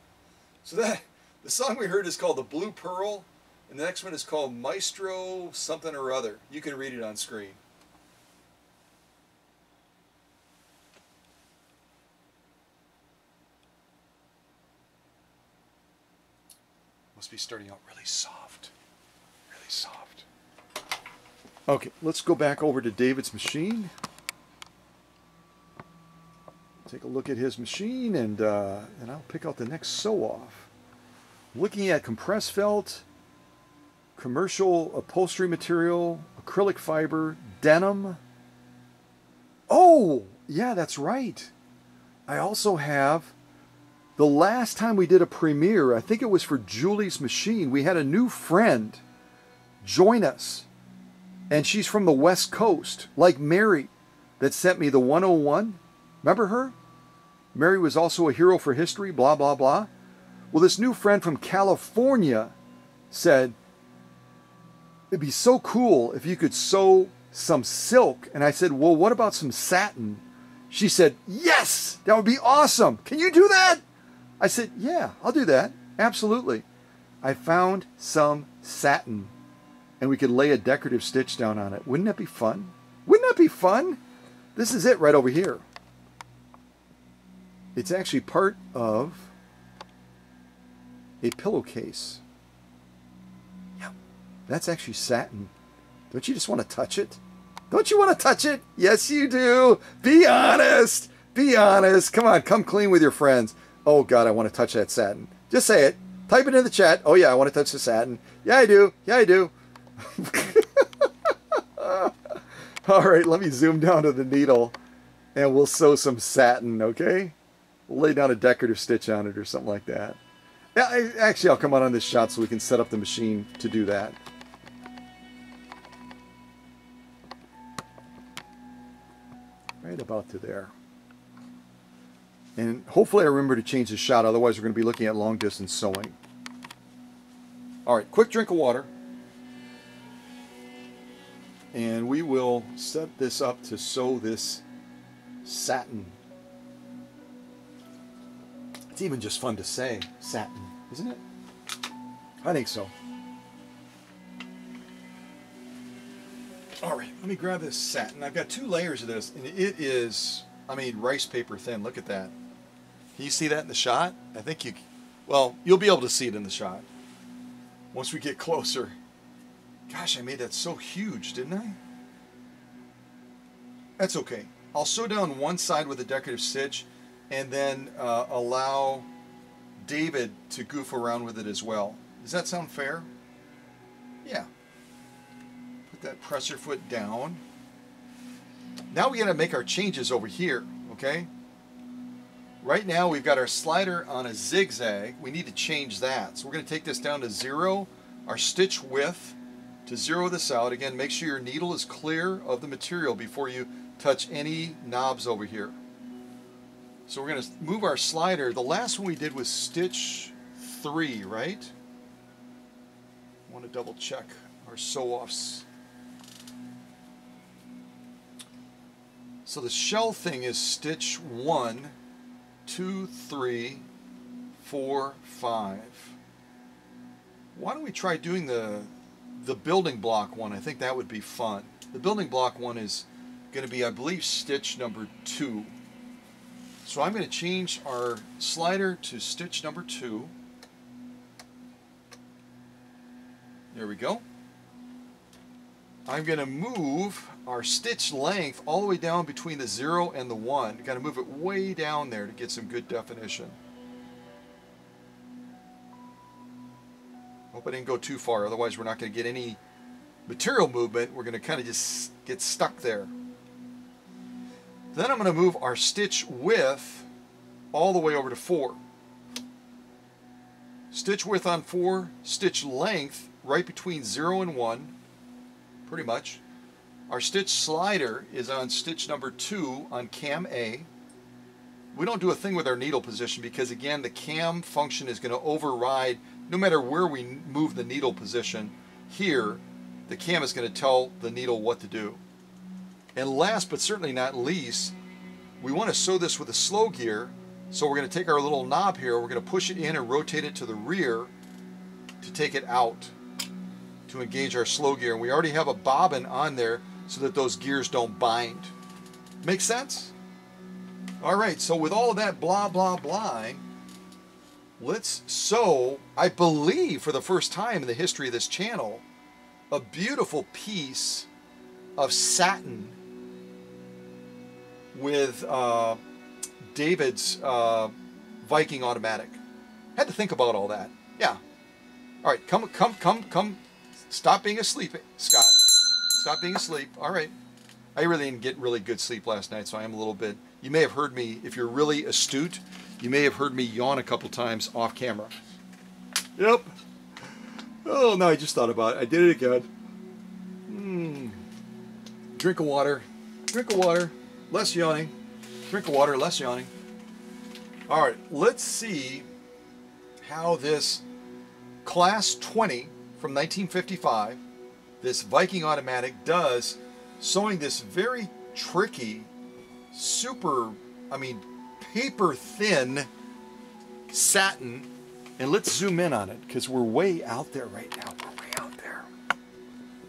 [SPEAKER 1] So that the song we heard is called The Blue Pearl, and the next one is called Maestro something or other. You can read it on screen. Must be starting out really soft. Really soft. Okay, let's go back over to David's machine. Take a look at his machine, and I'll pick out the next sew-off. Looking at compressed felt, commercial upholstery material, acrylic fiber, denim. Oh, yeah, that's right. I also have, the last time we did a premiere, I think it was for Julie's machine, we had a new friend join us. And she's from the West Coast, like Mary, that sent me the 101. Remember her? Mary was also a hero for history, blah, blah, blah. Well, this new friend from California said, it'd be so cool if you could sew some silk. And I said, well, what about some satin? She said, yes, that would be awesome. Can you do that? I said, yeah, I'll do that. Absolutely. I found some satin, and we could lay a decorative stitch down on it. Wouldn't that be fun? Wouldn't that be fun? This is it right over here. It's actually part of a pillowcase. Yeah, that's actually satin. Don't you just want to touch it? Don't you want to touch it? Yes, you do. Be honest. Be honest. Come on, come clean with your friends. Oh, God, I want to touch that satin. Just say it. Type it in the chat. Oh, yeah, I want to touch the satin. Yeah, I do. Yeah, I do. All right, let me zoom down to the needle, and we'll sew some satin, okay? We'll lay down a decorative stitch on it or something like that. Yeah, actually, I'll come out on this shot so we can set up the machine to do that. Right about to there. And hopefully I remember to change the shot, otherwise we're going to be looking at long distance sewing. All right, quick drink of water. and we will set this up to sew this satin. It's even just fun to say, satin, isn't it? I think so. All right, let me grab this satin. I've got 2 layers of this, and it is, I mean, rice paper thin. Look at that. Can you see that in the shot? I think you, well, you'll be able to see it in the shot once we get closer. Gosh, I made that so huge, didn't I? That's okay. I'll sew down one side with a decorative stitch and then allow David to goof around with it as well. Does that sound fair? Yeah. Put that presser foot down. Now we got to make our changes over here, okay? Right now we've got our slider on a zigzag. We need to change that. So we're going to take this down to 0, our stitch width, to 0 this out. Again, make sure your needle is clear of the material before you touch any knobs over here. So we're going to move our slider. The last one we did was stitch 3, right? I want to double check our sew-offs. So the shell thing is stitch 1, 2, 3, 4, 5. Why don't we try doing the building block one? I think that would be fun. The building block one is going to be, I believe, stitch number 2. So I'm going to change our slider to stitch number 2. There we go. I'm going to move our stitch length all the way down between the 0 and the 1. Got to move it way down there to get some good definition. Hope I didn't go too far, otherwise we're not going to get any material movement. We're going to kind of just get stuck there. Then I'm going to move our stitch width all the way over to 4. Stitch width on 4, stitch length right between 0 and 1, pretty much. Our stitch slider is on stitch number 2 on cam A. We don't do a thing with our needle position because, again, the cam function is going to override no matter where we move the needle position. Here, the cam is going to tell the needle what to do. And last but certainly not least, we want to sew this with a slow gear. So we're going to take our little knob here, we're going to push it in and rotate it to the rear to take it out to engage our slow gear. And we already have a bobbin on there so that those gears don't bind. Make sense? All right, so with all of that blah, blah, blah, let's sew, I believe for the first time in the history of this channel, a beautiful piece of satin with David's Viking automatic. Had to think about all that. Yeah. All right, come. Stop being asleep, Scott. Stop being asleep. All right. I really didn't get really good sleep last night, so I am a little bit... You may have heard me, if you're really astute, you may have heard me yawn a couple times off camera. Yep. Oh, no, I just thought about it. I did it again. Drink of water. Drink of water. Less yawning. Drink of water, less yawning. All right, let's see how this Class 20 from 1955, this Viking automatic, does sewing this very tricky, super, I mean, paper thin satin. And let's zoom in on it because we're way out there right now. We're way out there.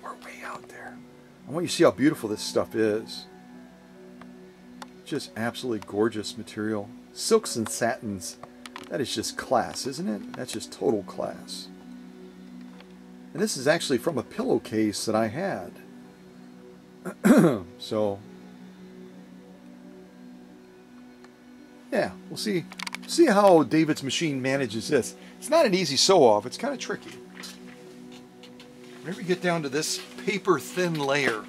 [SPEAKER 1] We're way out there. I want you to see how beautiful this stuff is. Just absolutely gorgeous material. Silks and satins. That is just class, isn't it? That's just total class. And this is actually from a pillowcase that I had. So, yeah, we'll see how David's machine manages this. It's not an easy sew-off. It's kind of tricky. Whenever you get down to this paper-thin layer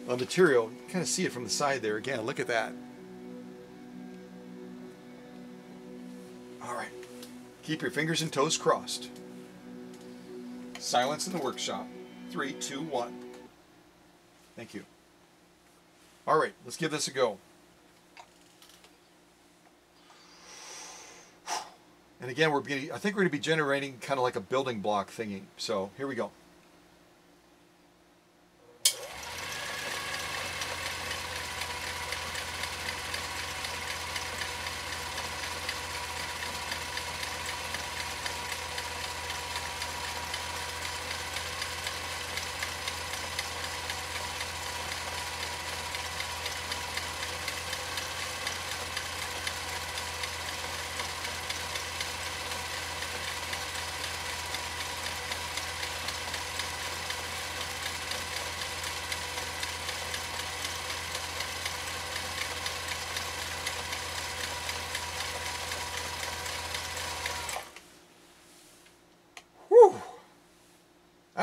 [SPEAKER 1] of material, you kind of see it from the side there. Again, look at that. All right. Keep your fingers and toes crossed. Silence in the workshop. 3, 2, 1. Thank you. All right, let's give this a go. And again, I think we're going to be generating kind of like a building block thingy. So here we go.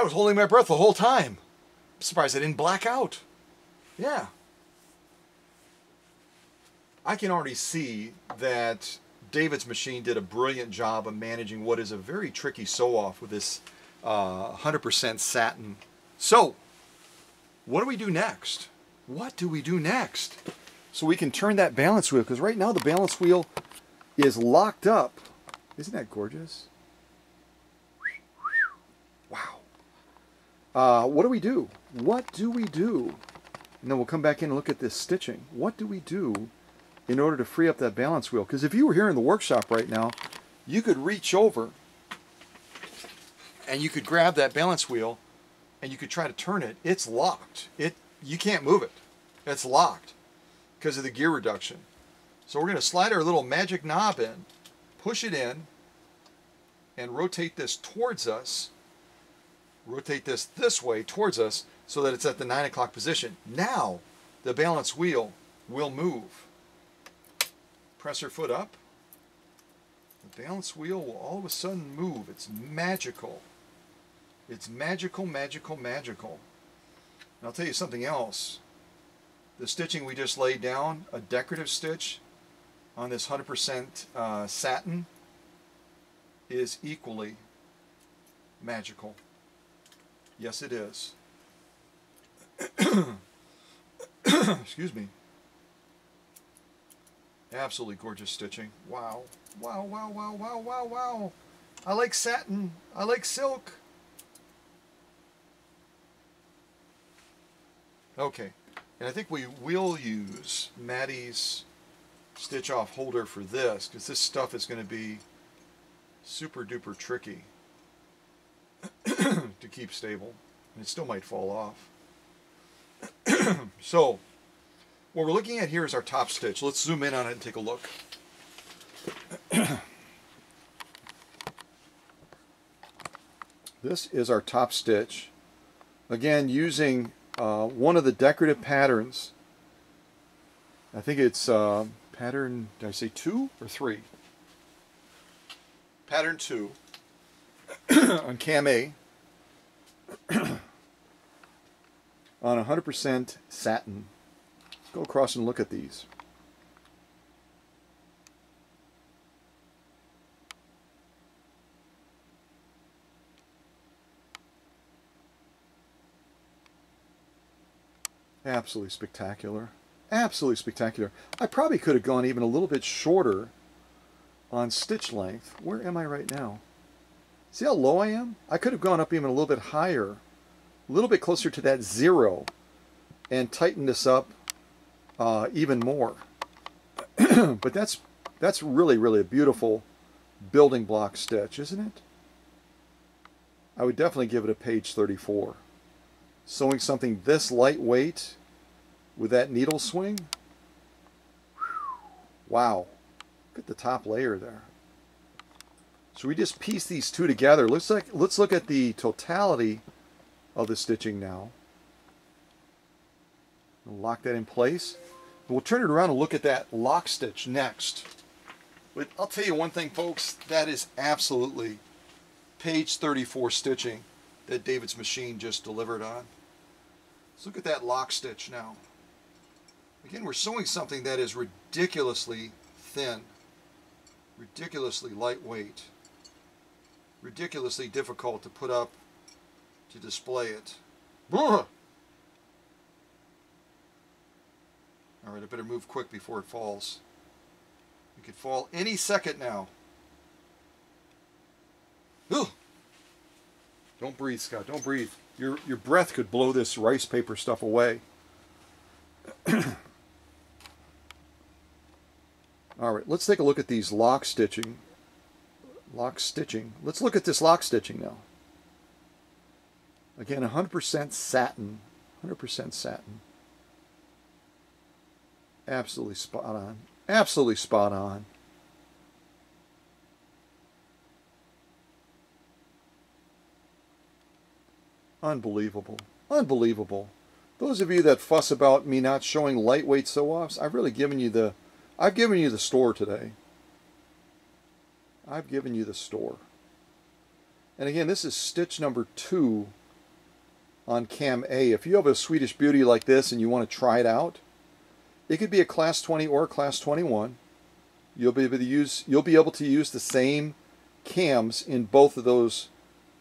[SPEAKER 1] I was holding my breath the whole time. I'm surprised I didn't black out. Yeah. I can already see that David's machine did a brilliant job of managing what is a very tricky sew-off with this 100% satin. So, what do we do next? What do we do next? So we can turn that balance wheel, because right now the balance wheel is locked up. Isn't that gorgeous? Wow. What do we do? What do we do? And then we'll come back in and look at this stitching. What do we do in order to free up that balance wheel? Because if you were here in the workshop right now, you could reach over and you could grab that balance wheel and you could try to turn it. It's locked. You can't move it. It's locked because of the gear reduction. So we're going to slide our little magic knob in, push it in, and rotate this towards us. Rotate this way towards us so that it's at the 9 o'clock position. Now the balance wheel will move. Press our foot up. The balance wheel will all of a sudden move. It's magical. It's magical, magical, magical. And I'll tell you something else. The stitching we just laid down, a decorative stitch on this 100% satin, is equally magical. Yes, it is. Excuse me. Absolutely gorgeous stitching. Wow. Wow, wow, wow, wow, wow, wow. I like satin. I like silk. Okay. And I think we will use Maddie's stitch off holder for this, because this stuff is going to be super duper tricky to keep stable, and it still might fall off. So what we're looking at here is our top stitch. Let's zoom in on it and take a look. This is our top stitch, again using one of the decorative patterns. I think it's pattern, did I say 2 or 3? Pattern 2 on Cam A on 100% satin. Let's go across and look at these. Absolutely spectacular. Absolutely spectacular. I probably could have gone even a little bit shorter on stitch length. Where am I right now? See how low I am? I could have gone up even a little bit higher, a little bit closer to that 0, and tightened this up even more. But that's really, really a beautiful building block stitch, isn't it? I would definitely give it a page 34. Sewing something this lightweight with that needle swing. Wow. Look at the top layer there. So we just piece these two together. Let's look at the totality of the stitching now. We'll lock that in place. And we'll turn it around and look at that lock stitch next. But I'll tell you one thing, folks, that is absolutely page 34 stitching that David's machine just delivered on. Let's look at that lock stitch now. Again, we're sewing something that is ridiculously thin, ridiculously lightweight, ridiculously difficult to put up to display it. All right, I better move quick before it falls. It could fall any second now. Ugh. Don't breathe, Scott. Don't breathe. Your breath could blow this rice paper stuff away. All right, let's take a look at these lock stitching. Lock stitching. Let's look at this lock stitching now. Again, 100% satin. 100% satin. Absolutely spot on. Absolutely spot on. Unbelievable. Unbelievable. Those of you that fuss about me not showing lightweight sew-offs, I've given you the store today. I've given you the store. And again, this is stitch number 2 on cam A. If you have a Swedish beauty like this and you want to try it out, it could be a class 20 or a class 21. You'll be able to use the same cams in both of those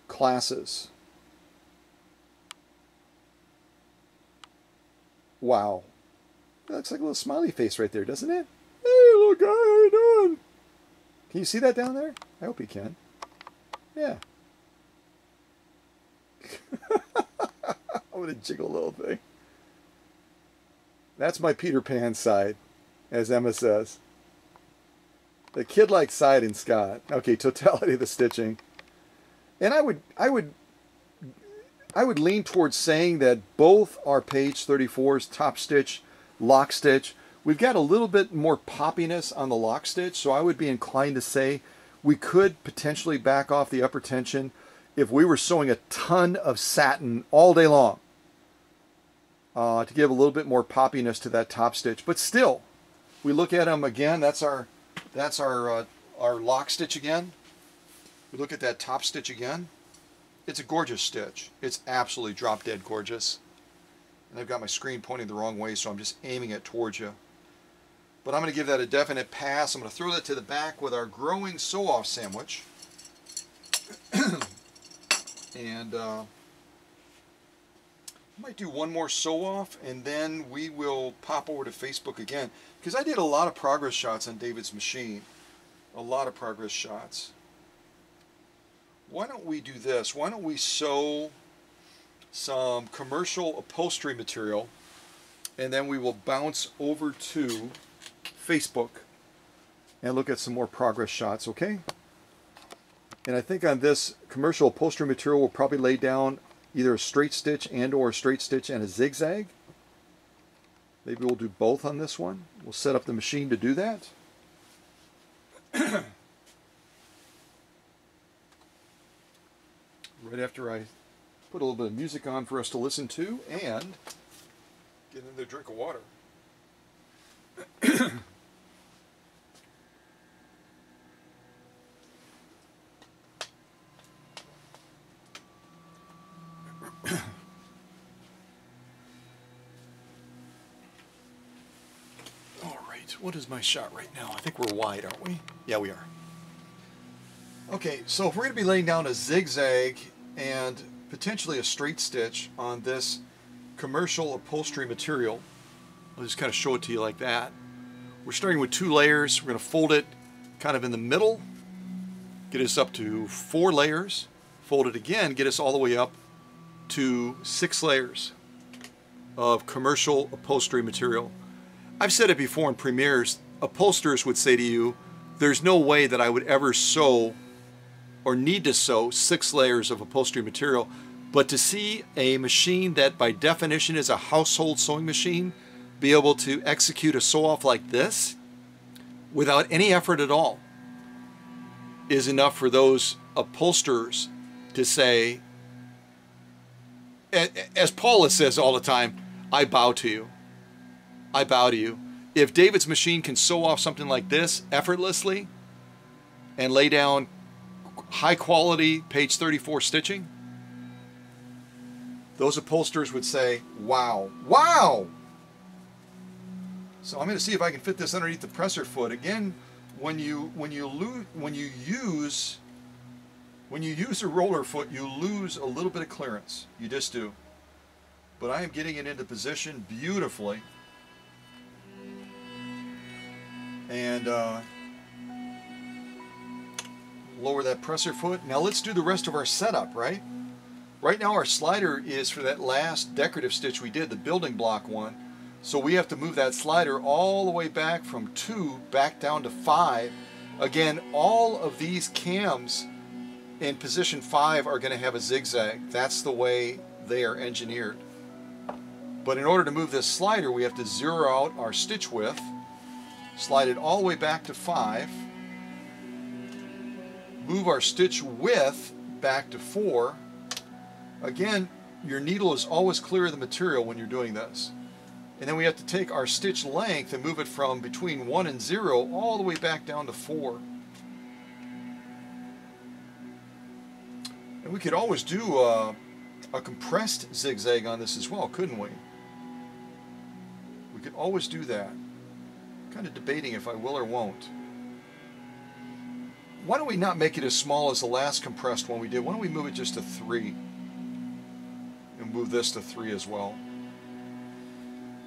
[SPEAKER 1] classes. Wow. That looks like a little smiley face right there, doesn't it? Hey, little guy, how you doing? Can you see that down there? I hope you can. Yeah. I'm going to jiggle a little thing. That's my Peter Pan side, as Emma says. The kid-like side in Scott. Okay, totality of the stitching. And I would lean towards saying that both our page 34s, top stitch, lock stitch, we've got a little bit more poppiness on the lock stitch, so I would be inclined to say we could potentially back off the upper tension if we were sewing a ton of satin all day long to give a little bit more poppiness to that top stitch. But still, we look at them again. That's our lock stitch again. We look at that top stitch again. It's a gorgeous stitch. It's absolutely drop dead gorgeous. And I've got my screen pointing the wrong way, so I'm just aiming it towards you. But I'm going to give that a definite pass. I'm going to throw that to the back with our growing sew-off sandwich. And I might do one more sew-off, and then we will pop over to Facebook again. Because I did a lot of progress shots on David's machine. A lot of progress shots. Why don't we do this? Why don't we sew some commercial upholstery material, and then we will bounce over to Facebook and look at some more progress shots, okay? And I think on this commercial upholstery material, we'll probably lay down either a straight stitch and or a straight stitch and a zigzag. Maybe we'll do both on this one. We'll set up the machine to do that. Right after I put a little bit of music on for us to listen to and get another drink of water. All right, what is my shot right now? I think we're wide, aren't we? Yeah, we are. Okay, so if we're going to be laying down a zigzag and potentially a straight stitch on this commercial upholstery material, I'll just kind of show it to you like that. We're starting with 2 layers. We're going to fold it kind of in the middle, get us up to 4 layers, fold it again, get us all the way up to 6 layers of commercial upholstery material. I've said it before in premieres, upholsterers would say to you, there's no way that I would ever sew or need to sew 6 layers of upholstery material, but to see a machine that by definition is a household sewing machine be able to execute a sew-off like this without any effort at all is enough for those upholsterers to say, as Paula says all the time, I bow to you. I bow to you. If David's machine can sew off something like this effortlessly and lay down high quality page 34 stitching, those upholsterers would say, wow, wow. So I'm going to see if I can fit this underneath the presser foot. Again, when you use a roller foot, you lose a little bit of clearance. You just do. But I am getting it into position beautifully. And lower that presser foot. Now let's do the rest of our setup, right? Right now our slider is for that last decorative stitch we did, the building block one. So we have to move that slider all the way back from 2 back down to 5. Again, all of these cams in position 5 are going to have a zigzag. That's the way they are engineered. But in order to move this slider, we have to zero out our stitch width, slide it all the way back to 5, move our stitch width back to 4. Again, your needle is always clear of the material when you're doing this. And then we have to take our stitch length and move it from between 1 and 0 all the way back down to 4. And we could always do a compressed zigzag on this as well, couldn't we? We could always do that. Kind of debating if I will or won't. Why don't we not make it as small as the last compressed one we did? Why don't we move it just to 3? And move this to 3 as well.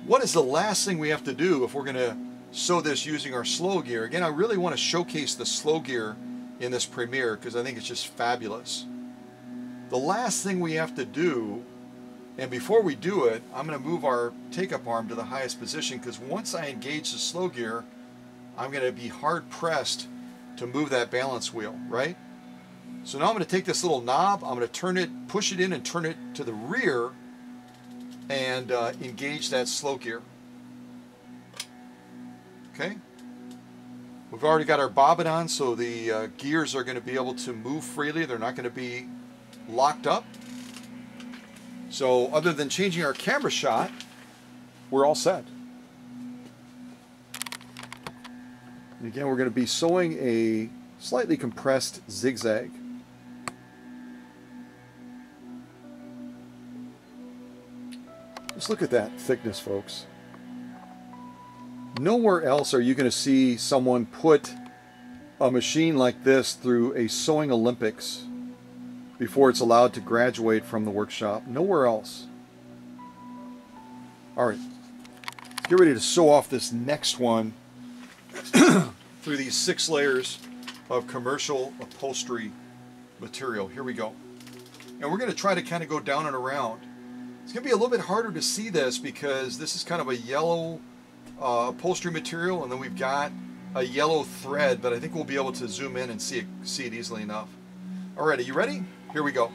[SPEAKER 1] What is the last thing we have to do if we're going to sew this using our slow gear? Again, I really want to showcase the slow gear in this premiere because I think it's just fabulous. The last thing we have to do, and before we do it, I'm going to move our take-up arm to the highest position because once I engage the slow gear, I'm going to be hard pressed to move that balance wheel, right? So now I'm going to take this little knob, I'm going to turn it, push it in and turn it to the rear and engage that slow gear. Okay? We've already got our bobbin on, so the gears are going to be able to move freely. They're not going to be locked up. So other than changing our camera shot, we're all set. And again, we're going to be sewing a slightly compressed zigzag. Just look at that thickness, folks. Nowhere else are you going to see someone put a machine like this through a sewing Olympics before it's allowed to graduate from the workshop. Nowhere else. All right, let's get ready to sew off this next one through these 6 layers of commercial upholstery material. Here we go. And we're going to try to kind of go down and around. It's going to be a little bit harder to see this because this is kind of a yellow upholstery material, and then we've got a yellow thread, but I think we'll be able to zoom in and see it easily enough. All right, are you ready? Here we go.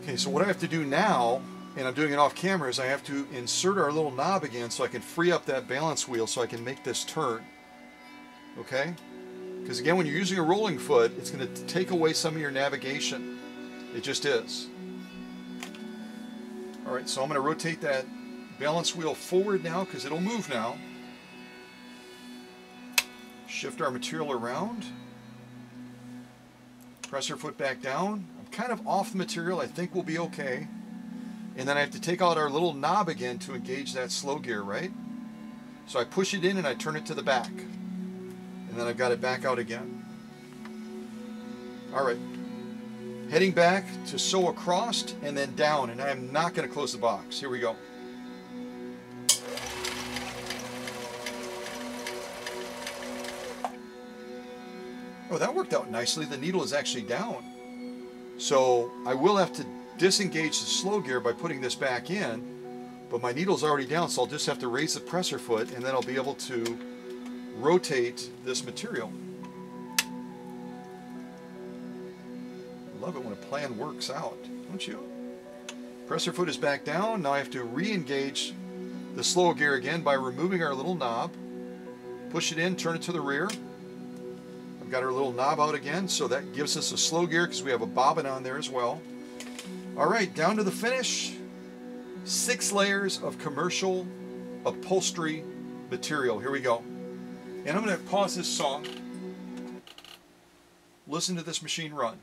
[SPEAKER 1] Okay, so what I have to do now, and I'm doing it off camera, is I have to insert our little knob again so I can free up that balance wheel so I can make this turn. Okay? Because again, when you're using a rolling foot, it's going to take away some of your navigation. It just is. All right, so I'm going to rotate that balance wheel forward now because it'll move now. Shift our material around. Press our foot back down. I'm kind of off the material. I think we'll be okay. And then I have to take out our little knob again to engage that slow gear, right? So I push it in and I turn it to the back. And then I've got it back out again. All right. Heading back to sew across and then down. And I'm not going to close the box. Here we go. Oh, that worked out nicely. The needle is actually down. So I will have to disengage the slow gear by putting this back in, but my needle's already down, so I'll just have to raise the presser foot and then I'll be able to rotate this material. Love it when a plan works out, don't you? Presser foot is back down. Now I have to re-engage the slow gear again by removing our little knob, push it in, turn it to the rear. I've got our little knob out again, so that gives us a slow gear because we have a bobbin on there as well. All right, down to the finish. 6 layers of commercial upholstery material. Here we go. And I'm going to pause this song. Listen to this machine run.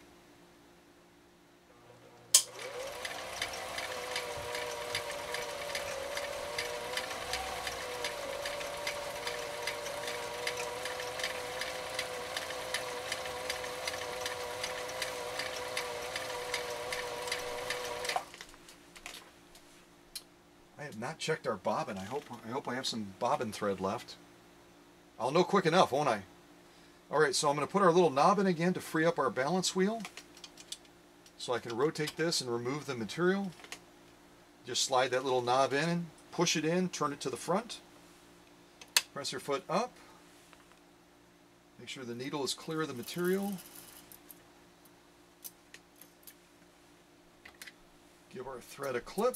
[SPEAKER 1] I have not checked our bobbin. I hope I have some bobbin thread left. I'll know quick enough, won't I? All right, so I'm going to put our little knob in again to free up our balance wheel. So I can rotate this and remove the material. Just slide that little knob in, push it in, turn it to the front. Press your foot up. Make sure the needle is clear of the material. Give our thread a clip.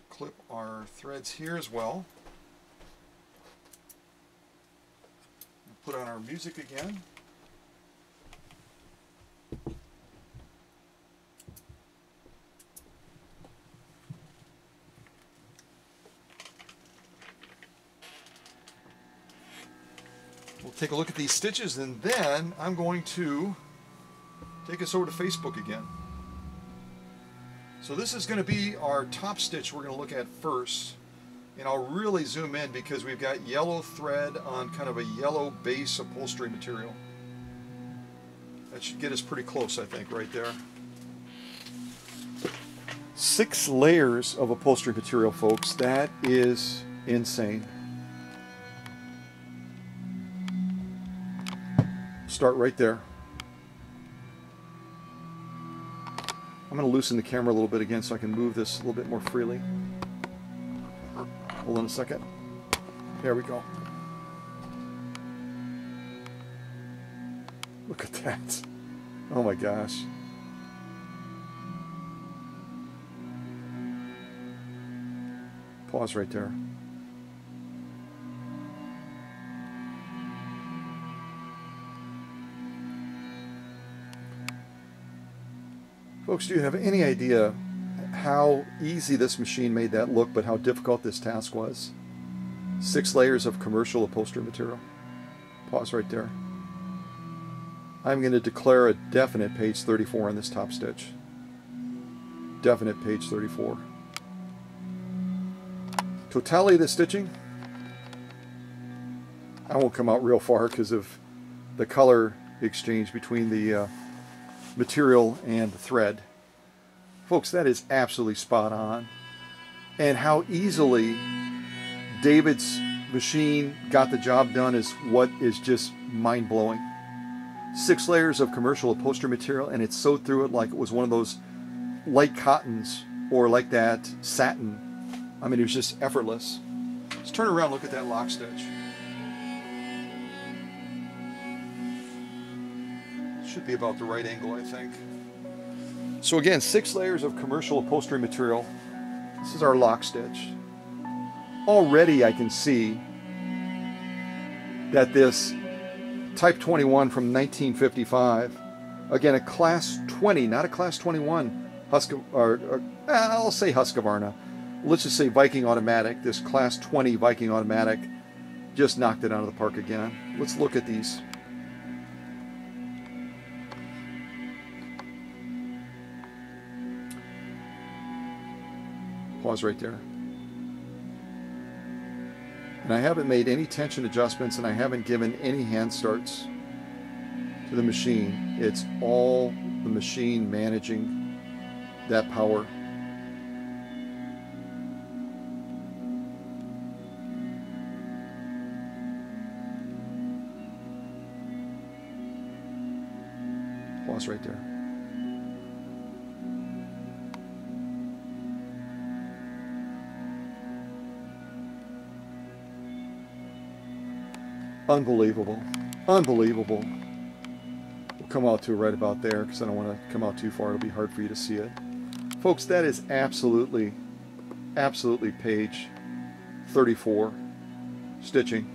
[SPEAKER 1] Clip our threads here as well. Put on our music again. We'll take a look at these stitches, and then I'm going to take us over to Facebook again. So this is going to be our top stitch we're going to look at first. And I'll really zoom in because we've got yellow thread on kind of a yellow base upholstery material. That should get us pretty close, I think, right there. 6 layers of upholstery material, folks. That is insane. Start right there. I'm going to loosen the camera a little bit again so I can move this a little bit more freely. Hold on a second. There we go. Look at that. Oh my gosh. Pause right there. Folks, do you have any idea how easy this machine made that look, but how difficult this task was? 6 layers of commercial upholstery material. Pause right there. I'm going to declare a definite page 34 on this top stitch. Definite page 34. Totality of the stitching, I won't come out real far because of the color exchange between the material and the thread. Folks, that is absolutely spot on. And how easily David's machine got the job done is what is just mind-blowing. 6 layers of commercial upholstery material, and it sewed through it like it was one of those light cottons or like that satin. I mean, it was just effortless. Let's turn around and look at that lock stitch. Should be about the right angle, I think. So again, 6 layers of commercial upholstery material. This is our lock stitch. Already I can see that this Type 21 from 1955, again a Class 20, not a Class 21 I'll say Huskvarna. Let's just say Viking automatic. This Class 20 Viking automatic just knocked it out of the park again. Let's look at these. Pause right there. And I haven't made any tension adjustments, and I haven't given any hand starts to the machine. It's all the machine managing that power. Pause right there. Unbelievable. Unbelievable. We'll come out to right about there because I don't want to come out too far. It'll be hard for you to see it. Folks, that is absolutely page 34 stitching.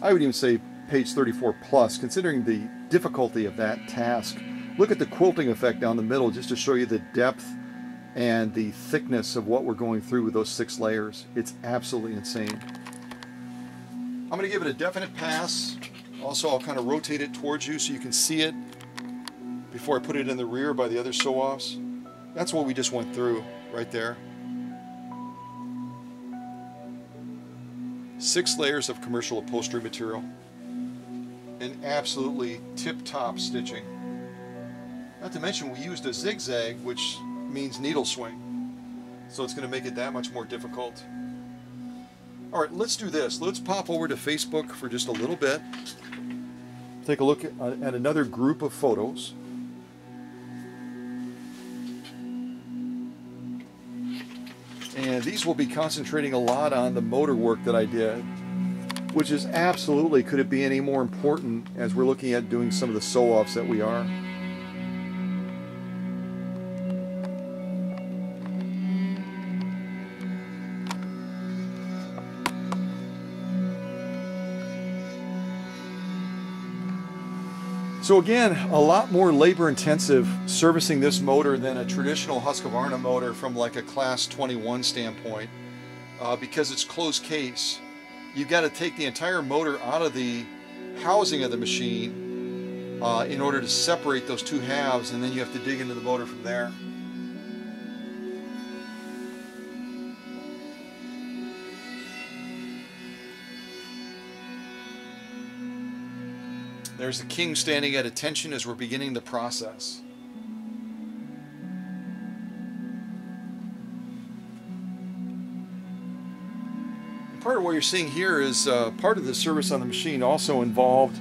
[SPEAKER 1] I would even say page 34 plus, considering the difficulty of that task. Look at the quilting effect down the middle just to show you the depth and the thickness of what we're going through with those 6 layers. It's absolutely insane. I'm going to give it a definite pass. Also, I'll kind of rotate it towards you so you can see it before I put it in the rear by the other sew-offs. That's what we just went through right there. 6 layers of commercial upholstery material and absolutely tip-top stitching. Not to mention we used a zigzag, which means needle swing. So it's going to make it that much more difficult. All right, let's do this. Let's pop over to Facebook for just a little bit. Take a look at another group of photos. And these will be concentrating a lot on the motor work that I did, which is absolutely, could it be any more important as we're looking at doing some of the sew-offs that we are. So again, a lot more labor intensive servicing this motor than a traditional Husqvarna motor from like a class 21 standpoint, because it's closed case. You've got to take the entire motor out of the housing of the machine in order to separate those two halves, and then you have to dig into the motor from there. There's the king standing at attention as we're beginning the process. And part of what you're seeing here is part of the service on the machine also involved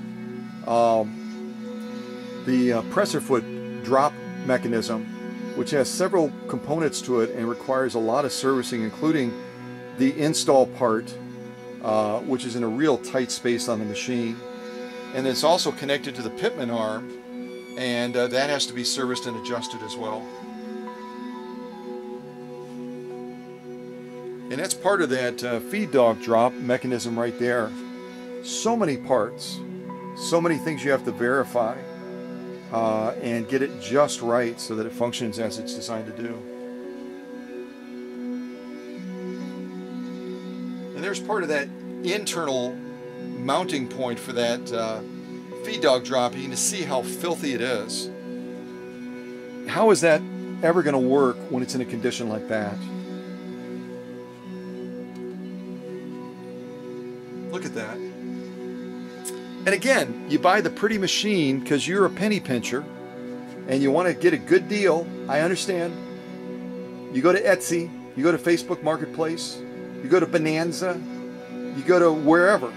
[SPEAKER 1] the presser foot drop mechanism, which has several components to it and requires a lot of servicing, including the install part, which is in a real tight space on the machine. And it's also connected to the pitman arm, and that has to be serviced and adjusted as well. And that's part of that feed dog drop mechanism right there. So many parts, so many things you have to verify and get it just right so that it functions as it's designed to do. And there's part of that internal mounting point for that feed dog drop. You can see how filthy it is. How is that ever going to work when it's in a condition like that? Look at that. And again, you buy the pretty machine because you're a penny pincher and you want to get a good deal. I understand. You go to Etsy, you go to Facebook Marketplace, you go to Bonanza, you go to wherever,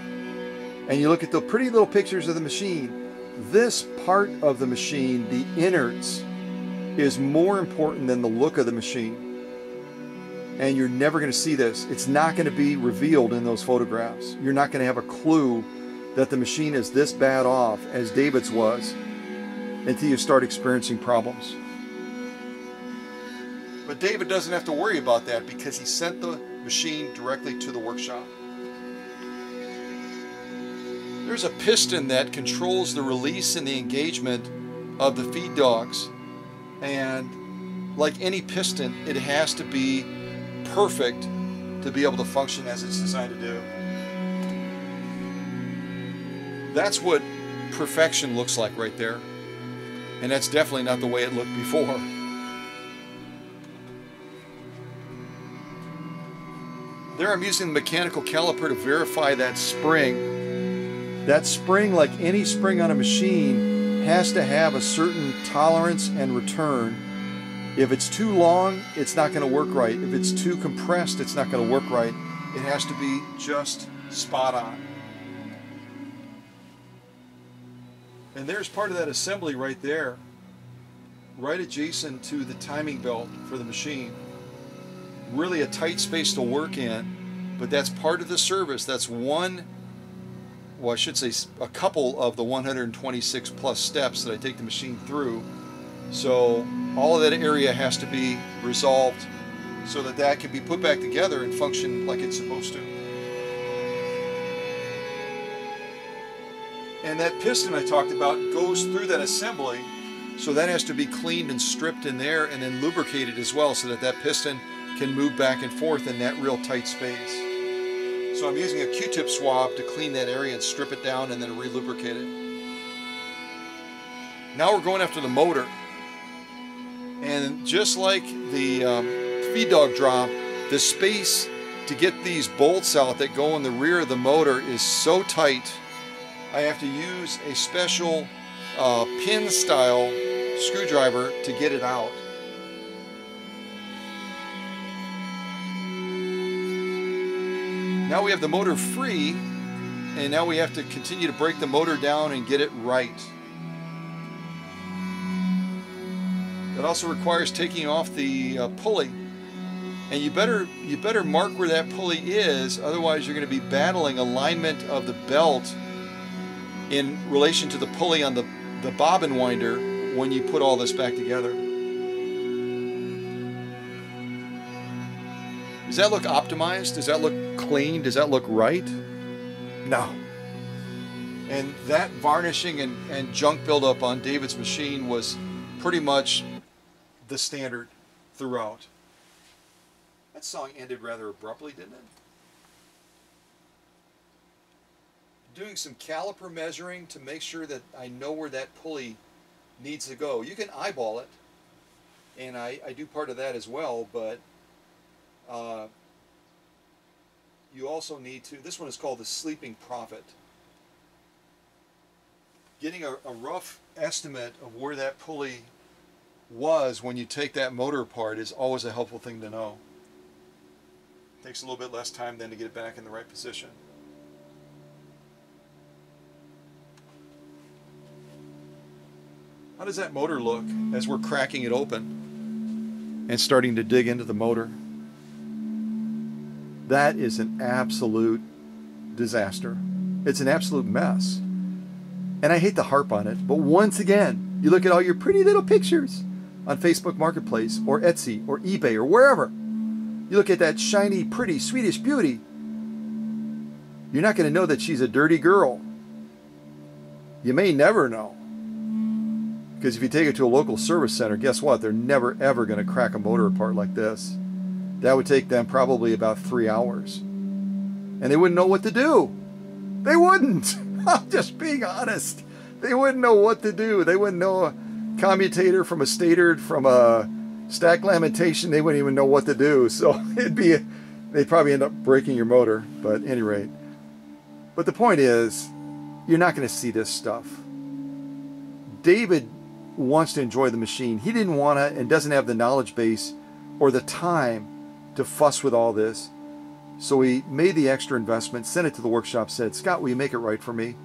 [SPEAKER 1] and you look at the pretty little pictures of the machine. This part of the machine, the innards, is more important than the look of the machine. And you're never going to see this. It's not going to be revealed in those photographs. You're not going to have a clue that the machine is this bad off as David's was until you start experiencing problems. But David doesn't have to worry about that because he sent the machine directly to the workshop. There's a piston that controls the release and the engagement of the feed dogs, and like any piston, it has to be perfect to be able to function as it's designed to do. That's what perfection looks like right there, and that's definitely not the way it looked before. There I'm using the mechanical caliper to verify that spring. That spring, like any spring on a machine, has to have a certain tolerance and return. If it's too long, it's not going to work right. If it's too compressed, it's not going to work right. It has to be just spot on. And there's part of that assembly right there, right adjacent to the timing belt for the machine. Really a tight space to work in, but that's part of the service. That's one, well, I should say a couple of the 126 plus steps that I take the machine through. So all of that area has to be resolved so that that can be put back together and function like it's supposed to. And that piston I talked about goes through that assembly, so that has to be cleaned and stripped in there and then lubricated as well so that that piston can move back and forth in that real tight space. So I'm using a Q-tip swab to clean that area and strip it down and then re-lubricate it. Now we're going after the motor. And just like the feed dog drop, the space to get these bolts out that go in the rear of the motor is so tight, I have to use a special pin style screwdriver to get it out. Now we have the motor free, and now we have to continue to break the motor down and get it right. That also requires taking off the pulley, and you better mark where that pulley is, otherwise you're going to be battling alignment of the belt in relation to the pulley on the bobbin winder when you put all this back together. Does that look optimized? Does that look clean? Does that look right? No. And that varnishing and junk buildup on David's machine was pretty much the standard throughout. That song ended rather abruptly, didn't it? Doing some caliper measuring to make sure that I know where that pulley needs to go. You can eyeball it, and I do part of that as well, but you also need to, this one is called the Sleeping Prophet. Getting a rough estimate of where that pulley was when you take that motor apart is always a helpful thing to know. Takes a little bit less time then to get it back in the right position. How does that motor look as we're cracking it open and starting to dig into the motor? That is an absolute disaster. It's an absolute mess. And I hate to harp on it, but once again, you look at all your pretty little pictures on Facebook Marketplace or Etsy or eBay or wherever. You look at that shiny, pretty Swedish beauty. You're not going to know that she's a dirty girl. You may never know. Because if you take it to a local service center, guess what? They're never ever going to crack a motor apart like this. That would take them probably about 3 hours. And they wouldn't know what to do. They wouldn't. I'm just being honest. They wouldn't know what to do. They wouldn't know a commutator from a stator from a stack lamentation. They wouldn't even know what to do. So they'd probably end up breaking your motor. But at any rate. But the point is, you're not going to see this stuff. David wants to enjoy the machine. He didn't want to and doesn't have the knowledge base or the time to fuss with all this. So he made the extra investment, sent it to the workshop, said, "Scott, will you make it right for me?"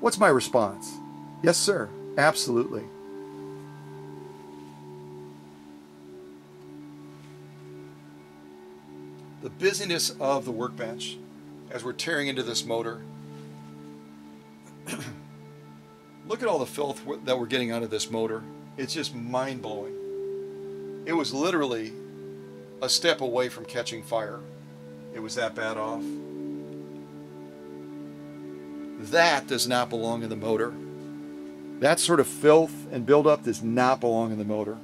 [SPEAKER 1] What's my response? Yes, sir. Absolutely. The busyness of the workbench as we're tearing into this motor. Look at all the filth that we're getting out of this motor. It's just mind-blowing. It was literally a step away from catching fire. It was that bad off. That does not belong in the motor. That sort of filth and buildup does not belong in the motor.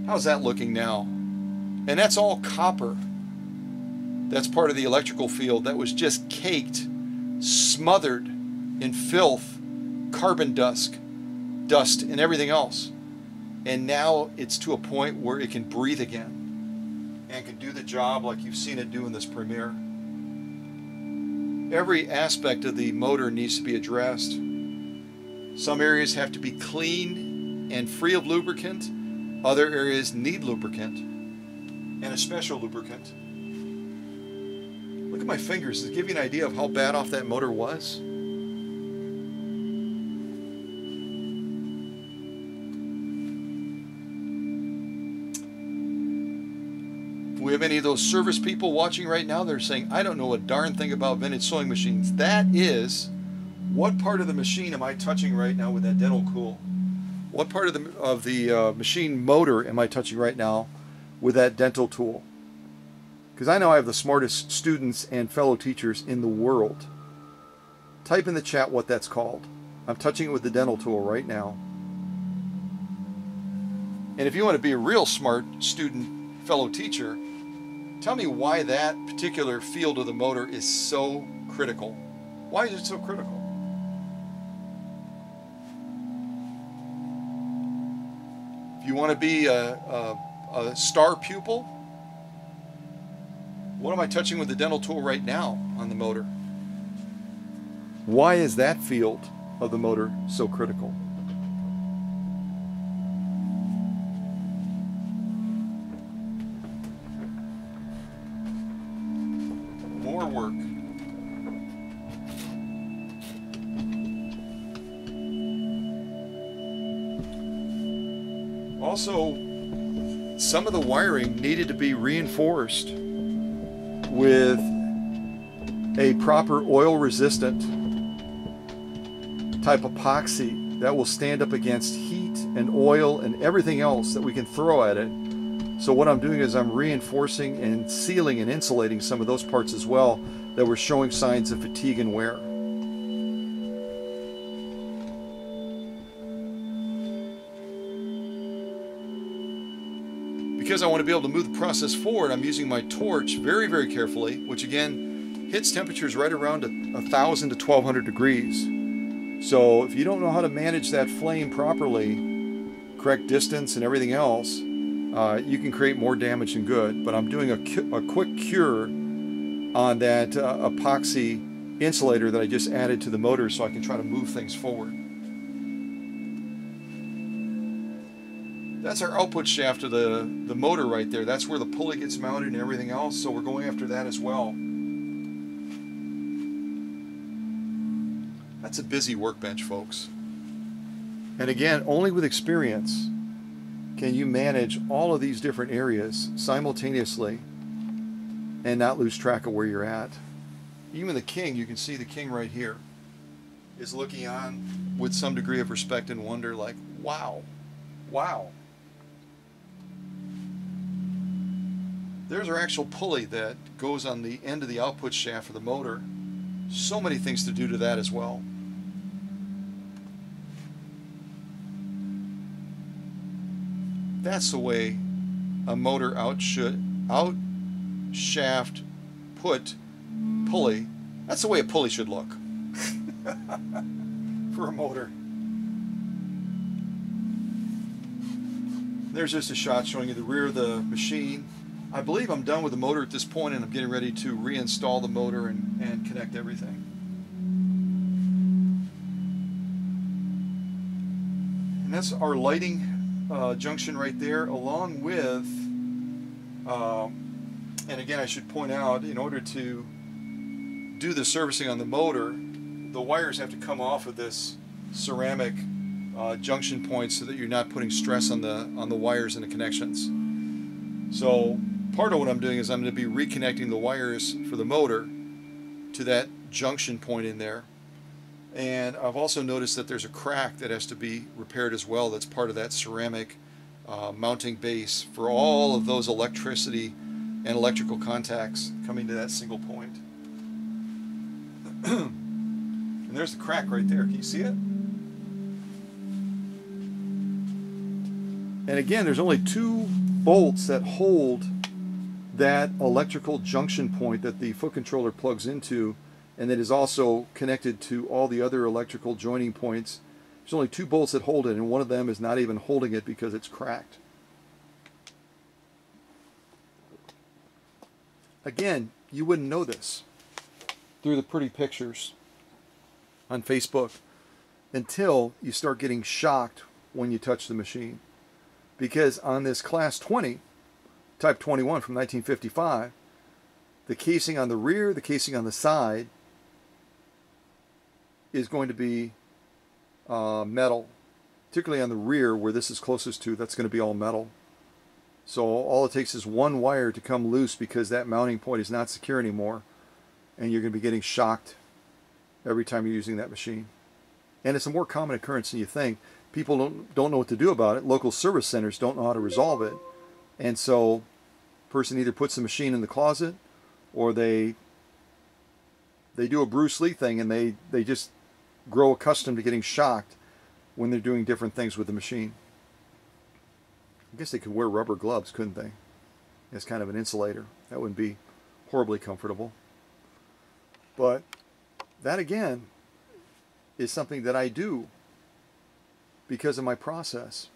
[SPEAKER 1] How's that looking now? And that's all copper. That's part of the electrical field that was just caked, smothered in filth, carbon dust, and everything else. And now it's to a point where it can breathe again and can do the job like you've seen it do in this Premiere. Every aspect of the motor needs to be addressed. Some areas have to be clean and free of lubricant. Other areas need lubricant and a special lubricant. Look at my fingers. Does it give you an idea of how bad off that motor was? If we have any of those service people watching right now, they're saying, "I don't know a darn thing about vintage sewing machines." That is, what part of the machine am I touching right now with that dental tool? What part of the machine motor am I touching right now with that dental tool? Because I know I have the smartest students and fellow teachers in the world. Type in the chat what that's called. I'm touching it with the dental tool right now. And if you want to be a real smart student, fellow teacher, tell me why that particular field of the motor is so critical. Why is it so critical? If you want to be a star pupil, what am I touching with the dental tool right now on the motor? Why is that field of the motor so critical? More work. Also, some of the wiring needed to be reinforced with a proper oil-resistant type epoxy that will stand up against heat and oil and everything else that we can throw at it, So what I'm doing is I'm reinforcing and sealing and insulating some of those parts as well that were showing signs of fatigue and wear. Because I want to be able to move the process forward, I'm using my torch very, very carefully, which again hits temperatures right around 1,000 to 1,200 degrees. So if you don't know how to manage that flame properly, correct distance and everything else, you can create more damage than good. But I'm doing a quick cure on that epoxy insulator that I just added to the motor so I can try to move things forward. That's our output shaft of the motor right there. That's where the pulley gets mounted and everything else, so we're going after that as well. That's a busy workbench, folks. And again, only with experience can you manage all of these different areas simultaneously and not lose track of where you're at. Even the king, you can see the king right here, is looking on with some degree of respect and wonder, like, wow, wow. There's our actual pulley that goes on the end of the output shaft for the motor. So many things to do to that as well. That's the way a motor out shaft put pulley. That's the way a pulley should look for a motor. There's just a shot showing you the rear of the machine. I believe I'm done with the motor at this point, and I'm getting ready to reinstall the motor and connect everything. And that's our lighting junction right there, along with, and again I should point out, in order to do the servicing on the motor, the wires have to come off of this ceramic junction point so that you're not putting stress on the wires and the connections. So part of what I'm doing is I'm going to be reconnecting the wires for the motor to that junction point in there. And I've also noticed that there's a crack that has to be repaired as well. That's part of that ceramic mounting base for all of those electricity and electrical contacts coming to that single point. And there's the crack right there. Can you see it? And again, there's only 2 bolts that hold that electrical junction point that the foot controller plugs into, and that is also connected to all the other electrical joining points. There's only 2 bolts that hold it, and one of them is not even holding it because it's cracked. Again, you wouldn't know this through the pretty pictures on Facebook until you start getting shocked when you touch the machine. Because on this Class 20, Type 21 from 1955, the casing on the rear, the casing on the side is going to be metal. Particularly on the rear, where this is closest to, that's going to be all metal. So all it takes is one wire to come loose because that mounting point is not secure anymore, and you're going to be getting shocked every time you're using that machine. And it's a more common occurrence than you think. People don't know what to do about it. Local service centers don't know how to resolve it. And so person either puts the machine in the closet, or they do a Bruce Lee thing and they just grow accustomed to getting shocked when they're doing different things with the machine. I guess they could wear rubber gloves, couldn't they? As kind of an insulator. That wouldn't be horribly comfortable. But that again is something that I do because of my process.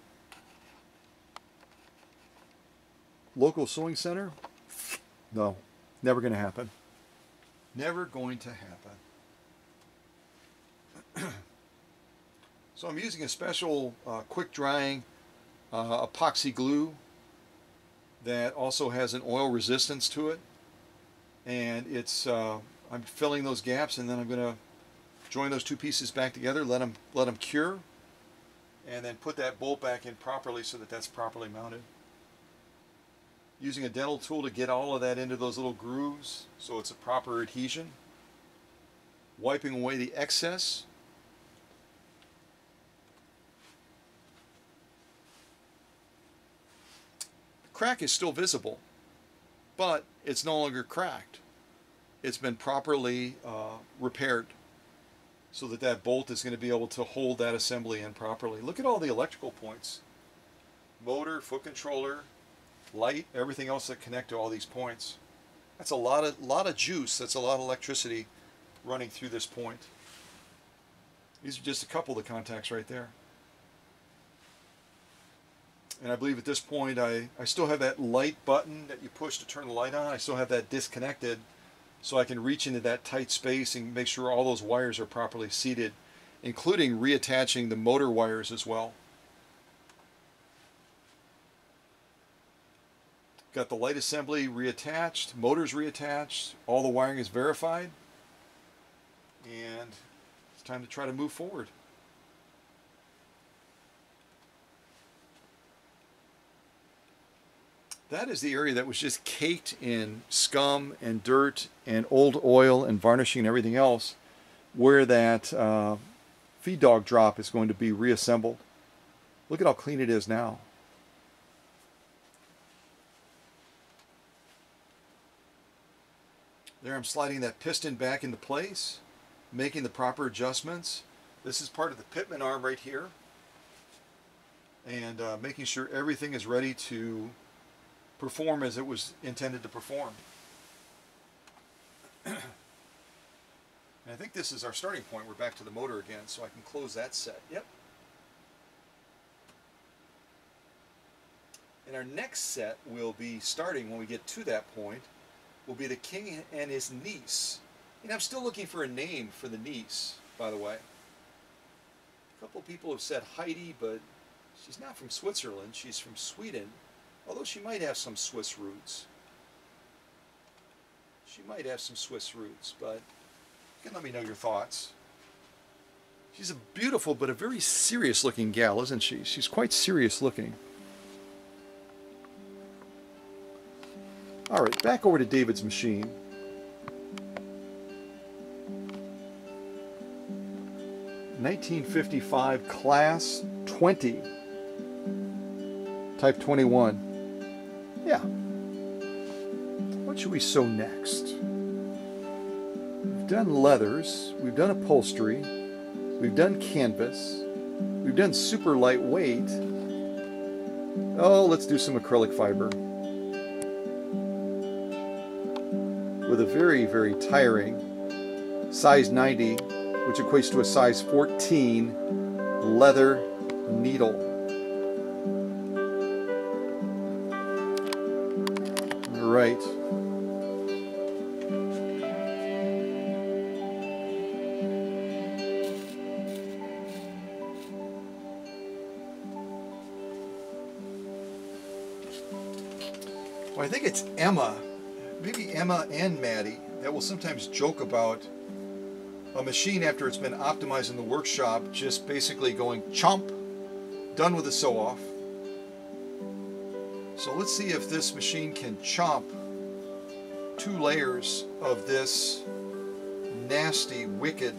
[SPEAKER 1] Local sewing center? No, never going to happen. Never going to happen. So I'm using a special quick drying epoxy glue that also has an oil resistance to it, and it's I'm filling those gaps, and then I'm going to join those 2 pieces back together, let them cure, and then put that bolt back in properly so that that's properly mounted. Using a dental tool to get all of that into those little grooves so it's a proper adhesion. Wiping away the excess. crack is still visible, but it's no longer cracked. It's been properly repaired so that that bolt is going to be able to hold that assembly in properly. Look at all the electrical points. Motor, foot controller, light, everything else that connect to all these points. That's a lot of juice. That's a lot of electricity running through this point. These are just a couple of the contacts right there. And I believe at this point I still have that light button that you push to turn the light on. I still have that disconnected so I can reach into that tight space and make sure all those wires are properly seated, including reattaching the motor wires as well. Got the light assembly reattached, motors reattached, all the wiring is verified, and it's time to try to move forward. That is the area that was just caked in scum and dirt and old oil and varnishing and everything else, where that feed dog drop is going to be reassembled. Look at how clean it is now. There I'm sliding that piston back into place, making the proper adjustments. This is part of the pitman arm right here, and making sure everything is ready to perform as it was intended to perform. And I think this is our starting point. We're back to the motor again, so I can close that set. Yep. And our next set will be starting when we get to that point, will be the king and his niece. And I'm still looking for a name for the niece, by the way. A couple of people have said Heidi, but she's not from Switzerland. She's from Sweden. Although she might have some Swiss roots. She might have some Swiss roots, but you can let me know your thoughts. She's a beautiful but a very serious looking gal, isn't she? She's quite serious looking. Alright, back over to David's machine. (1955) Class 20. Type 21. Yeah. What should we sew next? We've done leathers, we've done upholstery, we've done canvas, we've done super lightweight. Oh, let's do some acrylic fiber. With a very, very tiring size 90, which equates to a size 14 leather needle. Right. Well, I think it's Emma, maybe Emma and Maddie, that will sometimes joke about a machine after it's been optimized in the workshop just basically going chomp, done with the sew-off. So let's see if this machine can chomp 2 layers of this nasty, wicked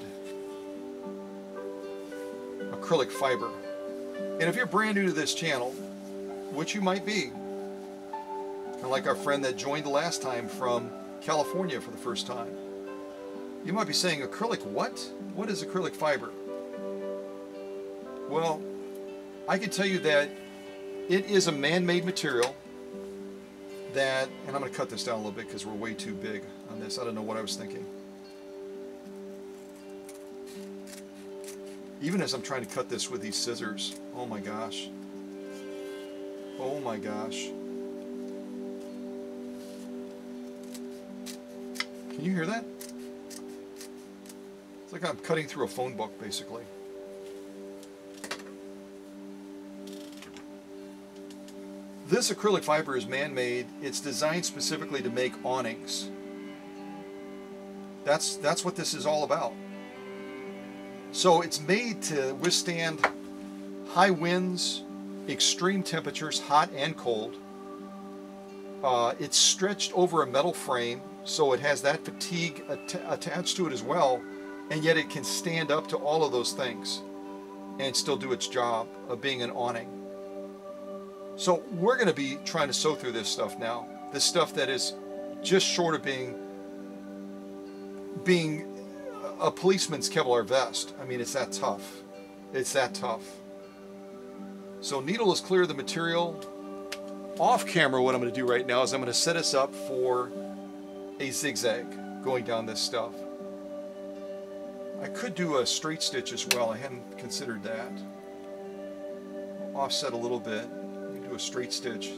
[SPEAKER 1] acrylic fiber. And if you're brand new to this channel, which you might be, kind of like our friend that joined the last time from California for the first time, you might be saying, acrylic what? What is acrylic fiber? Well, I can tell you that it is a man-made material that, and I'm going to cut this down a little bit because we're way too big on this. I don't know what I was thinking. Even as I'm trying to cut this with these scissors, oh my gosh. Oh my gosh. Can you hear that? It's like I'm cutting through a phone book, basically. This acrylic fiber is man-made. It's designed specifically to make awnings. That's what this is all about. So it's made to withstand high winds, extreme temperatures, hot and cold. It's stretched over a metal frame, so it has that fatigue attached to it as well, and yet it can stand up to all of those things and still do its job of being an awning. So we're going to be trying to sew through this stuff now. This stuff that is just short of being a policeman's Kevlar vest. I mean, it's that tough. It's that tough. So needle is clear of the material. Off camera, what I'm going to do right now is I'm going to set us up for a zigzag going down this stuff. I could do a straight stitch as well. I hadn't considered that. Offset a little bit. Do a straight stitch.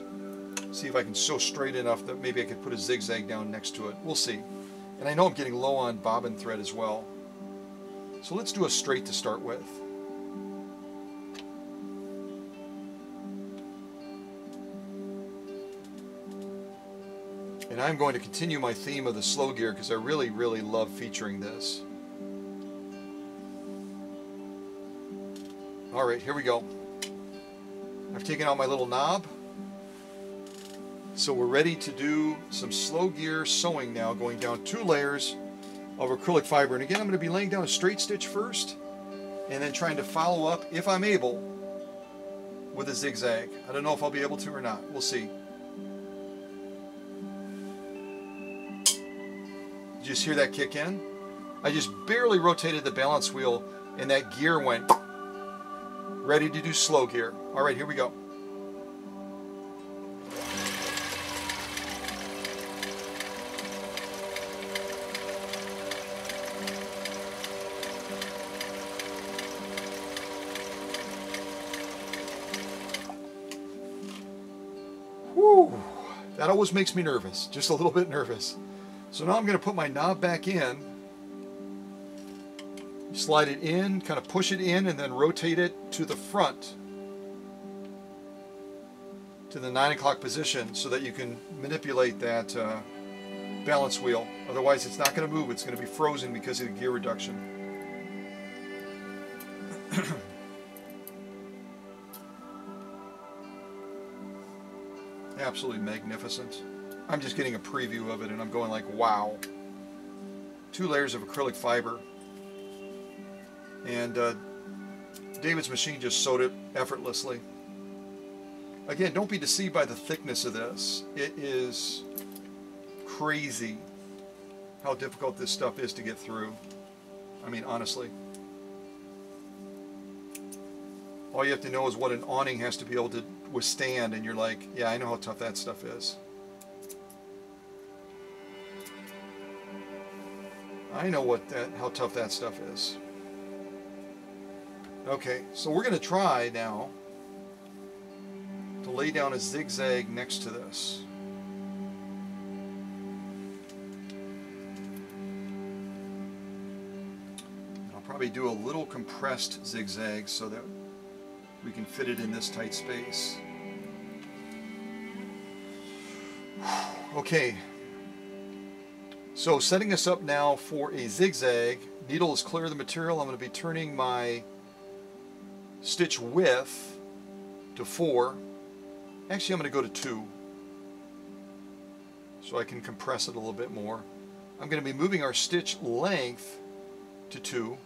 [SPEAKER 1] See if I can sew straight enough that maybe I could put a zigzag down next to it. We'll see. And I know I'm getting low on bobbin thread as well. So let's do a straight to start with. And I'm going to continue my theme of the slow gear because I really, really love featuring this. Alright, here we go. I've taken out my little knob. So we're ready to do some slow gear sewing now, going down 2 layers of acrylic fiber. And again, I'm going to be laying down a straight stitch first, and then trying to follow up, if I'm able, with a zigzag. I don't know if I'll be able to or not. We'll see. Did you just hear that kick in? I just barely rotated the balance wheel, and that gear went ready to do slow gear. All right, here we go. Whew, that always makes me nervous, just a little bit nervous. So now I'm going to put my knob back in, slide it in, kind of push it in, and then rotate it to the front, to the 9 o'clock position, so that you can manipulate that balance wheel. Otherwise it's not going to move, it's going to be frozen because of the gear reduction. Absolutely magnificent. I'm just getting a preview of it and I'm going like, wow. 2 layers of acrylic fiber. And David's machine just sewed it effortlessly. Again, don't be deceived by the thickness of this. It is crazy how difficult this stuff is to get through. I mean, honestly. All you have to know is what an awning has to be able to withstand, and you're like, yeah, I know how tough that stuff is. I know how tough that stuff is. Okay, so we're going to try now to lay down a zigzag next to this. I'll probably do a little compressed zigzag so that we can fit it in this tight space. Okay, so setting us up now for a zigzag. Needle is clear of the material. I'm going to be turning my stitch width to 4. Actually, I'm going to go to 2 so I can compress it a little bit more. I'm going to be moving our stitch length to 2.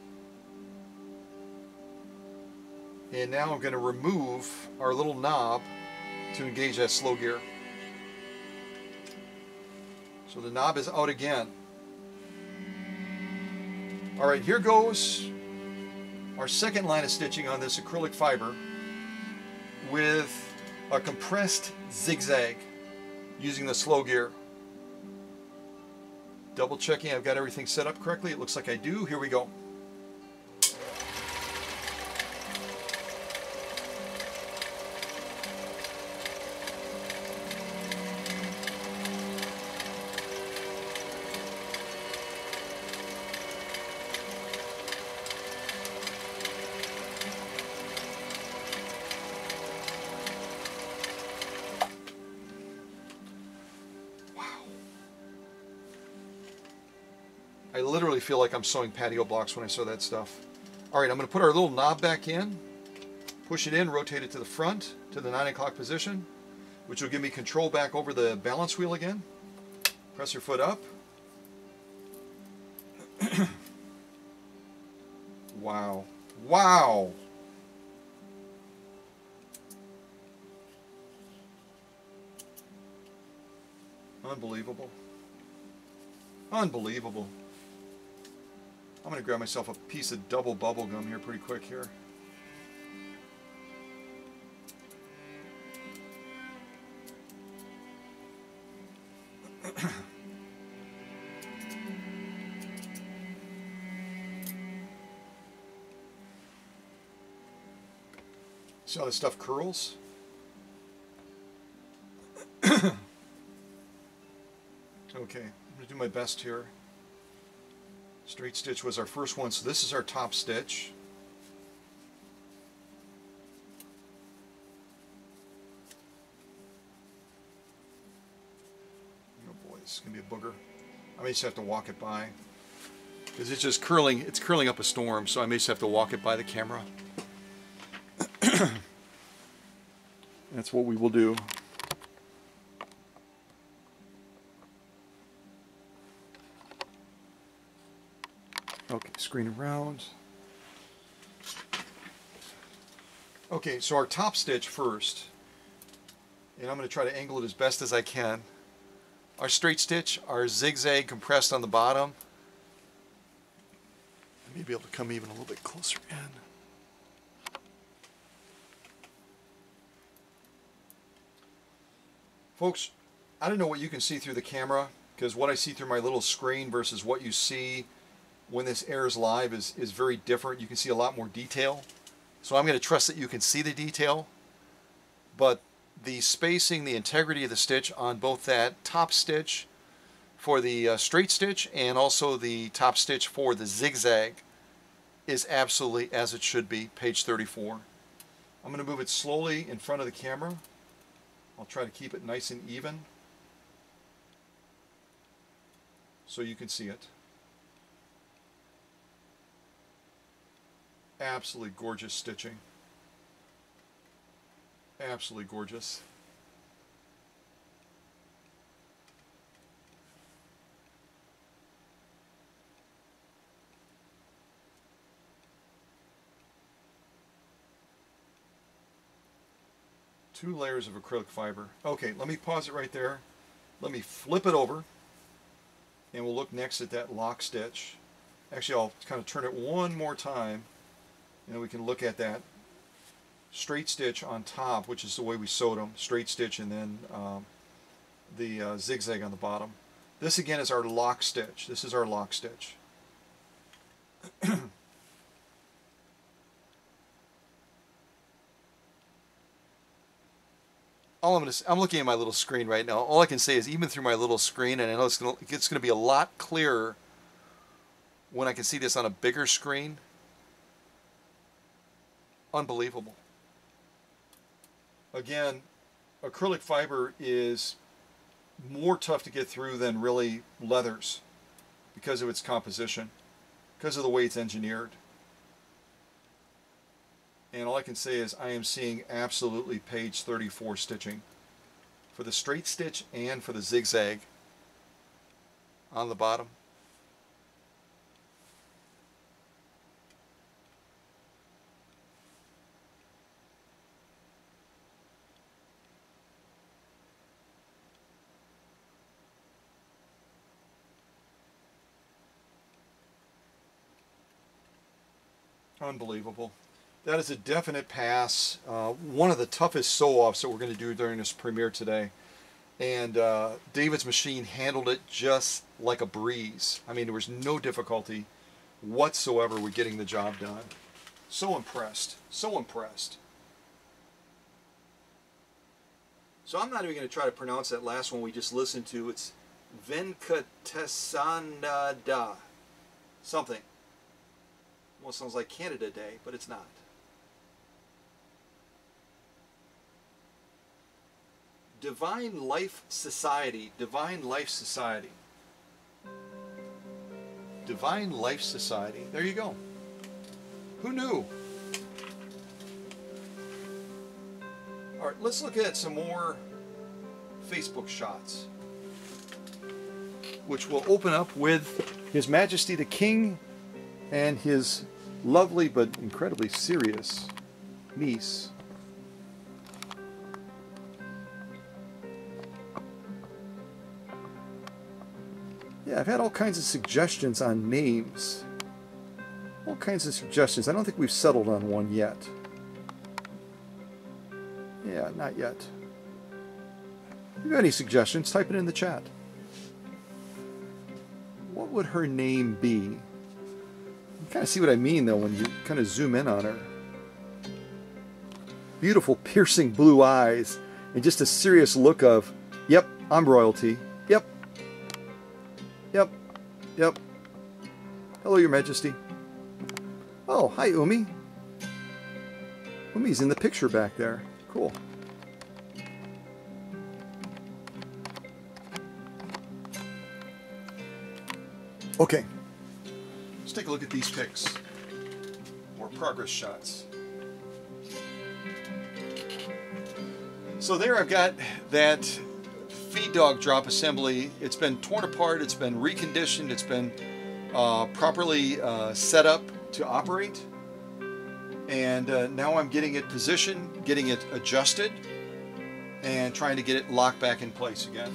[SPEAKER 1] And now I'm going to remove our little knob to engage that slow gear. So the knob is out again. Alright, here goes our second line of stitching on this acrylic fiber with a compressed zigzag using the slow gear. Double checking I've got everything set up correctly. It looks like I do. Here we go. I literally feel like I'm sewing patio blocks when I sew that stuff. Alright, I'm going to put our little knob back in, push it in, rotate it to the front, to the 9 o'clock position, which will give me control back over the balance wheel again. Press your foot up. Wow. Wow! Unbelievable. Unbelievable. I'm going to grab myself a piece of double bubble gum here pretty quick here. See how this stuff curls? Okay, I'm going to do my best here. Straight stitch was our first one, so this is our top stitch. Oh boy, this is going to be a booger. I may just have to walk it by. Because it's just curling, it's curling up a storm, so I may just have to walk it by the camera. That's what we will do. Okay, screen around. Okay, so our top stitch first, and I'm going to try to angle it as best as I can. Our straight stitch, our zigzag compressed on the bottom. I may be able to come even a little bit closer in. Folks, I don't know what you can see through the camera, because what I see through my little screen versus what you see when this airs live is very different. You can see a lot more detail. So I'm going to trust that you can see the detail. But the spacing, the integrity of the stitch on both that top stitch for the straight stitch and also the top stitch for the zigzag is absolutely as it should be, page 34. I'm going to move it slowly in front of the camera. I'll try to keep it nice and even so you can see it. Absolutely gorgeous stitching. Absolutely gorgeous. Two layers of acrylic fiber. Okay, let me pause it right there. Let me flip it over and we'll look next at that lock stitch. Actually, I'll kind of turn it one more time and then we can look at that straight stitch on top, which is the way we sewed them. Straight stitch and then the zigzag on the bottom. This again is our lock stitch. This is our lock stitch. I'm looking at my little screen right now. All I can say is even through my little screen, and I know it's going to be a lot clearer when I can see this on a bigger screen. Unbelievable. Again, acrylic fiber is more tough to get through than really leathers because of its composition, because of the way it's engineered. And all I can say is I am seeing absolutely page 34 stitching for the straight stitch and for the zigzag on the bottom. Unbelievable. That is a definite pass. One of the toughest sew-offs that we're going to do during this premiere today. And David's machine handled it just like a breeze. I mean, there was no difficulty whatsoever with getting the job done. So impressed. So impressed. So I'm not even going to try to pronounce that last one we just listened to. It's Venkatesandada something. Well, it sounds like Canada Day, but it's not. Divine Life Society. Divine Life Society. Divine Life Society. There you go. Who knew? All right, let's look at some more Facebook shots, which will open up with His Majesty the King and his lovely but incredibly serious niece. Yeah, I've had all kinds of suggestions on names. All kinds of suggestions. I don't think we've settled on one yet. Yeah, not yet. If you have any suggestions, type it in the chat. What would her name be? You kind of see what I mean, though, when you kind of zoom in on her. Beautiful, piercing blue eyes, and just a serious look of, yep, I'm royalty. Yep. Yep. Yep. Hello, Your Majesty. Oh, hi, Umi. Umi's in the picture back there. Cool. Okay. Let's take a look at these pics. More progress shots. So there I've got that feed dog drop assembly. It's been torn apart, it's been reconditioned, it's been properly set up to operate. And now I'm getting it positioned, getting it adjusted, and trying to get it locked back in place again.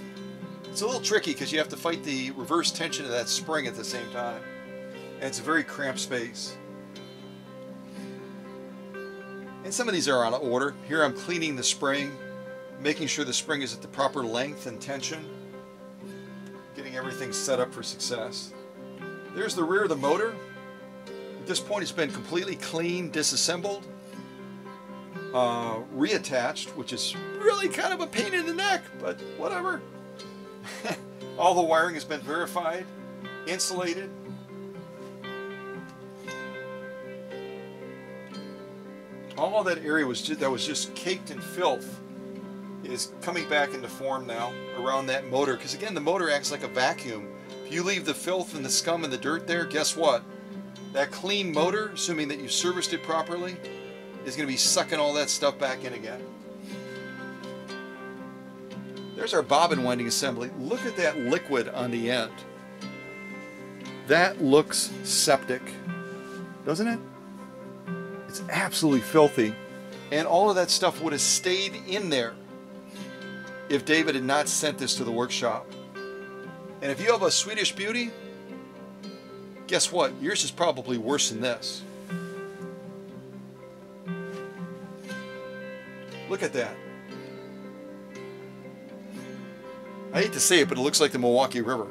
[SPEAKER 1] It's a little tricky because you have to fight the reverse tension of that spring at the same time. And it's a very cramped space. And some of these are out of order. Here I'm cleaning the spring, making sure the spring is at the proper length and tension, getting everything set up for success. There's the rear of the motor. At this point it's been completely cleaned, disassembled, reattached, which is really kind of a pain in the neck, but whatever. All the wiring has been verified, insulated. All of that area that was just caked in filth is coming back into form now around that motor, because again, the motor acts like a vacuum. If you leave the filth and the scum and the dirt there, guess what? That clean motor, assuming that you serviced it properly, is going to be sucking all that stuff back in again. There's our bobbin winding assembly. Look at that liquid on the end. That looks septic, doesn't it? It's absolutely filthy. And all of that stuff would have stayed in there if David had not sent this to the workshop. And if you have a Swedish beauty, guess what? Yours is probably worse than this. Look at that. I hate to say it, but it looks like the Milwaukee River.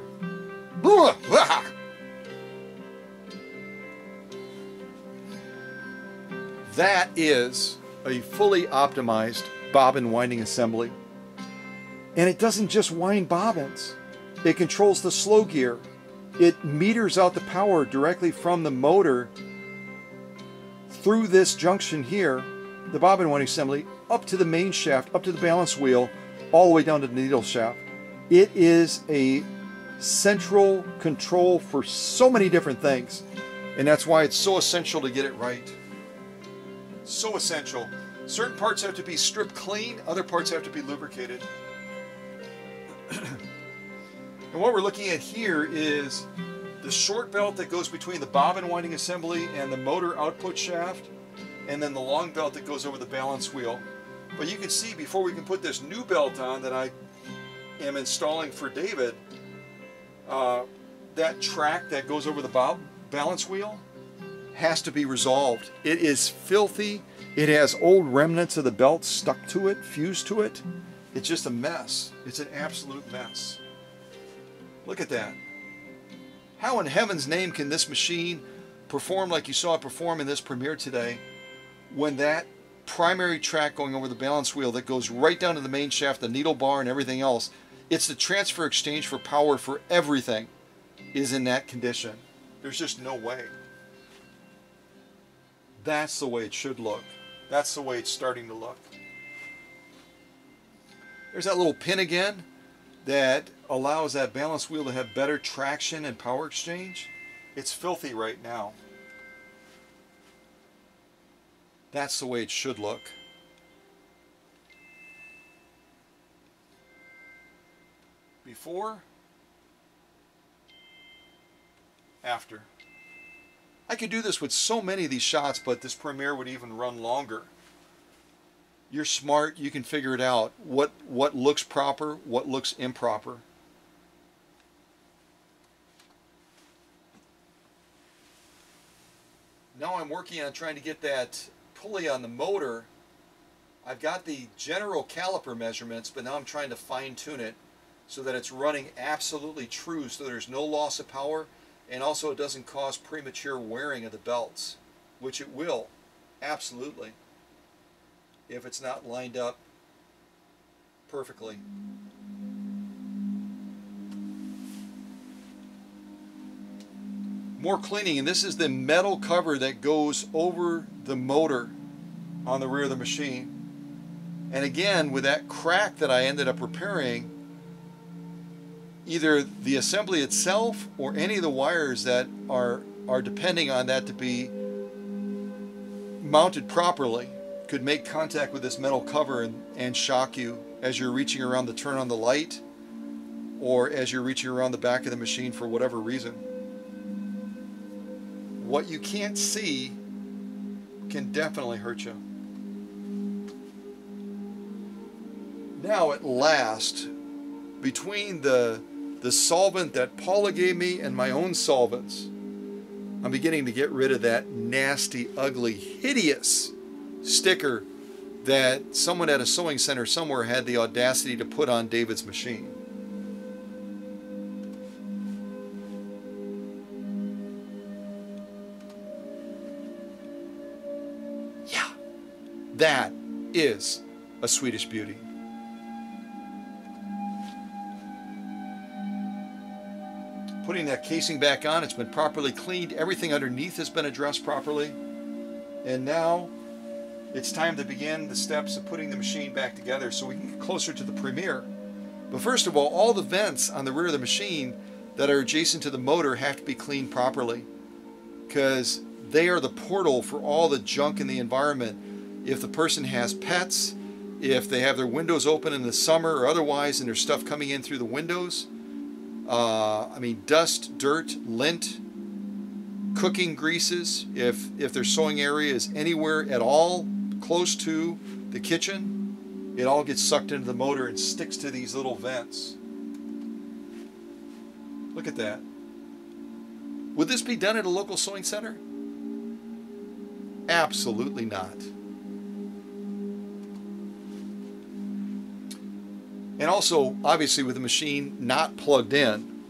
[SPEAKER 1] That is a fully optimized bobbin winding assembly. And it doesn't just wind bobbins. It controls the slow gear. It meters out the power directly from the motor through this junction here, the bobbin winding assembly, up to the main shaft, up to the balance wheel, all the way down to the needle shaft. It is a central control for so many different things. And that's why it's so essential to get it right. So essential. Certain parts have to be stripped clean, other parts have to be lubricated. And what we're looking at here is the short belt that goes between the bobbin winding assembly and the motor output shaft, and then the long belt that goes over the balance wheel. But you can see before we can put this new belt on that I am installing for David, that track that goes over the balance wheel has to be resolved. It is filthy. It has old remnants of the belt stuck to it, fused to it. It's just a mess. It's an absolute mess. Look at that. How in heaven's name can this machine perform like you saw it perform in this premiere today when that primary track going over the balance wheel that goes right down to the main shaft, the needle bar and everything else, it's the transfer exchange for power for everything, is in that condition. There's just no way. That's the way it should look. That's the way it's starting to look. There's that little pin again that allows that balance wheel to have better traction and power exchange. It's filthy right now. That's the way it should look. Before, after. I could do this with so many of these shots, but this premiere would even run longer. You're smart, you can figure it out. What looks proper, what looks improper. now I'm working on trying to get that pulley on the motor. I've got the general caliper measurements, but now I'm trying to fine tune it so that it's running absolutely true, so there's no loss of power, and also it doesn't cause premature wearing of the belts, which it will, absolutely, if it's not lined up perfectly. More cleaning, and this is the metal cover that goes over the motor on the rear of the machine. And again, with that crack that I ended up repairing, either the assembly itself or any of the wires that are depending on that to be mounted properly could make contact with this metal cover and shock you as you're reaching around to turn on the light, or as you're reaching around the back of the machine for whatever reason. What you can't see can definitely hurt you. Now at last, between the solvent that Paula gave me and my own solvents, I'm beginning to get rid of that nasty, ugly, hideous sticker that someone at a sewing center somewhere had the audacity to put on David's machine. Yeah, that is a Swedish beauty. Putting that casing back on, it's been properly cleaned. Everything underneath has been addressed properly. And now it's time to begin the steps of putting the machine back together so we can get closer to the premiere. But first of all the vents on the rear of the machine that are adjacent to the motor have to be cleaned properly, because they are the portal for all the junk in the environment. If the person has pets, if they have their windows open in the summer or otherwise and there's stuff coming in through the windows, I mean, dust, dirt, lint, cooking greases, if their sewing area is anywhere at all close to the kitchen, it all gets sucked into the motor and sticks to these little vents. Look at that. Would this be done at a local sewing center? Absolutely not. And also, obviously, with the machine not plugged in,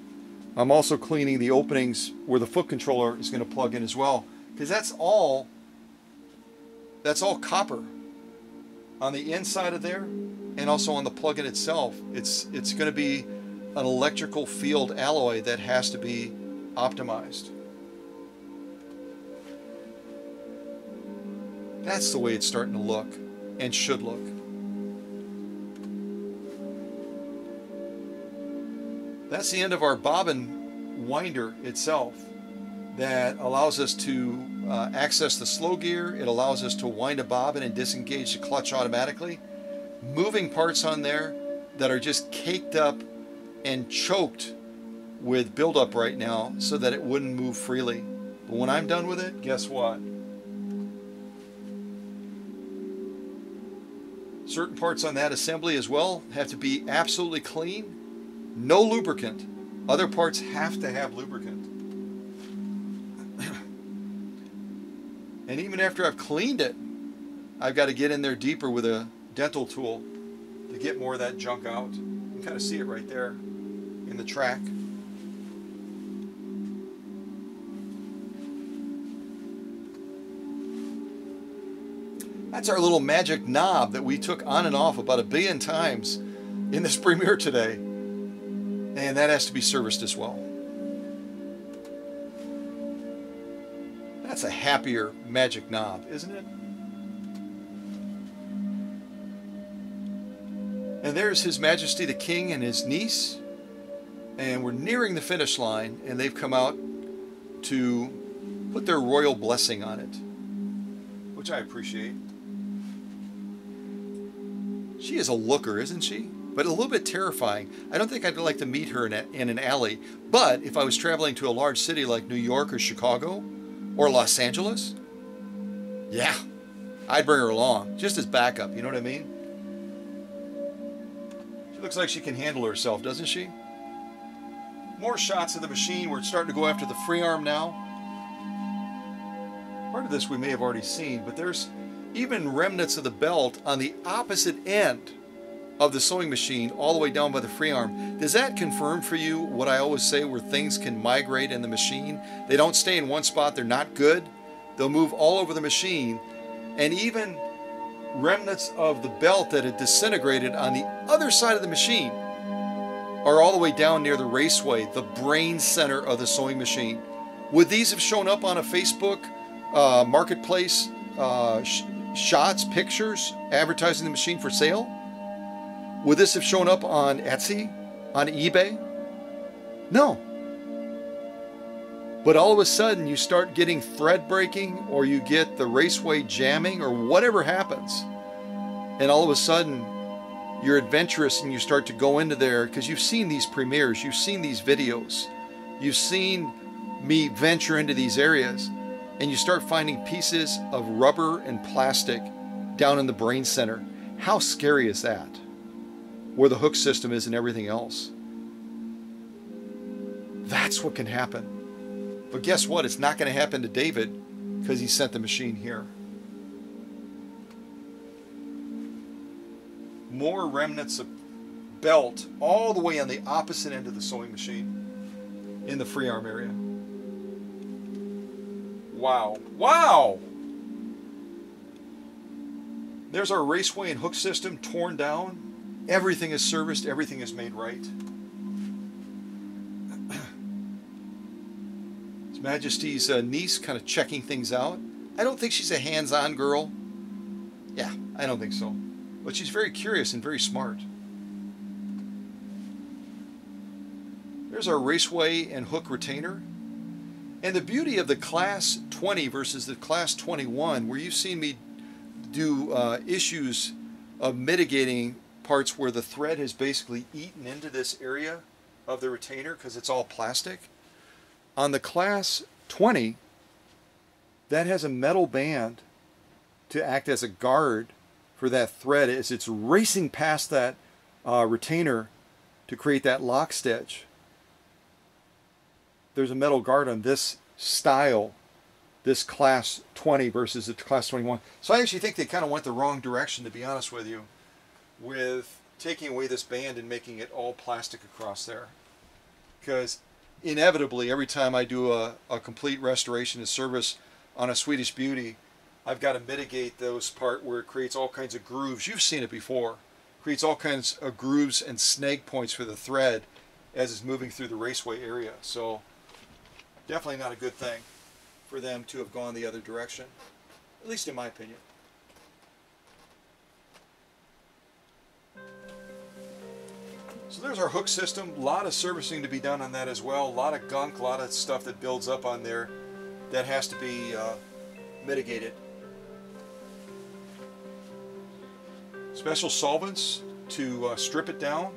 [SPEAKER 1] I'm also cleaning the openings where the foot controller is going to plug in as well, because that's all copper on the inside of there, and also on the plug-in itself. It's going to be an electrical field alloy that has to be optimized. That's the way it's starting to look and should look. That's the end of our bobbin winder itself that allows us to access the slow gear. It allows us to wind a bobbin and disengage the clutch automatically. Moving parts on there that are just caked up and choked with buildup right now so that it wouldn't move freely. But when I'm done with it, guess what? Certain parts on that assembly as well have to be absolutely clean. No lubricant. Other parts have to have lubricant. And even after I've cleaned it, I've got to get in there deeper with a dental tool to get more of that junk out. You can kind of see it right there in the track. That's our little magic knob that we took on and off about 1 billion times in this premiere today. And that has to be serviced as well. That's a happier magic knob, isn't it? And there's His Majesty the King and his niece. And we're nearing the finish line, and they've come out to put their royal blessing on it, which I appreciate. She is a looker, isn't she? But a little bit terrifying. I don't think I'd like to meet her in an alley. But if I was traveling to a large city like New York or Chicago or Los Angeles, yeah, I'd bring her along, just as backup, you know what I mean? She looks like she can handle herself, doesn't she? More shots of the machine. We're starting to go after the free arm now. Part of this we may have already seen, but there's even remnants of the belt on the opposite end of the sewing machine all the way down by the free arm. Does that confirm for you what I always say, where things can migrate in the machine? They don't stay in one spot, they're not good. They'll move all over the machine, and even remnants of the belt that had disintegrated on the other side of the machine are all the way down near the raceway, the brain center of the sewing machine. Would these have shown up on a Facebook marketplace shots, pictures, advertising the machine for sale? Would this have shown up on Etsy, on eBay? No. But all of a sudden you start getting thread breaking, or you get the raceway jamming, or whatever happens. And all of a sudden you're adventurous and you start to go into there because you've seen these premieres, you've seen these videos, you've seen me venture into these areas, and you start finding pieces of rubber and plastic down in the brain center. How scary is that? Where the hook system is and everything else. That's what can happen. But guess what? It's not going to happen to David because he sent the machine here. More remnants of belt all the way on the opposite end of the sewing machine in the free arm area. Wow. Wow! There's our raceway and hook system torn down. Everything is serviced, everything is made right. His Majesty's niece kind of checking things out. I don't think she's a hands-on girl. Yeah, I don't think so. But she's very curious and very smart. There's our raceway and hook retainer. And the beauty of the Class 20 versus the Class 21, where you've seen me do issues of mitigating parts where the thread has basically eaten into this area of the retainer because it's all plastic. On the Class 20, that has a metal band to act as a guard for that thread as it's racing past that retainer to create that lock stitch. There's a metal guard on this style, this Class 20 versus the Class 21. So I actually think they kind of went the wrong direction, to be honest with you, with taking away this band and making it all plastic across there. Because inevitably, every time I do a complete restoration and service on a Swedish Beauty, I've got to mitigate those part where it creates all kinds of grooves. You've seen it before. Creates all kinds of grooves and snag points for the thread as it's moving through the raceway area. So definitely not a good thing for them to have gone the other direction, at least in my opinion. So there's our hook system. A lot of servicing to be done on that as well. A lot of gunk, a lot of stuff that builds up on there that has to be mitigated. Special solvents to strip it down,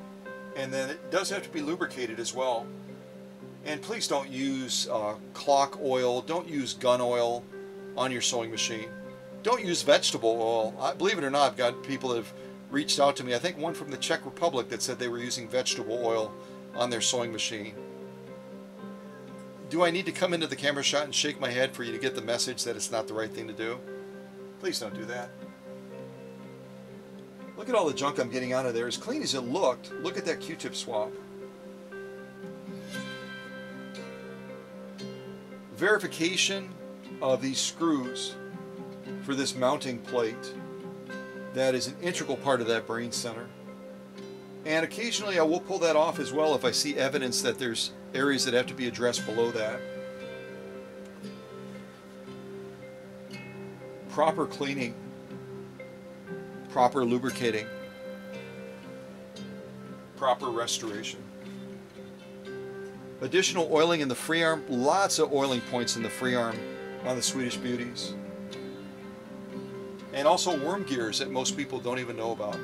[SPEAKER 1] and then it does have to be lubricated as well. And please don't use clock oil, don't use gun oil on your sewing machine. Don't use vegetable oil. Believe it or not, I've got people that have reached out to me. I think one from the Czech Republic that said they were using vegetable oil on their sewing machine. Do I need to come into the camera shot and shake my head for you to get the message that it's not the right thing to do? Please don't do that. Look at all the junk I'm getting out of there. As clean as it looked, look at that Q-tip swab. Verification of these screws for this mounting plate that is an integral part of that brain center. And occasionally I will pull that off as well if I see evidence that there's areas that have to be addressed below that. Proper cleaning, proper lubricating, proper restoration. Additional oiling in the free arm, lots of oiling points in the free arm on the Swedish Beauties. And also worm gears that most people don't even know about.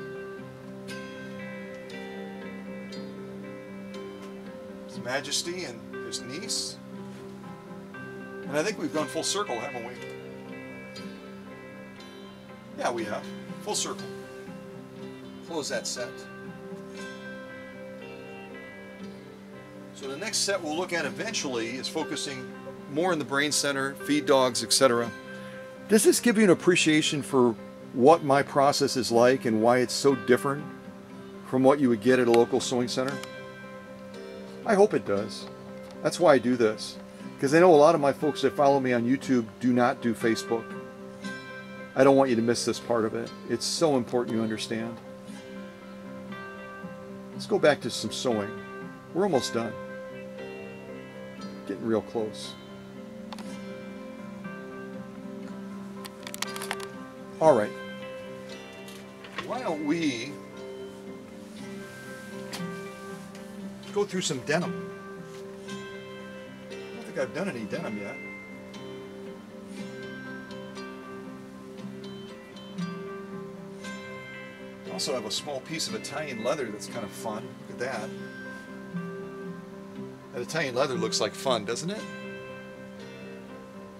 [SPEAKER 1] His Majesty and his niece. And I think we've gone full circle, haven't we? Yeah, we have. Full circle. Close that set. So the next set we'll look at eventually is focusing more in the brain center, feed dogs, etc. Does this give you an appreciation for what my process is like and why it's so different from what you would get at a local sewing center? I hope it does. That's why I do this. Because I know a lot of my folks that follow me on YouTube do not do Facebook. I don't want you to miss this part of it. It's so important you understand. Let's go back to some sewing. We're almost done. Getting real close. All right. Why don't we go through some denim? I don't think I've done any denim yet. I also have a small piece of Italian leather that's kind of fun. Look at that. That Italian leather looks like fun, doesn't it?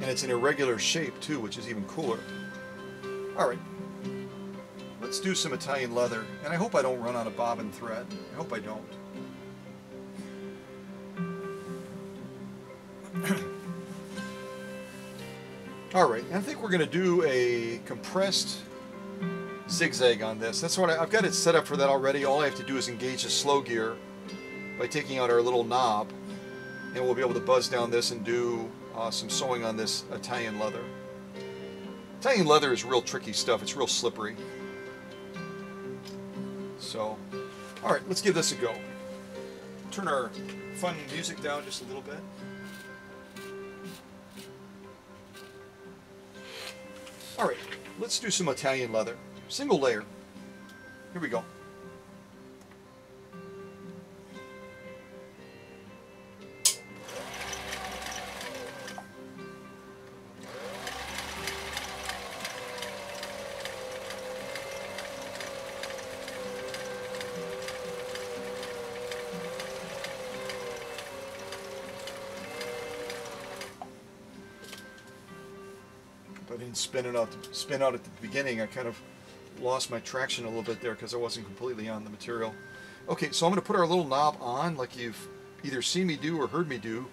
[SPEAKER 1] And it's an irregular shape too, which is even cooler. All right, let's do some Italian leather. And I hope I don't run out of bobbin thread. I hope I don't. All right, I think we're going to do a compressed zigzag on this. That's what I've got it set up for that already. All I have to do is engage the slow gear by taking out our little knob, and we'll be able to buzz down this and do some sewing on this Italian leather. Italian leather is real tricky stuff. It's real slippery. So, all right, let's give this a go. Turn our fun music down just a little bit. All right, let's do some Italian leather. Single layer. Here we go. I didn't spin out at the beginning. I kind of lost my traction a little bit there because I wasn't completely on the material. Okay, so I'm going to put our little knob on like you've either seen me do or heard me do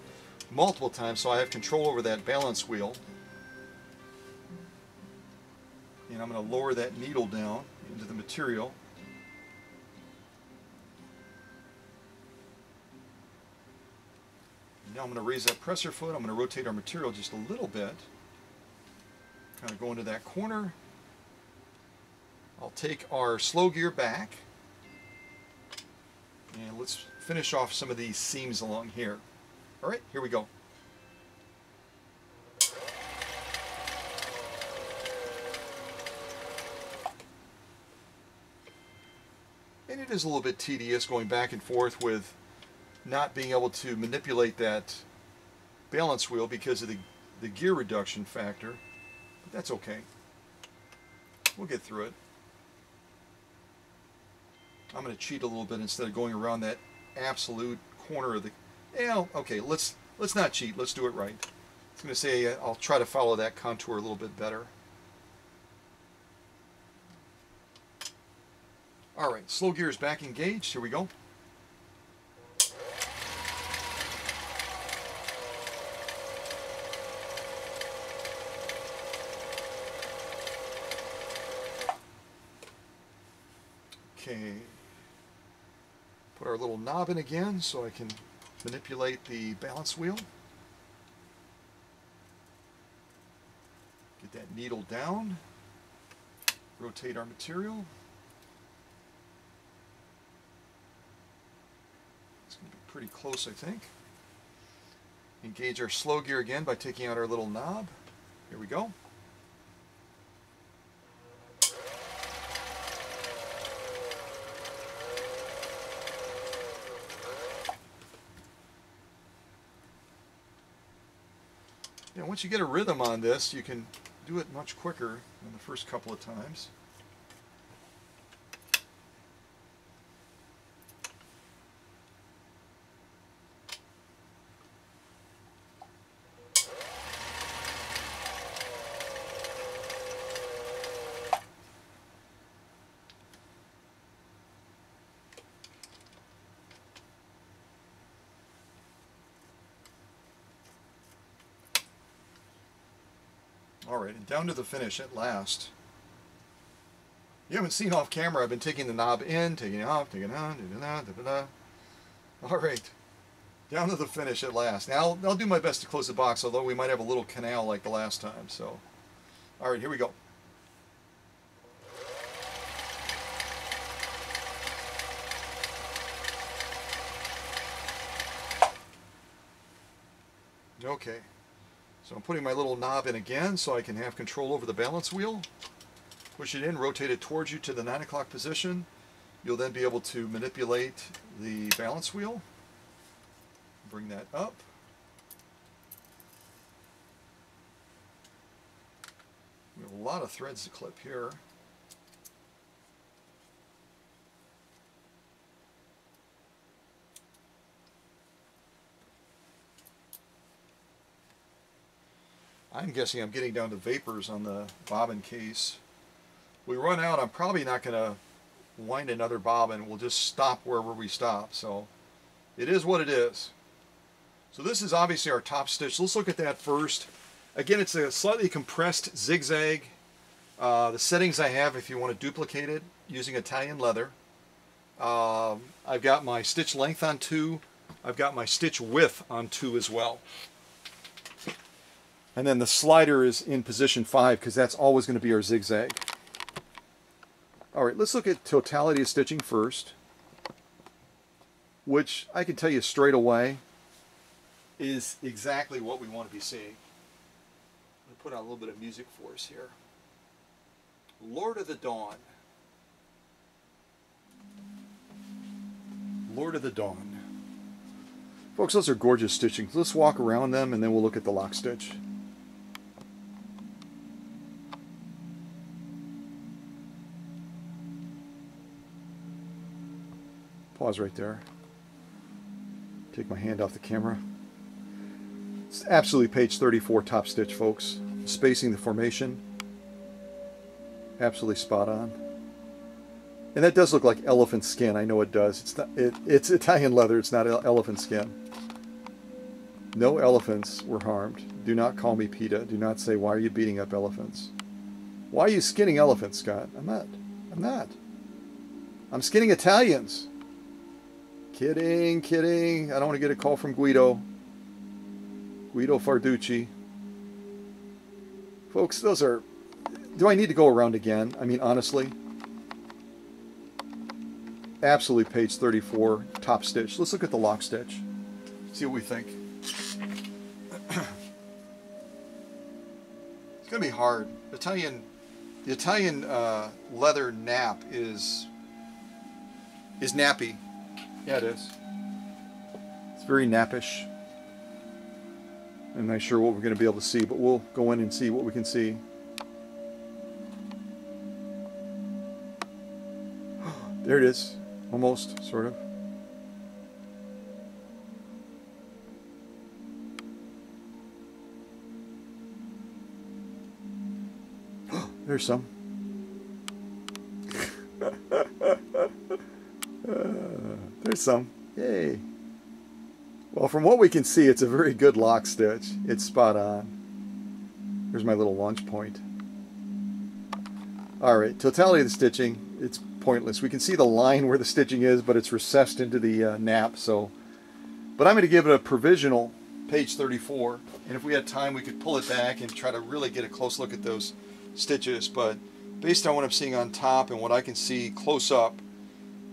[SPEAKER 1] multiple times, so I have control over that balance wheel. And I'm going to lower that needle down into the material. Now I'm going to raise that presser foot. I'm going to rotate our material just a little bit. Kind of go into that corner. I'll take our slow gear back. And let's finish off some of these seams along here. All right, here we go. And it is a little bit tedious going back and forth with not being able to manipulate that balance wheel because of the gear reduction factor. But that's okay. We'll get through it. I'm going to cheat a little bit instead of going around that absolute corner of the... Yeah, okay, let's not cheat. Let's do it right. I was going to say I'll try to follow that contour a little bit better. All right, slow gear is back engaged. Here we go. Okay, put our little knob in again so I can manipulate the balance wheel. Get that needle down, rotate our material. It's going to be pretty close, I think. Engage our slow gear again by taking out our little knob. Here we go. Yeah, once you get a rhythm on this, you can do it much quicker than the first couple of times. Alright, and down to the finish at last. You haven't seen off camera, I've been taking the knob in, taking it off, taking it on, Alright, down to the finish at last. Now, I'll do my best to close the box, although we might have a little canal like the last time, so. Alright, here we go. Okay, so I'm putting my little knob in again so I can have control over the balance wheel. Push it in, rotate it towards you to the 9 o'clock position. You'll then be able to manipulate the balance wheel. Bring that up. We have a lot of threads to clip here. I'm guessing I'm getting down to vapors on the bobbin case. We run out, I'm probably not going to wind another bobbin. We'll just stop wherever we stop. So it is what it is. So this is obviously our top stitch. Let's look at that first. Again, it's a slightly compressed zigzag. The settings I have, if you want to duplicate it, using Italian leather. I've got my stitch length on 2. I've got my stitch width on 2 as well. And then the slider is in position 5 because that's always going to be our zigzag. Alright, let's look at totality of stitching first, which I can tell you straight away is exactly what we want to be seeing. Let me put on a little bit of music for us here. Lord of the Dawn. Lord of the Dawn. Folks, those are gorgeous stitchings. Let's walk around them and then we'll look at the lock stitch. Pause right there. Take my hand off the camera. It's absolutely page 34 top stitch, folks. Spacing, the formation, absolutely spot on. And that does look like elephant skin. I know it does. It's not. It's Italian leather. It's not elephant skin. No elephants were harmed. Do not call me PETA. Do not say, why are you beating up elephants? Why are you skinning elephants, Scott? I'm not. I'm not. I'm skinning Italians. Kidding, kidding. I don't want to get a call from Guido Farducci. Folks, those are... Do I need to go around again? I mean, honestly. Absolutely page 34, top stitch. Let's look at the lock stitch. See what we think. It's going to be hard. The Italian leather nap is nappy. Yeah, it is. It's very nappish. I'm not sure what we're going to be able to see, but we'll go in and see what we can see. There it is. Almost, sort of. There's some. There's some. Yay. Well, from what we can see, it's a very good lock stitch. It's spot on. Here's my little launch point. Alright, totality of the stitching, it's pointless. We can see the line where the stitching is, but it's recessed into the nap. So, but I'm going to give it a provisional page 34. And if we had time, we could pull it back and try to really get a close look at those stitches. But based on what I'm seeing on top and what I can see close up,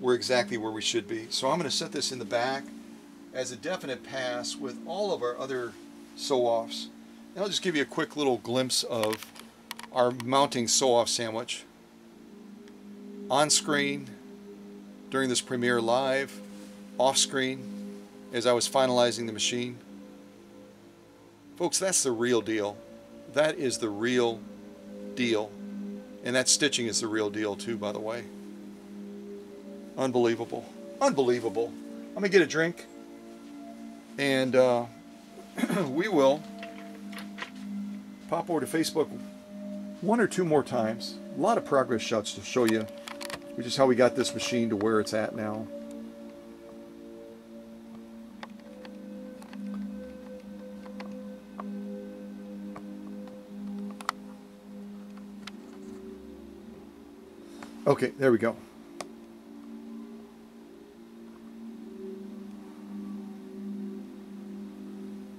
[SPEAKER 1] we're exactly where we should be. So I'm going to set this in the back as a definite pass with all of our other sew-offs. And I'll just give you a quick little glimpse of our mounting sew-off sandwich. On screen during this premiere live, off screen as I was finalizing the machine. Folks, that's the real deal. That is the real deal. And that stitching is the real deal too, by the way. Unbelievable. Unbelievable. I'm going to get a drink and we will pop over to Facebook one or two more times. A lot of progress shots to show you, which is how we got this machine to where it's at now. Okay, there we go.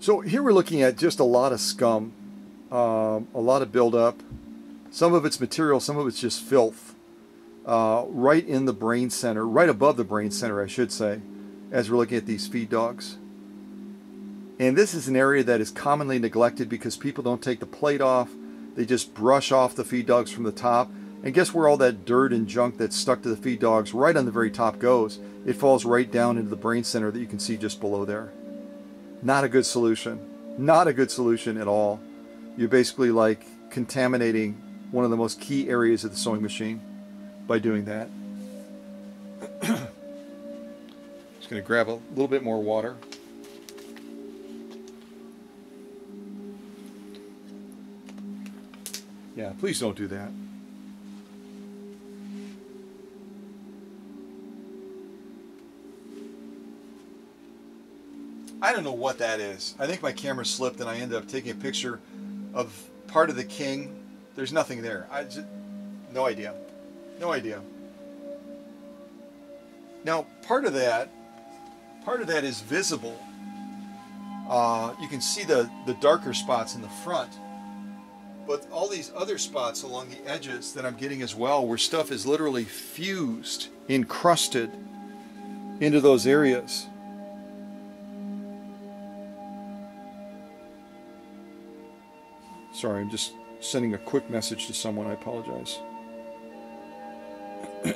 [SPEAKER 1] So here we're looking at just a lot of scum, a lot of buildup. Some of it's material, some of it's just filth. Right in the brain center, right above the brain center, I should say, as we're looking at these feed dogs. And this is an area that is commonly neglected because people don't take the plate off. They just brush off the feed dogs from the top. And guess where all that dirt and junk that's stuck to the feed dogs right on the very top goes? It falls right down into the brain center that you can see just below there. Not a good solution. Not a good solution at all. You're basically like contaminating one of the most key areas of the sewing machine by doing that. Just going to grab a little bit more water. Yeah, please don't do that. I don't know what that is. I think my camera slipped and I ended up taking a picture of part of the king. There's nothing there. No idea. No idea. Now, part of that is visible. You can see the darker spots in the front. But all these other spots along the edges that I'm getting as well, where stuff is literally fused, encrusted into those areas. Sorry, I'm just sending a quick message to someone. I apologize. You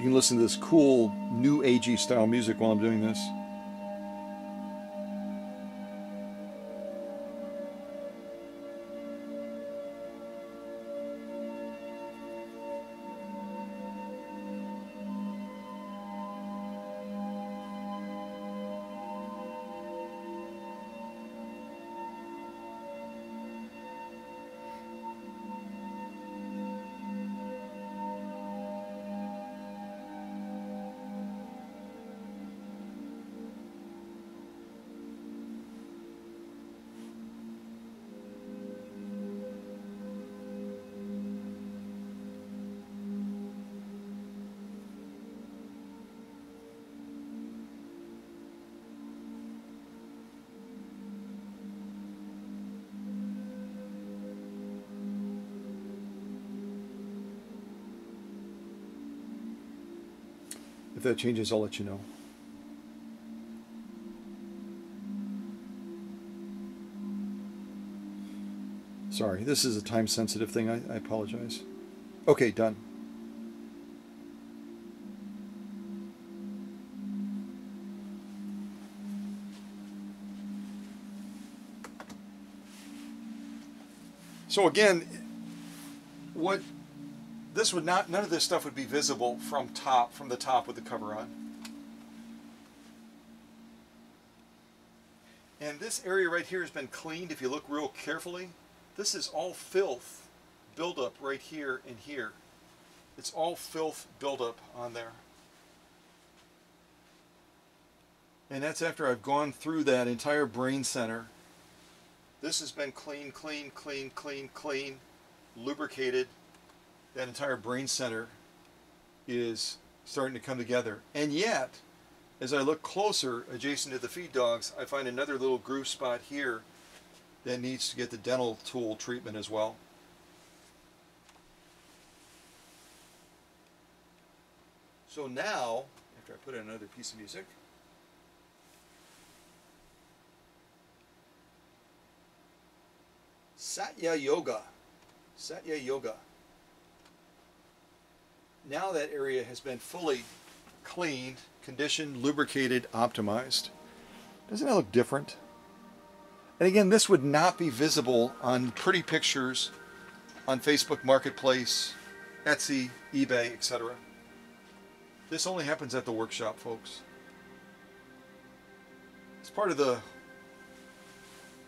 [SPEAKER 1] can listen to this cool, new agey style music while I'm doing this. If that changes, I'll let you know. Sorry, this is a time-sensitive thing. I apologize. Okay, done. So again, none of this stuff would be visible from the top with the cover on. And this area right here has been cleaned. If you look real carefully, this is all filth buildup right here and here. It's all filth buildup on there. And that's after I've gone through that entire brain center. This has been clean, lubricated. That entire brain center is starting to come together. And yet, as I look closer adjacent to the feed dogs, I find another little groove spot here that needs to get the dental tool treatment as well. So now, after I put in another piece of music, Satya Yoga. Satya Yoga. Now that area has been fully cleaned, conditioned, lubricated, optimized. Doesn't that look different? And again, this would not be visible on pretty pictures on Facebook Marketplace, Etsy, eBay, etc. This only happens at the workshop, folks. It's part of the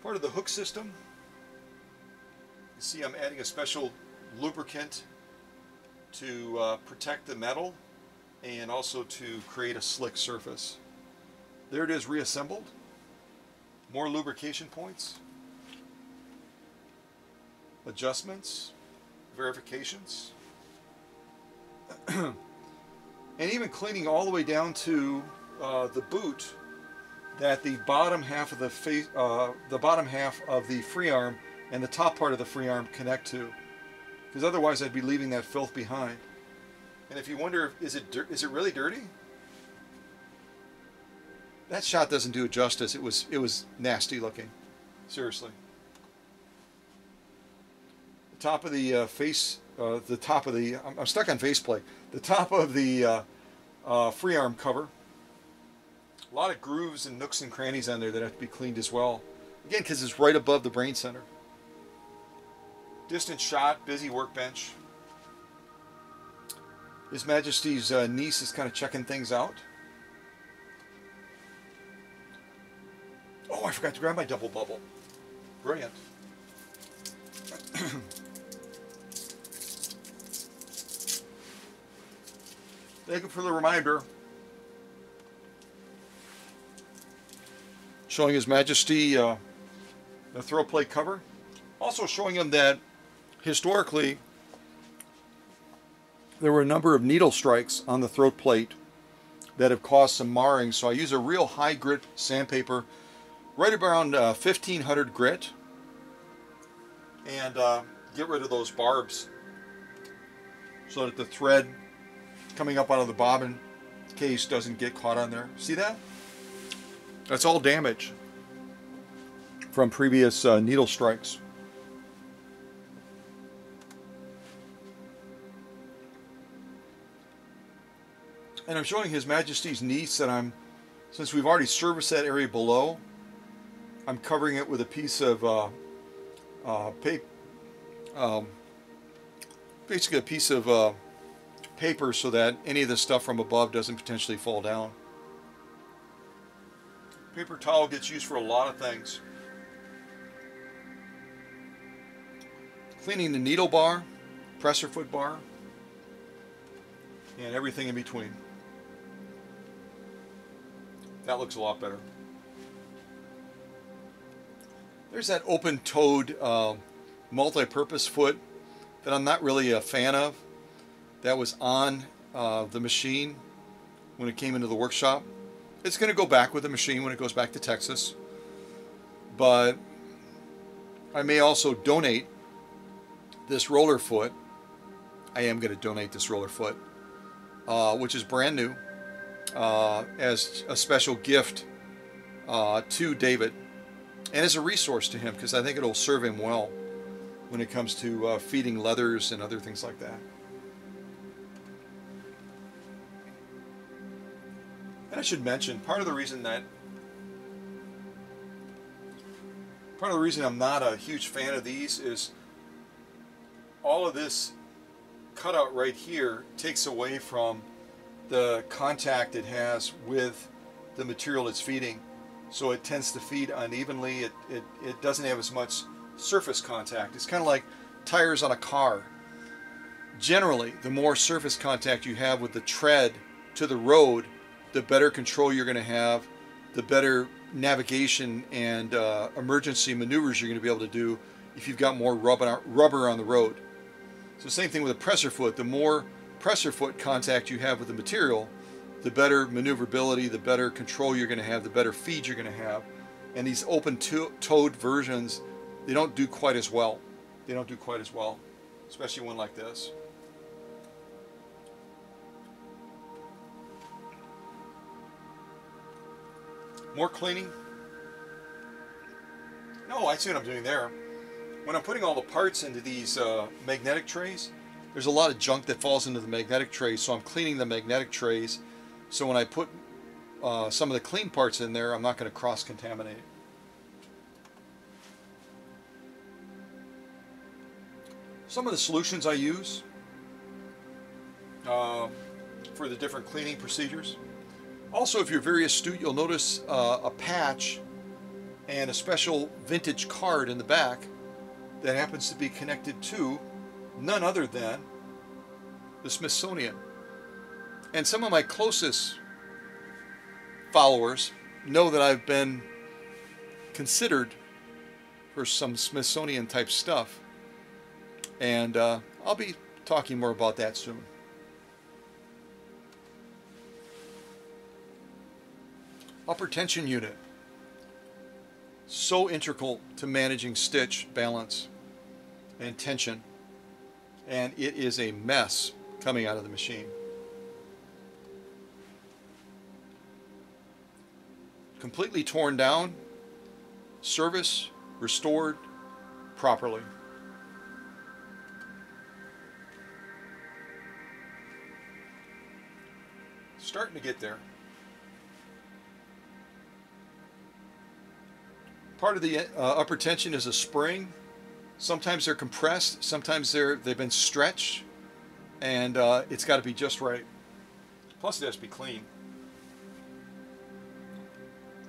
[SPEAKER 1] hook system. You see I'm adding a special lubricant to protect the metal and also to create a slick surface. There it is, reassembled. More lubrication points. Adjustments. Verifications. And even cleaning all the way down to the boot, that the bottom half of the bottom half of the free arm and the top part of the free arm connect to, because otherwise I'd be leaving that filth behind. And if you wonder, is it really dirty? That shot doesn't do it justice. It was nasty looking, seriously. The top of the I'm stuck on faceplate. The top of the free arm cover. A lot of grooves and nooks and crannies on there that have to be cleaned as well. Again, because it's right above the brain center. Distant shot, busy workbench. His Majesty's niece is kind of checking things out. Oh, I forgot to grab my double bubble. Brilliant. Thank you for the reminder. Showing His Majesty the throat plate cover. Also showing him that historically there were a number of needle strikes on the throat plate that have caused some marring. So I use a real high grit sandpaper, right around 1500 grit, and get rid of those barbs so that the thread coming up out of the bobbin case doesn't get caught on there. See that? That's all damage from previous needle strikes. And I'm showing His Majesty's niece that since we've already serviced that area below, I'm covering it with a piece of basically a piece of paper so that any of the stuff from above doesn't potentially fall down. Paper towel gets used for a lot of things. Cleaning the needle bar, presser foot bar, and everything in between. That looks a lot better. There's that open-toed multi-purpose foot that I'm not really a fan of. That was on the machine when it came into the workshop. It's going to go back with the machine when it goes back to Texas. But I may also donate this roller foot. I am going to donate this roller foot, which is brand new, as a special gift to David, and as a resource to him, because I think it'll serve him well when it comes to feeding leathers and other things like that. And I should mention, part of the reason I'm not a huge fan of these is all of this cutout right here takes away from the contact it has with the material it's feeding. So it tends to feed unevenly. It doesn't have as much surface contact. It's kind of like tires on a car. Generally, the more surface contact you have with the tread to the road, the better control you're going to have, the better navigation and emergency maneuvers you're going to be able to do if you've got more rubber on the road. So same thing with a presser foot. The more presser foot contact you have with the material, the better maneuverability, the better control you're going to have, the better feed you're going to have. And these open-toed versions, they don't do quite as well. They don't do quite as well, especially one like this. More cleaning. No, I see what I'm doing there. When I'm putting all the parts into these magnetic trays, there's a lot of junk that falls into the magnetic trays, so I'm cleaning the magnetic trays. So when I put some of the clean parts in there, I'm not going to cross-contaminate. Some of the solutions I use for the different cleaning procedures. Also, if you're very astute, you'll notice a patch and a special vintage card in the back that happens to be connected to none other than the Smithsonian. And some of my closest followers know that I've been considered for some Smithsonian type stuff, and I'll be talking more about that soon. Upper tension unit. So integral to managing stitch balance and tension, and it is a mess coming out of the machine. Completely torn down, service restored properly. Starting to get there. Part of the upper tension is a spring. Sometimes they're compressed, sometimes they've been stretched, and it's got to be just right. Plus it has to be clean.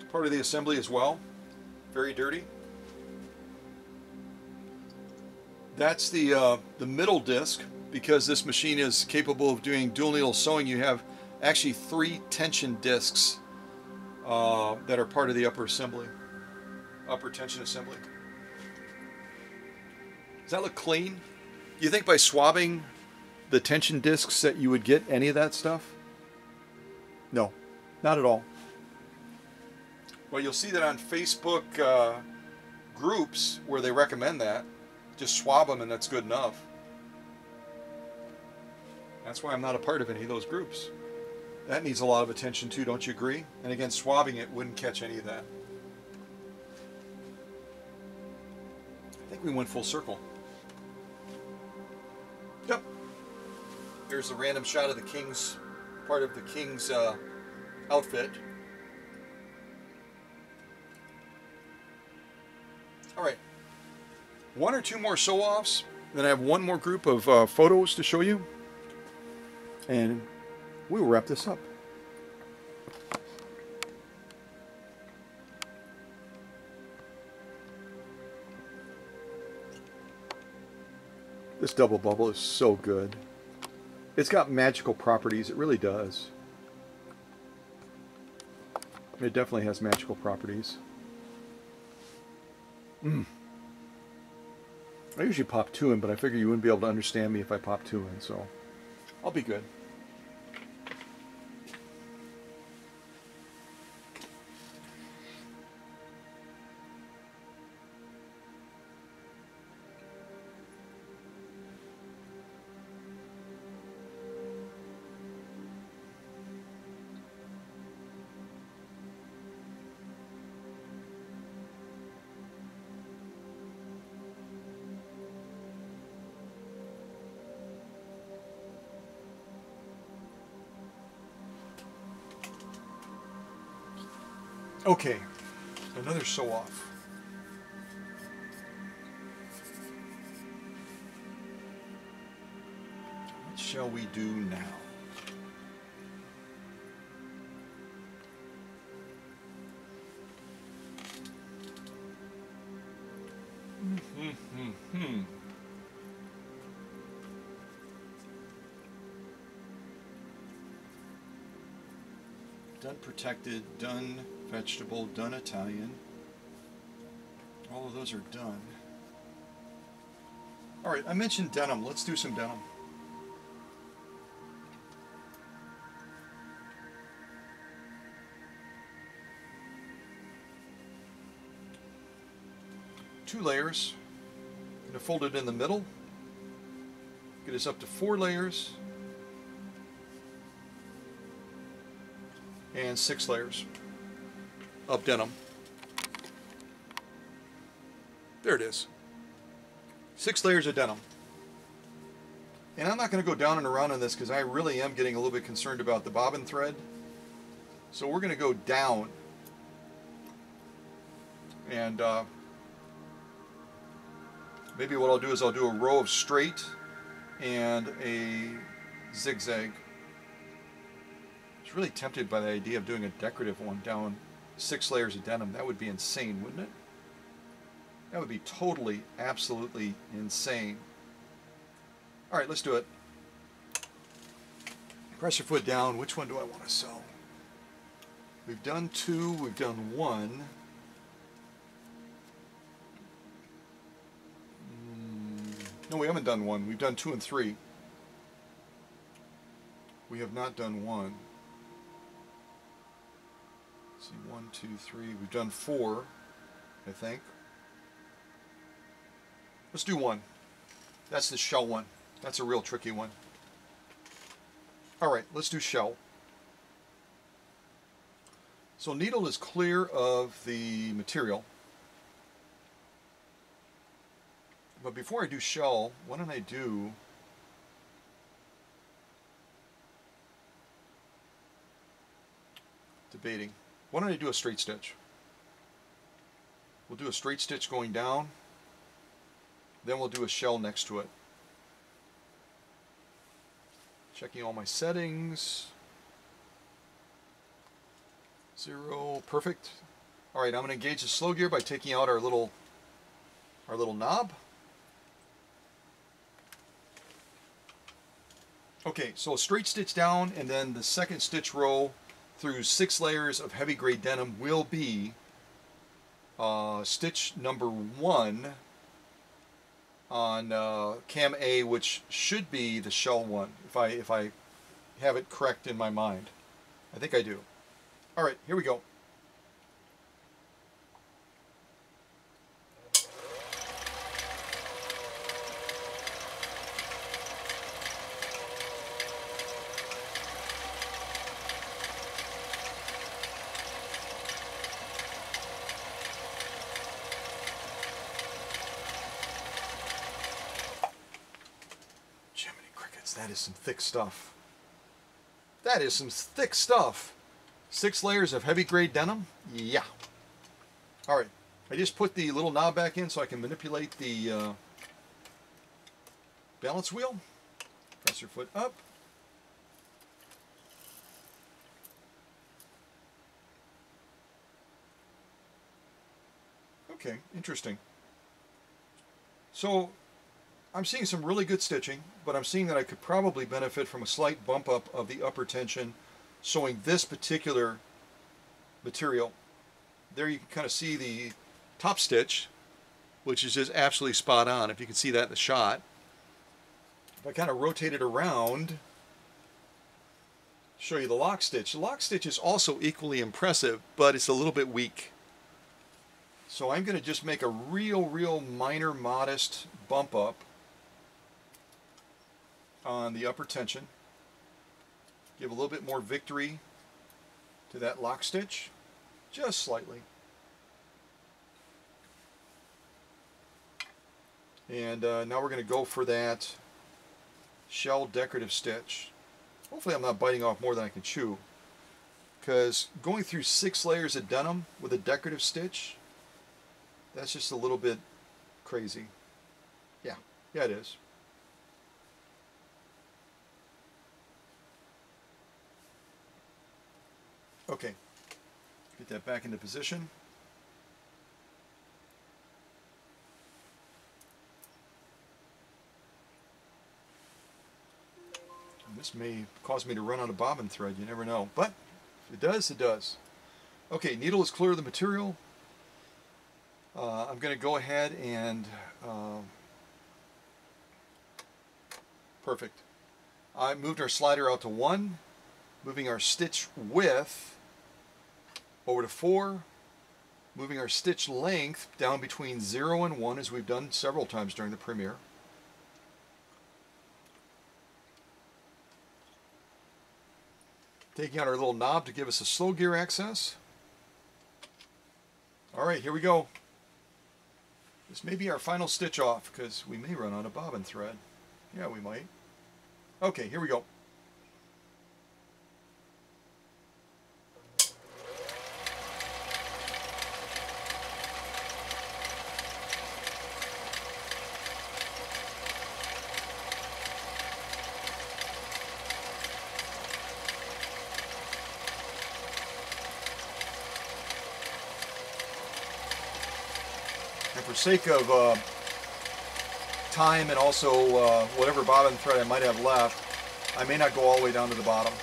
[SPEAKER 1] Part of the assembly as well. Very dirty. That's the middle disc. Because this machine is capable of doing dual needle sewing, you have actually 3 tension discs that are part of the upper assembly. Upper tension assembly. Does that look clean? Do you think by swabbing the tension discs that you would get any of that stuff? No, not at all. Well, you'll see that on Facebook groups where they recommend that. Just swab them and that's good enough. That's why I'm not a part of any of those groups. That needs a lot of attention too, don't you agree? And again, swabbing it wouldn't catch any of that. I think we went full circle. Yep. There's a random shot of the king's, part of the king's outfit. All right. 1 or 2 more sew-offs. Then I have one more group of photos to show you. And we will wrap this up. This double bubble is so good. It's got magical properties. It really does. It definitely has magical properties. I usually pop 2 in, but I figure you wouldn't be able to understand me if I pop 2 in, so I'll be good. Okay, another sew-off. What shall we do now? Done protected, done vegetable, done Italian. All of those are done. All right, I mentioned denim. Let's do some denim. Two layers. I'm going to fold it in the middle. Get us up to 4 layers. And 6 layers of denim. There it is. 6 layers of denim. And I'm not going to go down and around on this because I really am getting a little bit concerned about the bobbin thread. So we're going to go down. And maybe what I'll do is I'll do a row of straight and a zigzag. I was really tempted by the idea of doing a decorative one down 6 layers of denim. That would be insane, wouldn't it? That would be totally, absolutely insane. All right, let's do it. Press your foot down. Which one do I want to sew? We've done 2, we've done 1. No, we haven't done 1. We've done 2 and 3. We have not done 1. Let's see, 1, 2, 3. We've done 4, I think. Let's do 1. That's the shell one. That's a real tricky one. All right, let's do shell. So needle is clear of the material. But before I do shell, why don't I do debating. Why don't I do a straight stitch? We'll do a straight stitch going down, then we'll do a shell next to it. Checking all my settings. 0, perfect. All right, I'm going to engage the slow gear by taking out our little knob. Okay, so a straight stitch down, and then the second stitch row through 6 layers of heavy grade denim will be stitch number 1 on cam A, which should be the shell one, if I have it correct in my mind. I think I do. All right, here we go. That is some thick stuff. That is some thick stuff. 6 layers of heavy grade denim? Yeah. All right. I just put the little knob back in so I can manipulate the balance wheel. Press your foot up. Okay, interesting. So I'm seeing some really good stitching, but I'm seeing that I could probably benefit from a slight bump up of the upper tension, showing this particular material. There you can kind of see the top stitch, which is just absolutely spot on, if you can see that in the shot. If I kind of rotate it around, show you the lock stitch. The lock stitch is also equally impressive, but it's a little bit weak. So I'm going to just make a real minor, modest bump up on the upper tension. Give a little bit more victory to that lock stitch, just slightly. And now we're going to go for that shell decorative stitch. Hopefully I'm not biting off more than I can chew, because going through 6 layers of denim with a decorative stitch, that's just a little bit crazy. Yeah, it is. Okay, get that back into position. And this may cause me to run out of bobbin thread, you never know. But if it does, it does. Okay, needle is clear of the material. I'm going to go ahead and perfect. I moved our slider out to 1, moving our stitch width over to 4, moving our stitch length down between 0 and 1, as we've done several times during the premiere. Taking out our little knob to give us a slow gear access. All right, here we go. This may be our final stitch off, because we may run out of bobbin thread. Yeah, we might. Okay, here we go. And for sake of time and also whatever bobbin thread I might have left, I may not go all the way down to the bottom.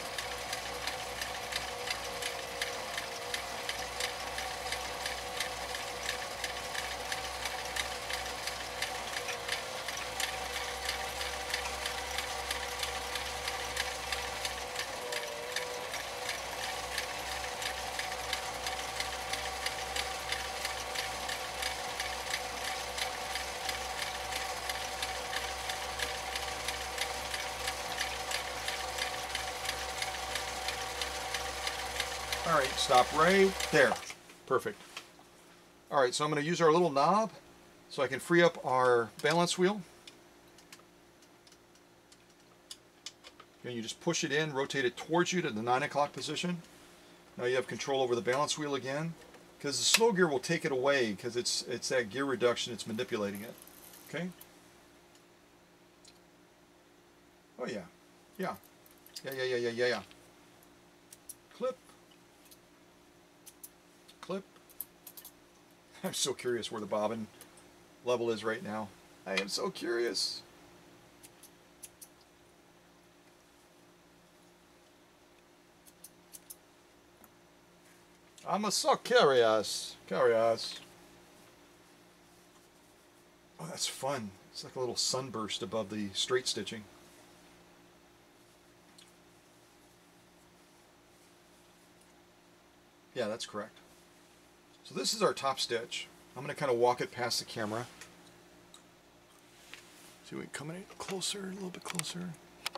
[SPEAKER 1] right, stop right there. Perfect. All right, so I'm going to use our little knob so I can free up our balance wheel. And you just push it in, rotate it towards you to the 9 o'clock position. Now you have control over the balance wheel again, because the slow gear will take it away because it's that gear reduction, it's manipulating it. Okay? Oh yeah. Yeah. Yeah. Clip. Clip. I'm so curious where the bobbin level is right now. I am so curious. I'm so curious. Curious. Oh, that's fun. It's like a little sunburst above the straight stitching. Yeah, that's correct. So this is our top stitch. I'm going to kind of walk it past the camera. See if we can come in closer, a little bit closer. A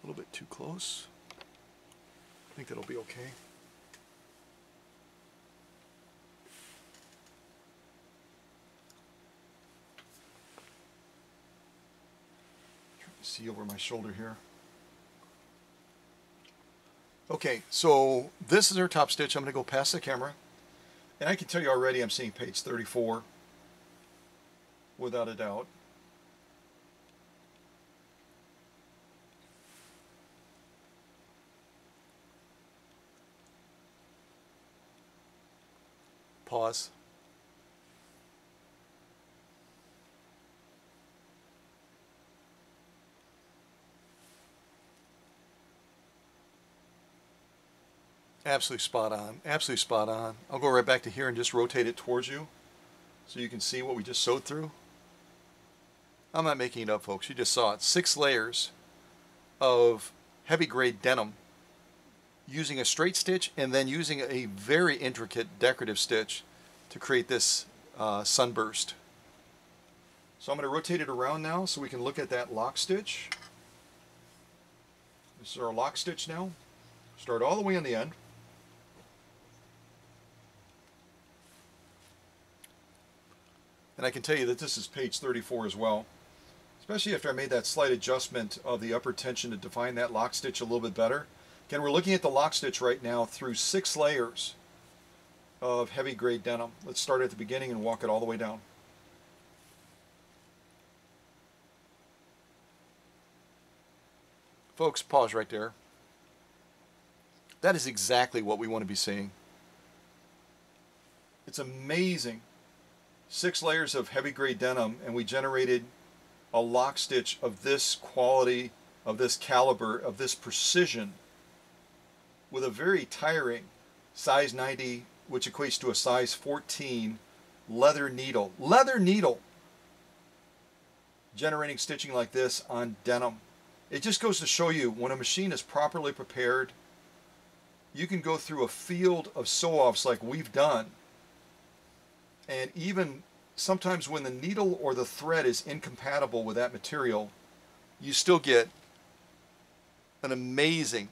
[SPEAKER 1] little bit too close. I think that'll be okay. Trying to see over my shoulder here. Okay, so this is our top stitch. I'm going to go past the camera. And I can tell you already I'm seeing page 34 without a doubt. Pause. Absolutely spot on. Absolutely spot on. I'll go right back to here and just rotate it towards you so you can see what we just sewed through. I'm not making it up, folks. You just saw it. 6 layers of heavy grade denim using a straight stitch and then using a very intricate decorative stitch to create this sunburst. So I'm going to rotate it around now so we can look at that lock stitch. This is our lock stitch now. Start all the way on the end. And I can tell you that this is page 34 as well, especially after I made that slight adjustment of the upper tension to define that lock stitch a little bit better. Again, we're looking at the lock stitch right now through 6 layers of heavy grade denim. Let's start at the beginning and walk it all the way down. Folks, pause right there. That is exactly what we want to be seeing. It's amazing. 6 layers of heavy grade denim, and we generated a lock stitch of this quality, of this caliber, of this precision, with a very tiring size 90, which equates to a size 14 leather needle. Leather needle! Generating stitching like this on denim. It just goes to show you, when a machine is properly prepared, you can go through a field of sew-offs like we've done, and even sometimes when the needle or the thread is incompatible with that material, you still get an amazing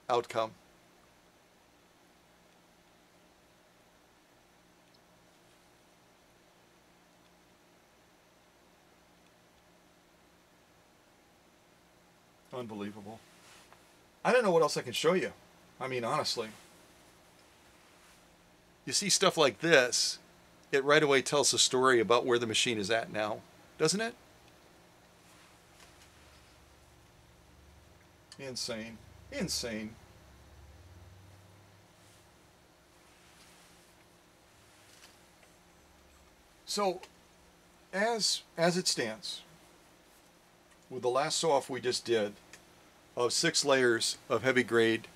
[SPEAKER 1] outcome. Unbelievable. I don't know what else I can show you. I mean, honestly. You see stuff like this, it right away tells a story about where the machine is at now, doesn't it? Insane. Insane. So, as it stands, with the last sew-off we just did of 6 layers of heavy grade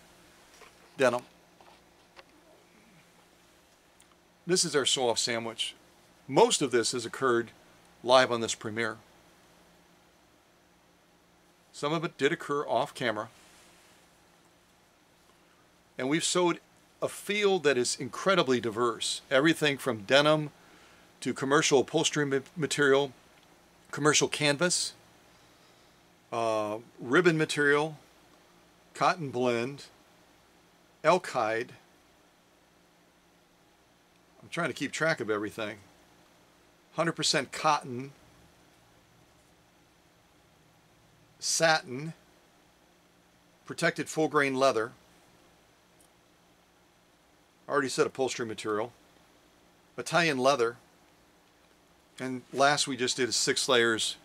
[SPEAKER 1] denim, this is our sew-off sandwich. Most of this has occurred live on this premiere. Some of it did occur off camera. And we've sewed a field that is incredibly diverse. Everything from denim to commercial upholstery material, commercial canvas, ribbon material, cotton blend, elk hide. I'm trying to keep track of everything. 100% cotton, satin, protected full grain leather. I already said upholstery material, Italian leather, and last we just did 6 layers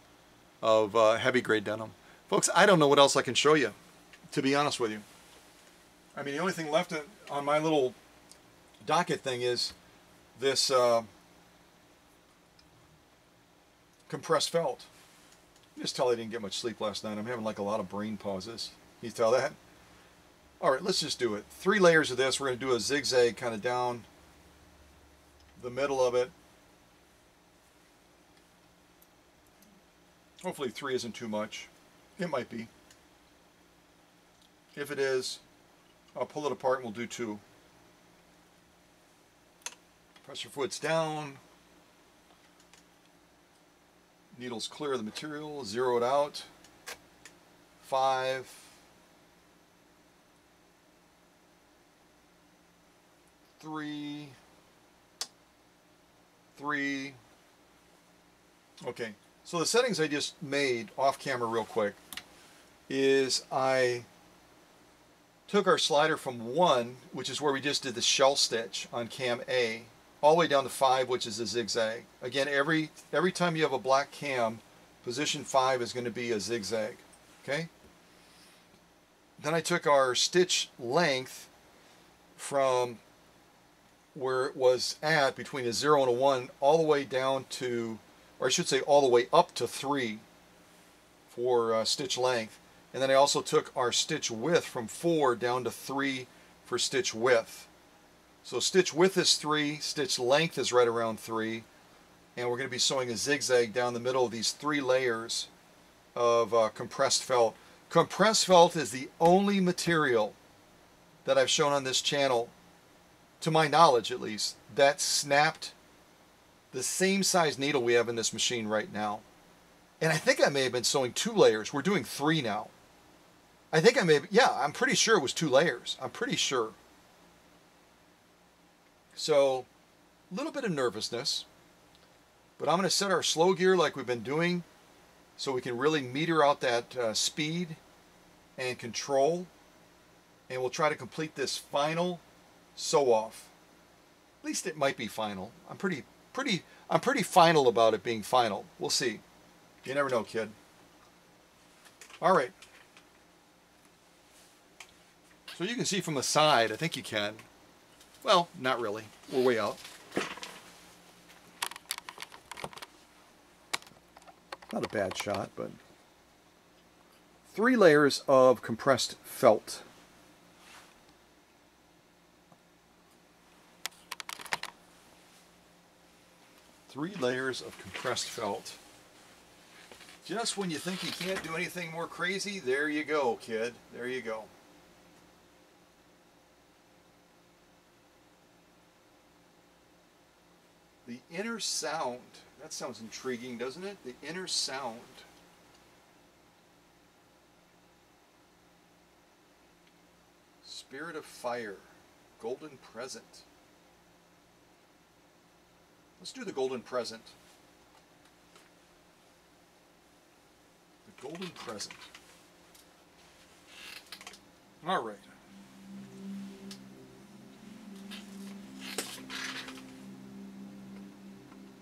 [SPEAKER 1] of heavy grade denim. Folks, I don't know what else I can show you, to be honest with you. I mean, the only thing left on my little docket thing is this compressed felt. You just tell I didn't get much sleep last night. I'm having like a lot of brain pauses. Can you tell that? All right, let's just do it. 3 layers of this. We're going to do a zigzag kind of down the middle of it. Hopefully 3 isn't too much. It might be. If it is, I'll pull it apart and we'll do 2. Press your foot's down. Needles clear of the material. Zero it out. 5. 3. 3. Okay. So the settings I just made off camera real quick is I took our slider from 1, which is where we just did the shell stitch on cam A, all the way down to 5, which is a zigzag. Again, every time you have a black cam, position 5 is going to be a zigzag. Okay? Then I took our stitch length from where it was at between a 0 and a 1 all the way down to, or I should say all the way up to 3 for stitch length. And then I also took our stitch width from 4 down to 3 for stitch width. So stitch width is 3, stitch length is right around 3, and we're going to be sewing a zigzag down the middle of these 3 layers of compressed felt. Compressed felt is the only material that I've shown on this channel, to my knowledge at least, that snapped the same size needle we have in this machine right now. And I think I may have been sewing 2 layers. We're doing 3 now. I think I may have, yeah, I'm pretty sure it was 2 layers. I'm pretty sure. So, a little bit of nervousness, but I'm going to set our slow gear like we've been doing so we can really meter out that speed and control, and we'll try to complete this final sew off. At least it might be final. I'm pretty final about it being final. We'll see. You never know, kid. All right. So you can see from the side, I think you can. Well, not really. We're way out. Not a bad shot, but 3 layers of compressed felt. Three layers of compressed felt. Just when you think you can't do anything more crazy, there you go, kid. There you go. The inner sound. That sounds intriguing, doesn't it? The inner sound. Spirit of fire. Golden present. Let's do the golden present. The golden present. All right.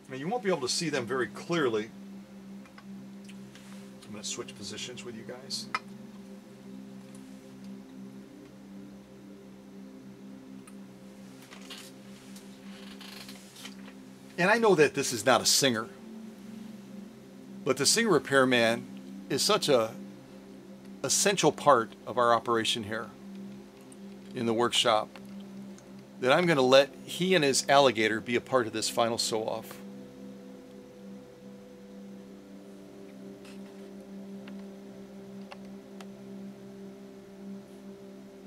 [SPEAKER 1] Now you won't be able to see them very clearly. I'm going to switch positions with you guys. And I know that this is not a singer, but the singer repairman is such a essential part of our operation here in the workshop that I'm going to let he and his alligator be a part of this final sew-off.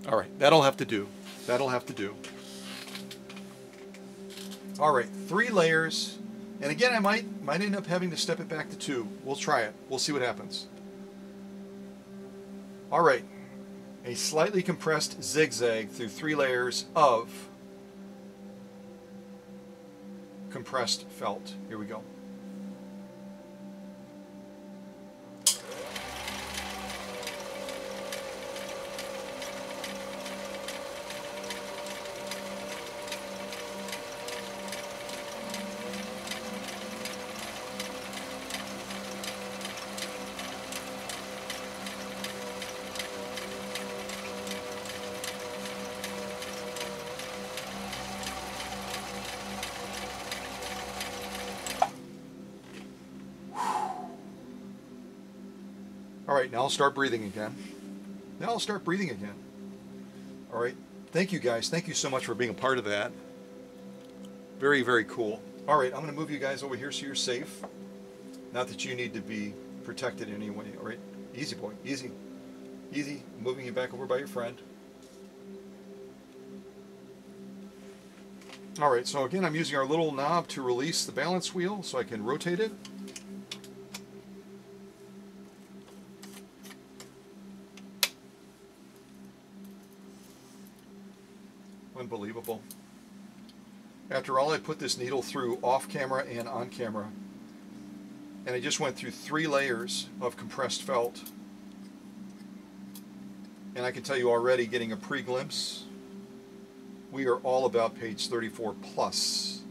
[SPEAKER 1] All right, that'll have to do. That'll have to do. All right, 3 layers. And again, I might end up having to step it back to 2. We'll try it. We'll see what happens. All right, a slightly compressed zigzag through 3 layers of compressed felt. Here we go. All right, now I'll start breathing again. All right, thank you guys. Thank you so much for being a part of that. Very, very cool. All right, I'm going to move you guys over here so you're safe. Not that you need to be protected in any way. All right, easy boy, easy. Easy, moving you back over by your friend. All right, so again, I'm using our little knob to release the balance wheel so I can rotate it. Unbelievable. After all, I put this needle through off camera and on camera, and I just went through 3 layers of compressed felt, and I can tell you already, getting a pre-glimpse, we are all about page 34 plus.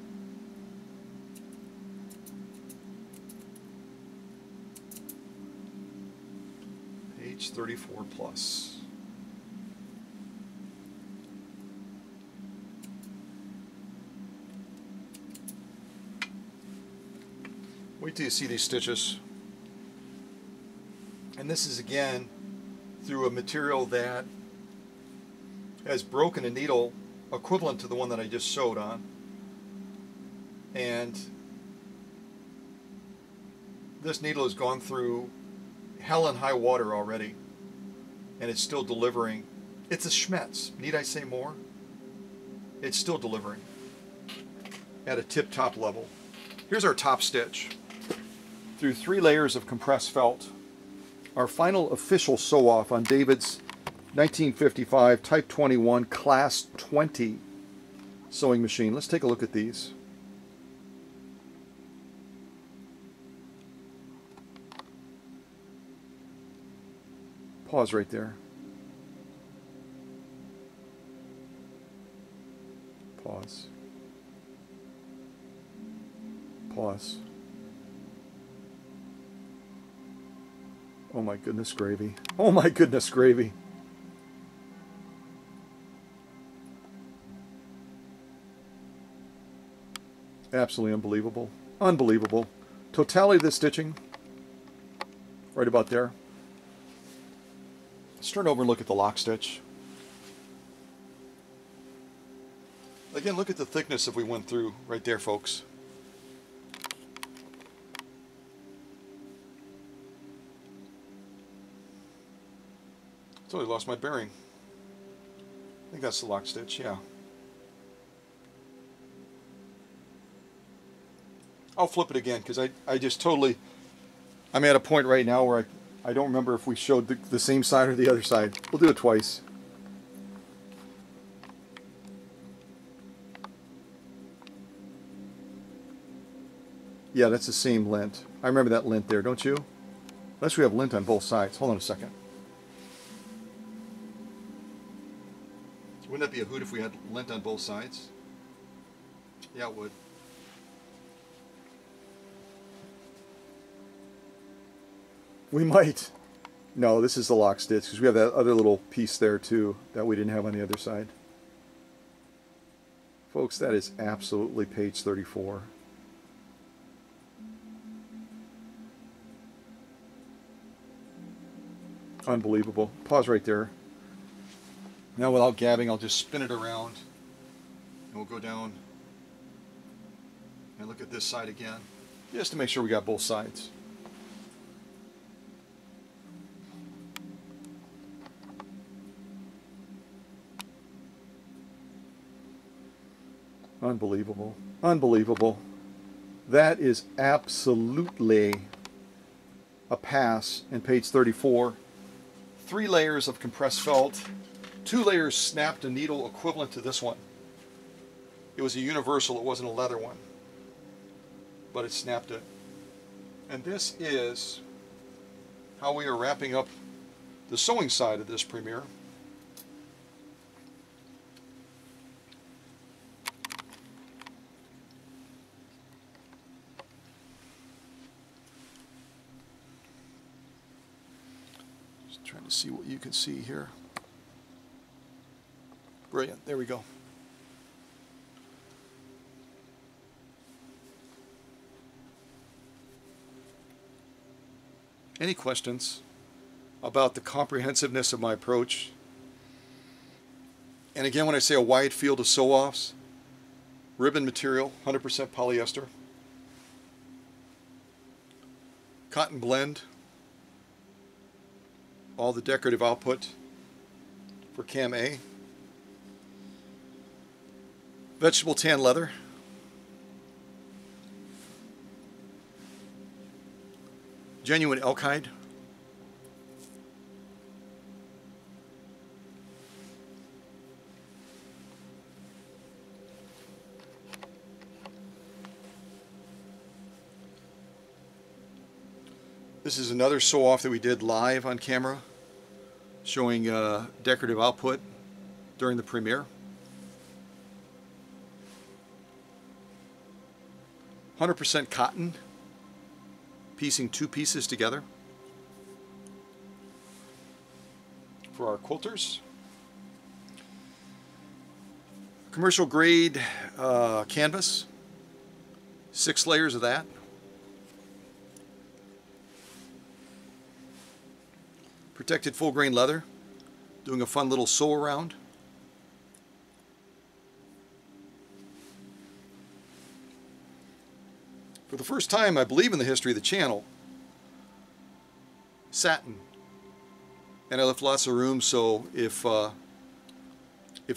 [SPEAKER 1] Page 34 plus. Wait till you see these stitches. And this is again through a material that has broken a needle equivalent to the one that I just sewed on. And this needle has gone through hell and high water already, and it's still delivering. It's a Schmetz. Need I say more? It's still delivering at a tip-top level. Here's our top stitch. Through 3 layers of compressed felt, our final official sew-off on David's 1955 Type 21 Class 20 sewing machine. Let's take a look at these. Pause right there. Pause. Pause. Oh my goodness gravy. Oh my goodness gravy. Absolutely unbelievable. Unbelievable. Totality of the stitching, right about there. Let's turn over and look at the lock stitch. Again, look at the thickness if we went through right there, folks. Totally lost my bearing. I think that's the lock stitch, yeah. I'll flip it again because I just totally, I'm at a point right now where I don't remember if we showed the same side or the other side. We'll do it twice. Yeah, that's the same lint. I remember that lint there, don't you? Unless we have lint on both sides. Hold on a second. Wouldn't that be a hoot if we had lint on both sides? Yeah, it would. We might. No, this is the lock stitch because we have that other little piece there too that we didn't have on the other side. Folks, that is absolutely page 34. Unbelievable. Pause right there. Now without gabbing, I'll just spin it around and we'll go down and look at this side again just to make sure we got both sides. Unbelievable. Unbelievable. That is absolutely a pass in page 34. 3 layers of compressed felt, 2 layers snapped a needle equivalent to this one. It was a universal, it wasn't a leather one, but it snapped it. And this is how we are wrapping up the sewing side of this premiere. Just trying to see what you can see here. Brilliant, there we go. Any questions about the comprehensiveness of my approach? And again, when I say a wide field of sew-offs, ribbon material, 100% polyester, cotton blend, all the decorative output for Cam A, vegetable tan leather, genuine elk hide, this is another sew-off that we did live on camera, showing decorative output during the premiere. 100% cotton, piecing 2 pieces together for our quilters. Commercial grade canvas, 6 layers of that. Protected full grain leather, doing a fun little sew around. For the first time, I believe, in the history of the channel, satin. And I left lots of room, so if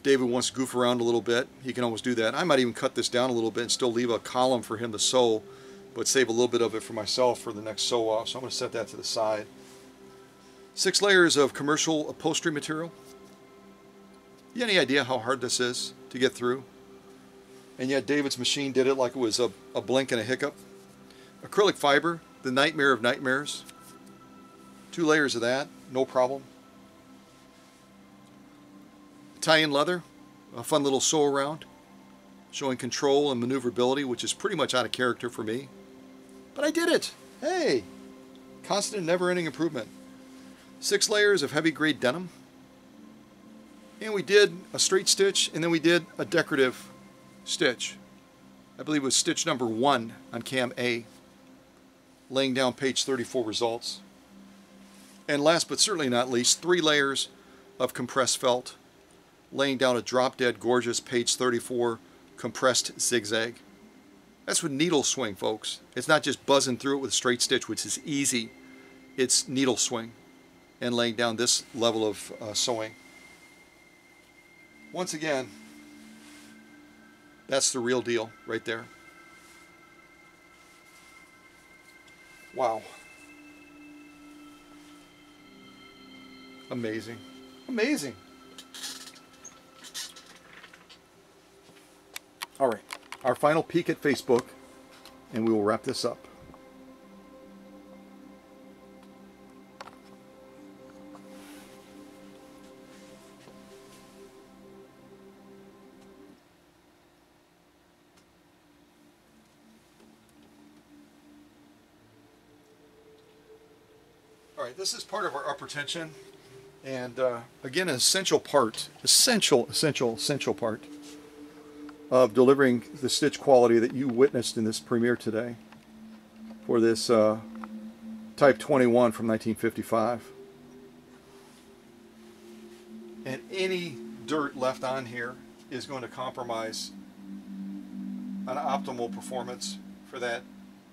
[SPEAKER 1] David wants to goof around a little bit, he can always do that. I might even cut this down a little bit and still leave a column for him to sew, but save a little bit of it for myself for the next sew off. So I'm going to set that to the side. 6 layers of commercial upholstery material. You have any idea how hard this is to get through? And yet David's machine did it like it was a blink and a hiccup. Acrylic fiber, the nightmare of nightmares. 2 layers of that, no problem. Italian leather, a fun little sew around, showing control and maneuverability, which is pretty much out of character for me. But I did it! Hey! Constant and never-ending improvement. 6 layers of heavy grade denim. And we did a straight stitch, and then we did a decorative stitch. I believe it was stitch number 1 on Cam A, laying down page 34 results. And last but certainly not least, 3 layers of compressed felt, laying down a drop dead gorgeous page 34 compressed zigzag. That's with needle swing, folks. It's not just buzzing through it with a straight stitch, which is easy. It's needle swing and laying down this level of sewing. Once again, that's the real deal right there. Wow. Amazing. Amazing. All right, our final peek at Facebook, and we will wrap this up. All right, this is part of our upper tension, and again, an essential part, essential part of delivering the stitch quality that you witnessed in this premiere today for this Type 21 from 1955. And any dirt left on here is going to compromise an optimal performance for that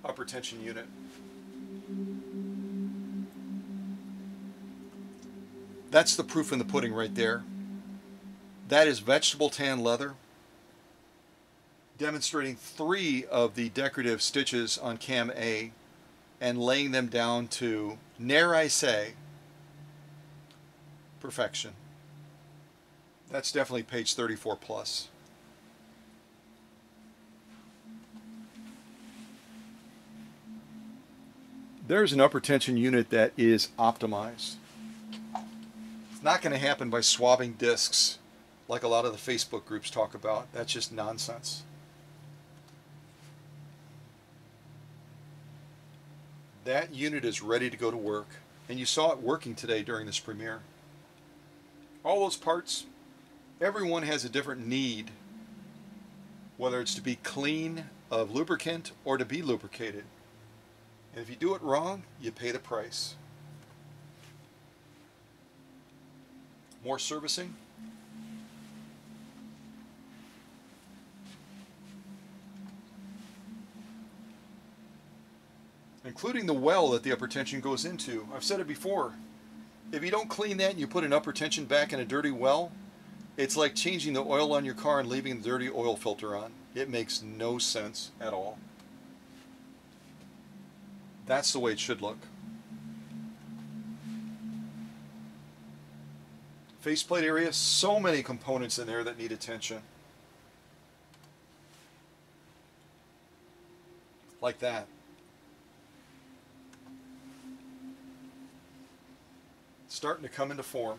[SPEAKER 1] upper tension unit. That's the proof in the pudding right there. That is vegetable tan leather, demonstrating 3 of the decorative stitches on Cam A and laying them down to, dare I say, perfection. That's definitely page 34 plus. There's an upper tension unit that is optimized. It's not going to happen by swabbing discs like a lot of the Facebook groups talk about. That's just nonsense. That unit is ready to go to work, and you saw it working today during this premiere. All those parts, everyone has a different need, whether it's to be clean of lubricant or to be lubricated. And if you do it wrong, you pay the price. More servicing. Including the well that the upper tension goes into. I've said it before. If you don't clean that and you put an upper tension back in a dirty well, it's like changing the oil on your car and leaving the dirty oil filter on. It makes no sense at all. That's the way it should look. Faceplate area, so many components in there that need attention. Like that. Starting to come into form.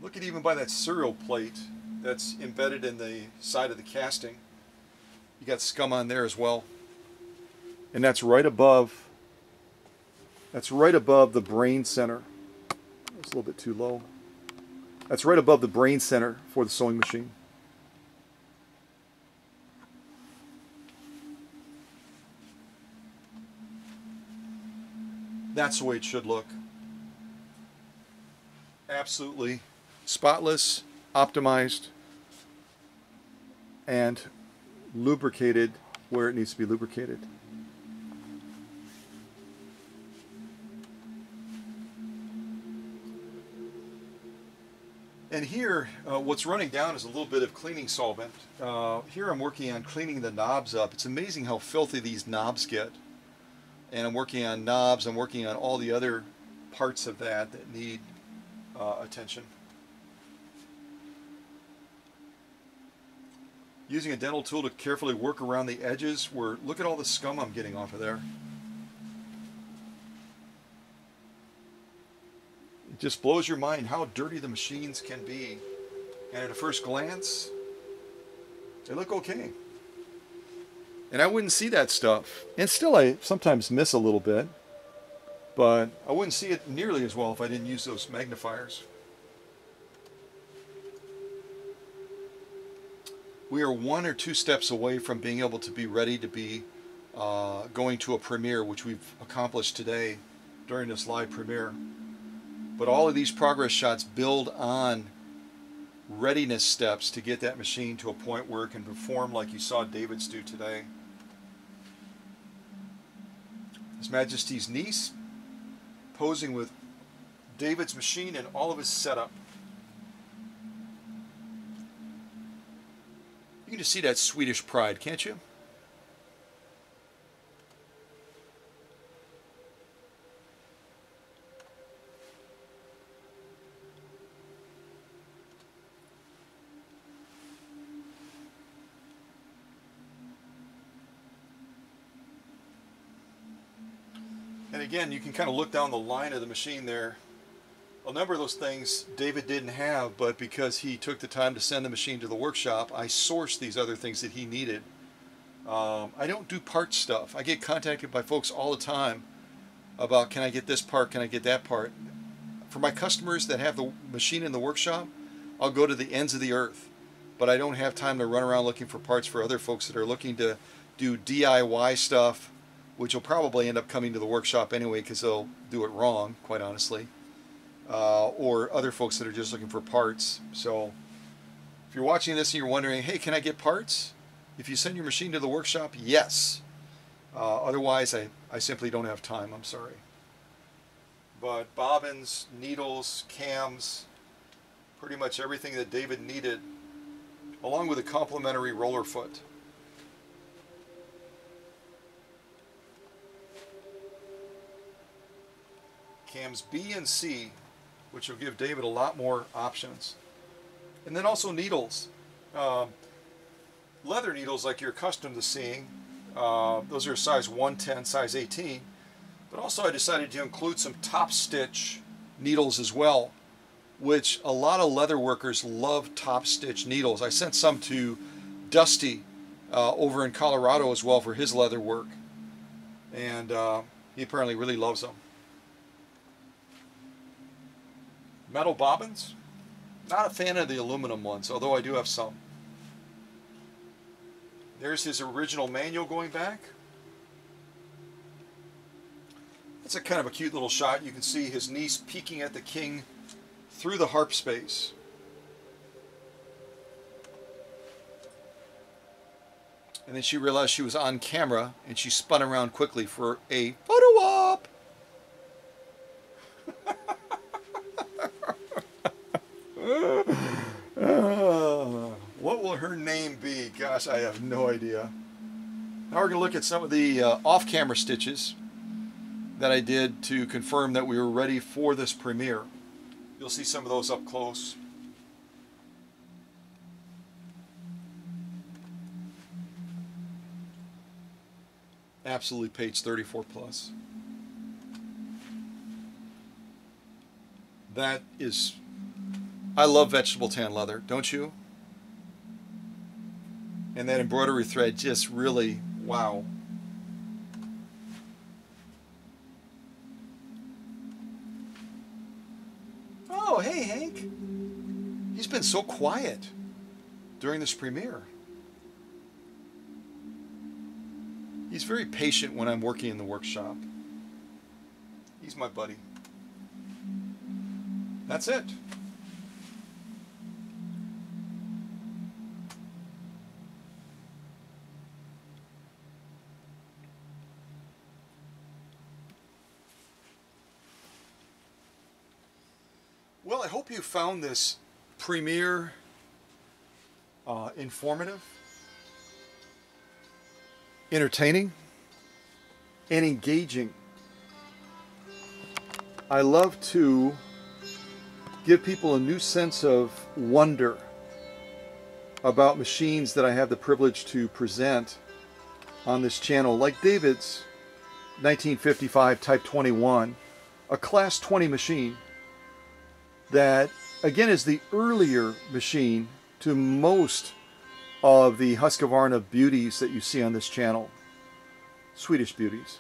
[SPEAKER 1] Look at even by that serial plate that's embedded in the side of the casting. You got scum on there as well. And that's right above the brain center. It's a little bit too low. That's right above the brain center for the sewing machine. That's the way it should look. Absolutely spotless, optimized, and lubricated where it needs to be lubricated. And here, what's running down is a little bit of cleaning solvent. Here I'm working on cleaning the knobs up. It's amazing how filthy these knobs get. And I'm working on knobs, I'm working on all the other parts of that need attention. Using a dental tool to carefully work around the edges where, look at all the scum I'm getting off of there. It just blows your mind how dirty the machines can be. And at a first glance, they look okay. And I wouldn't see that stuff. And still I sometimes miss a little bit. But I wouldn't see it nearly as well if I didn't use those magnifiers. We are 1 or 2 steps away from being able to be ready to be going to a premiere, which we've accomplished today during this live premiere. But all of these progress shots build on readiness steps to get that machine to a point where it can perform like you saw David's do today. His Majesty's niece posing with David's machine and all of his setup. You can just see that Swedish pride, can't you? And again, you can kind of look down the line of the machine there. A number of those things David didn't have, but because he took the time to send the machine to the workshop, I sourced these other things that he needed. I don't do part stuff. I get contacted by folks all the time about, can I get this part, can I get that part? For my customers that have the machine in the workshop, I'll go to the ends of the earth. But I don't have time to run around looking for parts for other folks that are looking to do DIY stuff, which will probably end up coming to the workshop anyway because they'll do it wrong, quite honestly. Or other folks that are just looking for parts. So if you're watching this and you're wondering, hey, can I get parts? If you send your machine to the workshop, yes. Otherwise, I simply don't have time, I'm sorry. But bobbins, needles, cams, pretty much everything that David needed, along with a complimentary roller foot. cams B and C, which will give David a lot more options. And then also needles. Leather needles like you're accustomed to seeing. Those are size 110, size 18. But also I decided to include some top stitch needles as well, which a lot of leather workers love top stitch needles. I sent some to Dusty over in Colorado as well for his leather work. And he apparently really loves them. Metal bobbins. Not a fan of the aluminum ones, although I do have some. There's his original manual going back. That's a kind of a cute little shot. You can see his niece peeking at the king through the harp space. And then she realized she was on camera and she spun around quickly for a photo op. What will her name be? Gosh, I have no idea. Now we're going to look at some of the off-camera stitches that I did to confirm that we were ready for this premiere. You'll see some of those up close. Absolutely page 34 plus. That is, I love vegetable tan leather, don't you? And that embroidery thread just really, wow. Oh, hey Hank. He's been so quiet during this premiere. He's very patient when I'm working in the workshop. He's my buddy. That's it. Well, I hope you found this premiere informative, entertaining, and engaging. I love to give people a new sense of wonder about machines that I have the privilege to present on this channel, like David's 1955 Type 21, a Class 20 machine that, again, is the earlier machine to most of the Huskvarna beauties that you see on this channel, Swedish beauties.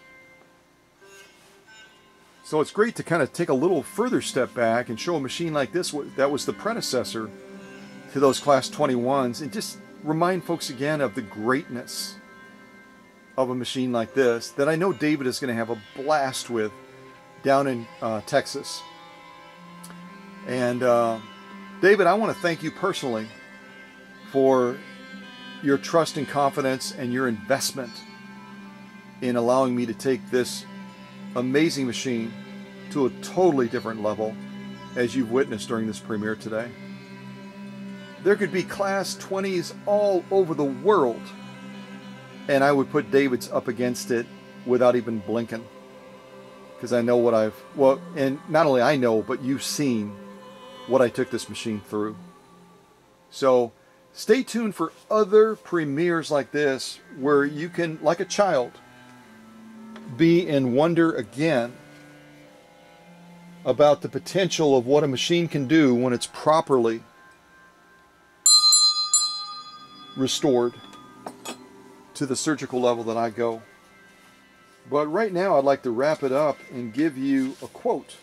[SPEAKER 1] So it's great to kind of take a little further step back and show a machine like this that was the predecessor to those Class 21s, and just remind folks again of the greatness of a machine like this that I know David is going to have a blast with down in Texas. And David, I want to thank you personally for your trust and confidence and your investment in allowing me to take this amazing machine to a totally different level, as you've witnessed during this premiere today. There could be Class 20s all over the world, and I would put David's up against it without even blinking, because I know what and not only I know, but you've seen what I took this machine through. So stay tuned for other premieres like this, where you can, like a child, be in wonder again about the potential of what a machine can do when it's properly restored to the surgical level that I go. But right now I'd like to wrap it up and give you a quote.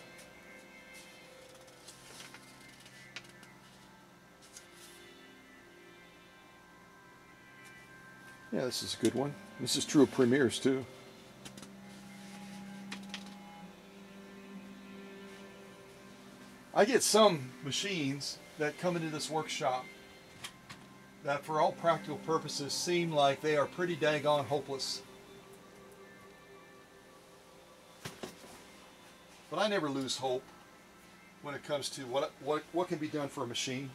[SPEAKER 1] Yeah, this is a good one. This is true of premieres too. I get some machines that come into this workshop that for all practical purposes seem like they are pretty daggone hopeless. But I never lose hope when it comes to what can be done for a machine.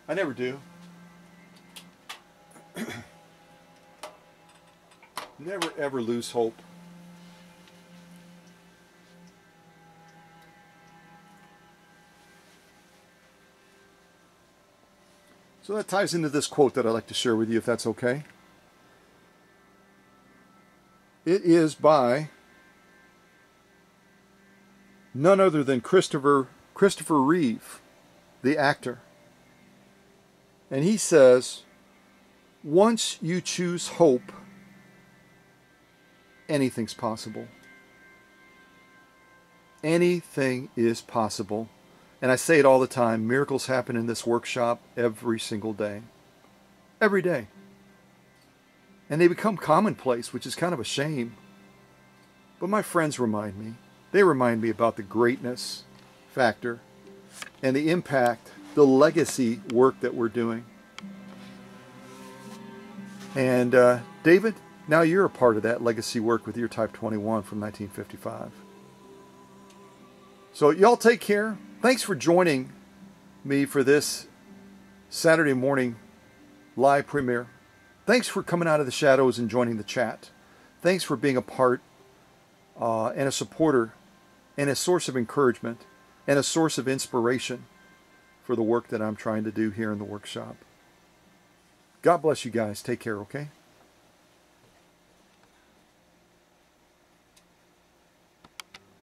[SPEAKER 1] I never do. Never ever lose hope. So that ties into this quote that I'd like to share with you, if that's okay. It is by none other than Christopher Reeve, the actor. And he says, once you choose hope, anything's possible. Anything is possible. And I say it all the time, miracles happen in this workshop every single day. Every day. And they become commonplace, which is kind of a shame. But my friends remind me. They remind me about the greatness factor and the impact, the legacy work that we're doing. And David, now you're a part of that legacy work with your Type 21 from 1955. So y'all take care. Thanks for joining me for this Saturday morning live premiere. Thanks for coming out of the shadows and joining the chat. Thanks for being a part and a supporter and a source of encouragement and a source of inspiration for the work that I'm trying to do here in the workshop. God bless you guys. Take care, okay?